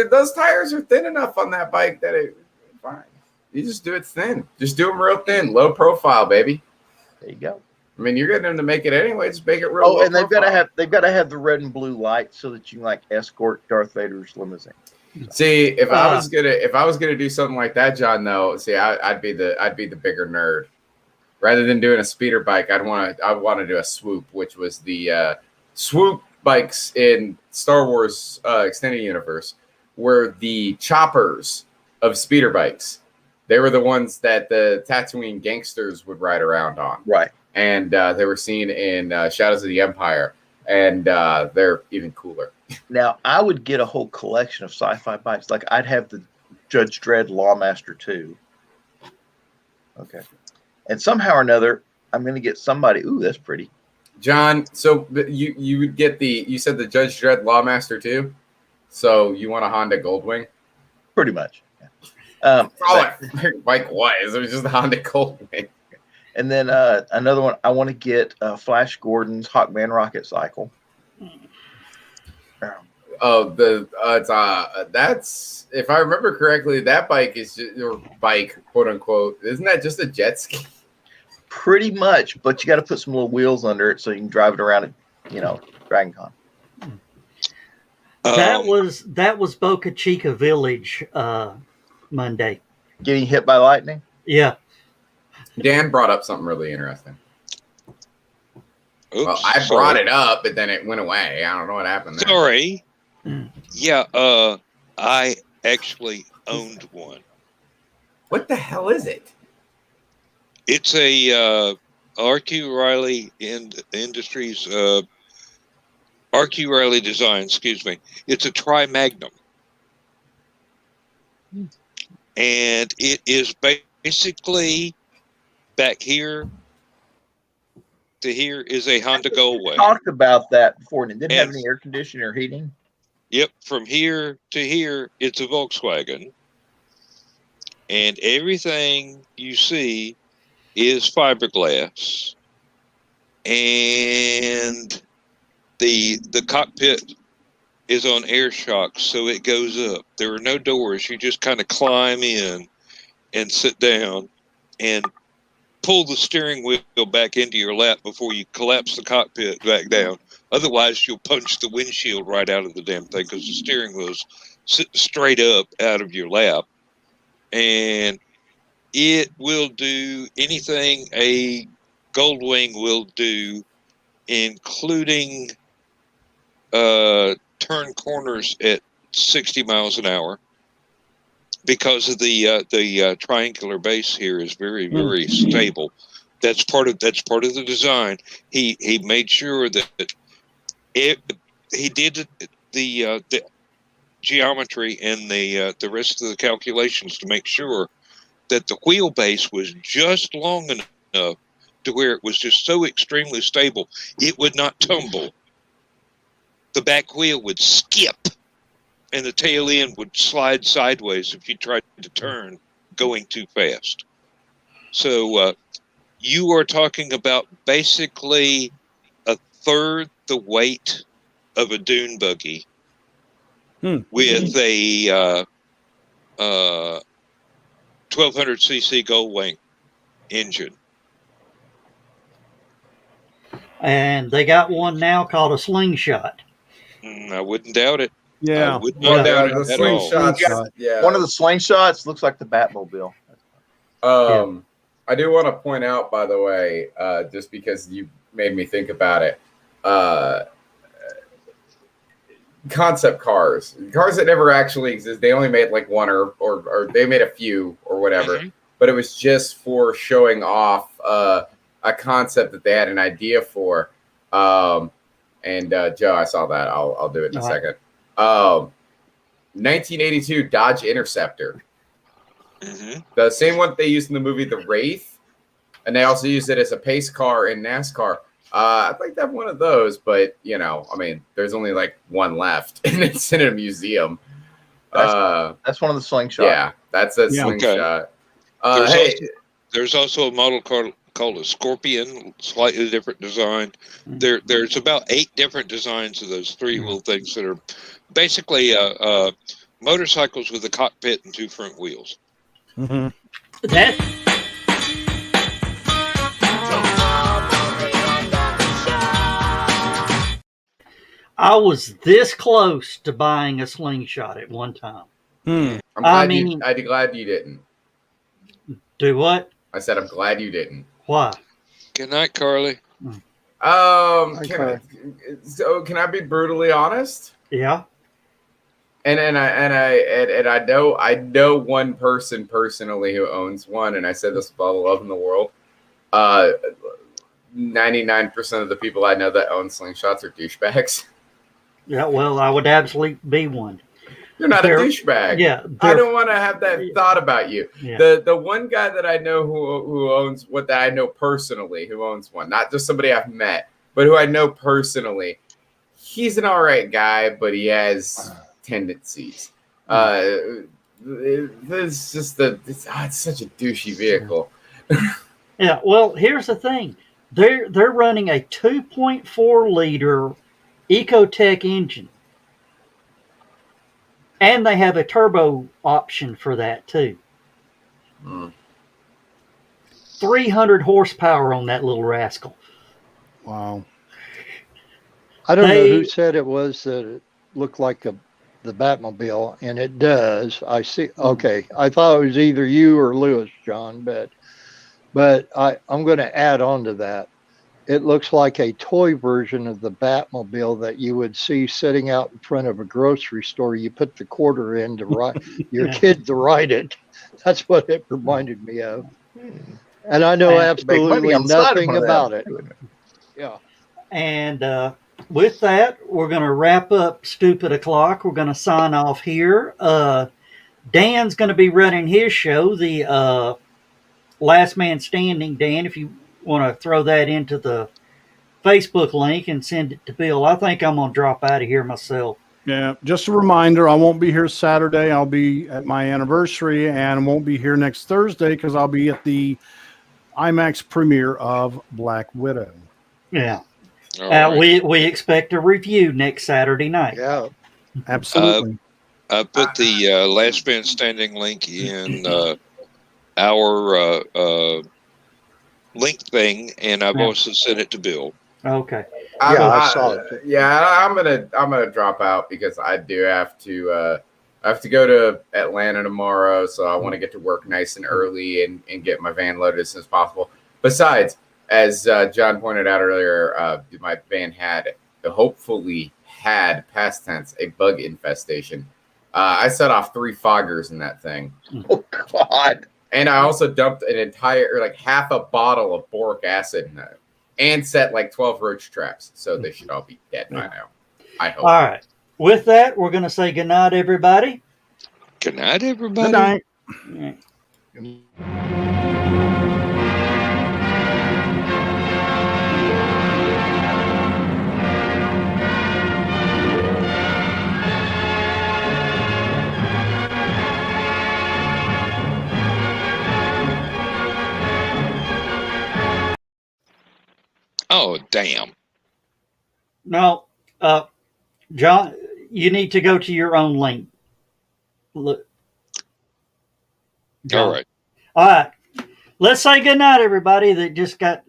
Speaker 5: Those tires are thin enough on that bike that it's fine. You just do it thin. Just do them real thin, low profile, baby.
Speaker 4: There you go.
Speaker 5: I mean, you're getting them to make it anyway. Just make it real.
Speaker 4: Oh, and they've got to have the red and blue lights so that you can like escort Darth Vader's limousine.
Speaker 5: See, if I was gonna do something like that, John, though, see, I'd be the bigger nerd. Rather than doing a speeder bike, I'd want to do a swoop, which was the swoop bikes in Star Wars Extended Universe were the choppers of speeder bikes. They were the ones that the Tatooine gangsters would ride around on.
Speaker 4: Right.
Speaker 5: And they were seen in Shadows of the Empire. And they're even cooler.
Speaker 4: Now, I would get a whole collection of sci-fi bikes. Like, I'd have the Judge Dredd Lawmaster 2. Okay. And somehow or another, I'm going to get somebody. Ooh, that's pretty.
Speaker 5: John, so you would get you said the Judge Dredd Lawmaster 2? So you want a Honda Goldwing?
Speaker 4: Pretty much. Yeah.
Speaker 5: Bike was. It was just a Honda Goldwing.
Speaker 4: And then another one, I want to get Flash Gordon's Hawkman Rocket Cycle.
Speaker 5: Oh, that's, if I remember correctly, that bike is just your bike, quote unquote. Isn't that just a jet ski?
Speaker 4: Pretty much, but you got to put some little wheels under it so you can drive it around at, Dragon Con.
Speaker 2: That was Boca Chica Village Monday.
Speaker 4: Getting hit by lightning?
Speaker 2: Yeah.
Speaker 5: Dan brought up something really interesting.
Speaker 3: Oops,
Speaker 5: well, I brought it up, but then it went away. I don't know what happened there.
Speaker 3: Sorry. Yeah, I actually owned one.
Speaker 5: What the hell is it?
Speaker 3: It's a RQ Riley Industries, RQ Riley Design, excuse me. It's a Tri-Magnum. And it is basically back here to here is a Honda Goldwing.
Speaker 4: We talked about that before, and it didn't have any air conditioning or heating.
Speaker 3: Yep, from here to here, it's a Volkswagen. And everything you see is fiberglass. And the cockpit is on air shocks, so it goes up. There are no doors. You just kind of climb in and sit down and pull the steering wheel back into your lap before you collapse the cockpit back down. Otherwise, you'll punch the windshield right out of the damn thing because the steering wheel's sitting straight up out of your lap. And it will do anything a Goldwing will do, including turn corners at 60 miles an hour, because of the triangular base here is very, very stable. That's part of the design. He made sure that he did the geometry and the rest of the calculations to make sure that the wheelbase was just long enough to where it was just so extremely stable it would not tumble. The back wheel would skip, and the tail end would slide sideways if you tried to turn going too fast. So you are talking about basically a third the weight of a dune buggy with a 1200cc Goldwing engine.
Speaker 2: And they got one now called a Slingshot.
Speaker 3: I wouldn't doubt it.
Speaker 1: Yeah.
Speaker 3: I would not doubt it
Speaker 5: the
Speaker 3: at all.
Speaker 5: slingshots. Yeah.
Speaker 4: One of the slingshots looks like the Batmobile.
Speaker 5: I do want to point out, by the way, just because you made me think about it, concept cars that never actually exist. They only made like one or they made a few or whatever, but it was just for showing off a concept that they had an idea for. And Joe, I saw that. I'll do it in a second. 1982 Dodge Interceptor. The same one they used in the movie The Wraith, and they also used it as a pace car in NASCAR. I'd like to have one of those, but there's only like one left, and it's in a museum.
Speaker 4: That's one of the Slingshots.
Speaker 5: Yeah, that's a Slingshot.
Speaker 3: There's also a model called a Scorpion, slightly different design. There's about 8 different designs of those 3-wheel things that are basically motorcycles with a cockpit and 2 front wheels.
Speaker 2: That I was this close to buying a Slingshot at one time.
Speaker 5: I'm glad you didn't.
Speaker 2: Do what?
Speaker 5: I said I'm glad you didn't.
Speaker 2: Why?
Speaker 3: Good night, Carly.
Speaker 5: Can I be brutally honest?
Speaker 2: Yeah.
Speaker 5: And I know one person personally who owns one, and I said this with all the love in the world. 99% of the people I know that own slingshots are douchebags.
Speaker 2: Yeah, well, I would absolutely be one.
Speaker 5: You're not a douchebag.
Speaker 2: Yeah,
Speaker 5: I don't want to have that thought about you.
Speaker 2: Yeah.
Speaker 5: The one guy that I know who owns what that I know personally who owns one, not just somebody I've met, but who I know personally. He's an all right guy, but he has tendencies. It's just it's such a douchey vehicle.
Speaker 2: Yeah. Well, here's the thing: they're running a 2.4 liter Ecotech engine. And they have a turbo option for that too. 300 horsepower on that little rascal.
Speaker 1: Wow.
Speaker 6: I don't know who said it was that it looked like the Batmobile, and it does. I see. Okay, I thought it was either you or Lewis, John, but I'm going to add on to that. It looks like a toy version of the Batmobile that you would see sitting out in front of a grocery store. You put the quarter in to ride your kid to ride it. That's what it reminded me of. And I know absolutely nothing about it. Yeah.
Speaker 2: And with that, we're going to wrap up Stupid O'Clock. We're going to sign off here. Dan's going to be running his show, the Last Man Standing. Dan, if you want to throw that into the Facebook link and send it to Bill. I think I'm going to drop out of here myself.
Speaker 1: Yeah, just a reminder, I won't be here Saturday. I'll be at my anniversary, and won't be here next Thursday because I'll be at the IMAX premiere of Black Widow.
Speaker 2: Yeah.
Speaker 3: Right.
Speaker 2: We expect a review next Saturday night.
Speaker 6: Yeah,
Speaker 1: absolutely.
Speaker 3: I put the Last Man Standing link in our link thing, and I've also sent it to Bill.
Speaker 2: Okay.
Speaker 6: I saw it.
Speaker 5: Yeah, I'm gonna drop out because I do have to. I have to go to Atlanta tomorrow, so I want to get to work nice and early and get my van loaded as soon as possible. Besides, as John pointed out earlier, my van hopefully had past tense a bug infestation. I set off 3 foggers in that thing.
Speaker 4: Oh God!
Speaker 5: And I also dumped an entire, half a bottle of boric acid in it, and set 12 roach traps. So they should all be dead by now. I hope.
Speaker 2: All right. With that, we're going to say good night, everybody.
Speaker 3: Good night, everybody.
Speaker 1: Good night.
Speaker 3: Oh, damn.
Speaker 2: No, John, you need to go to your own link. Look. John.
Speaker 3: All right.
Speaker 2: All right. Let's say good night, everybody that just got.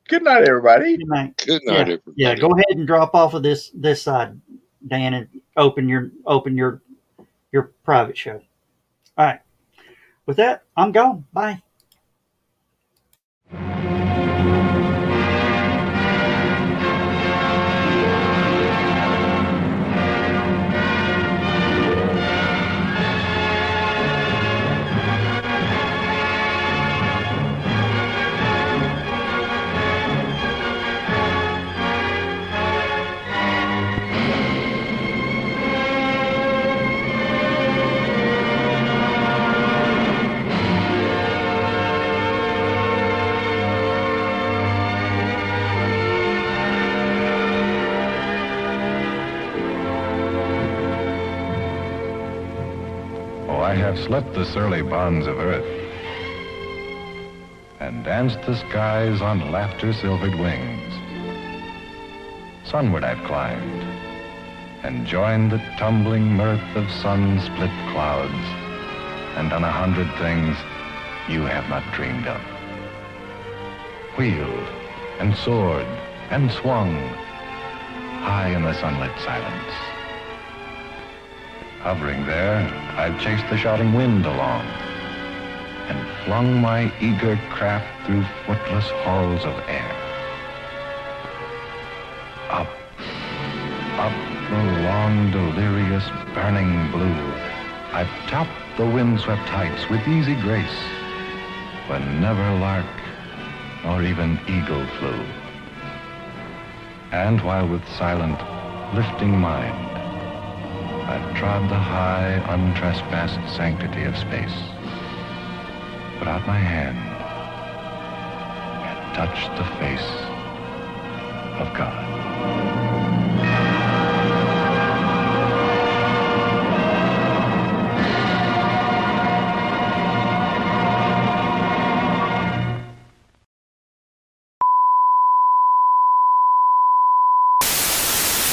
Speaker 4: Good night, everybody.
Speaker 2: Good night.
Speaker 3: Good night, everybody.
Speaker 2: Yeah, go ahead and drop off of this side, Dan, and open your private show. All right. With that, I'm gone. Bye.
Speaker 7: I have slept the surly bonds of earth and danced the skies on laughter-silvered wings. Sunward I've climbed and joined the tumbling mirth of sun-split clouds and done 100 things you have not dreamed of. Wheeled and soared and swung high in the sunlit silence. Hovering there, I've chased the shouting wind along and flung my eager craft through footless halls of air. Up, up, the long, delirious, burning blue, I've topped the windswept heights with easy grace, when never lark nor even eagle flew. And while with silent, lifting mind, I've trod the high, untrespassed sanctity of space, put out my hand and touched the face of God.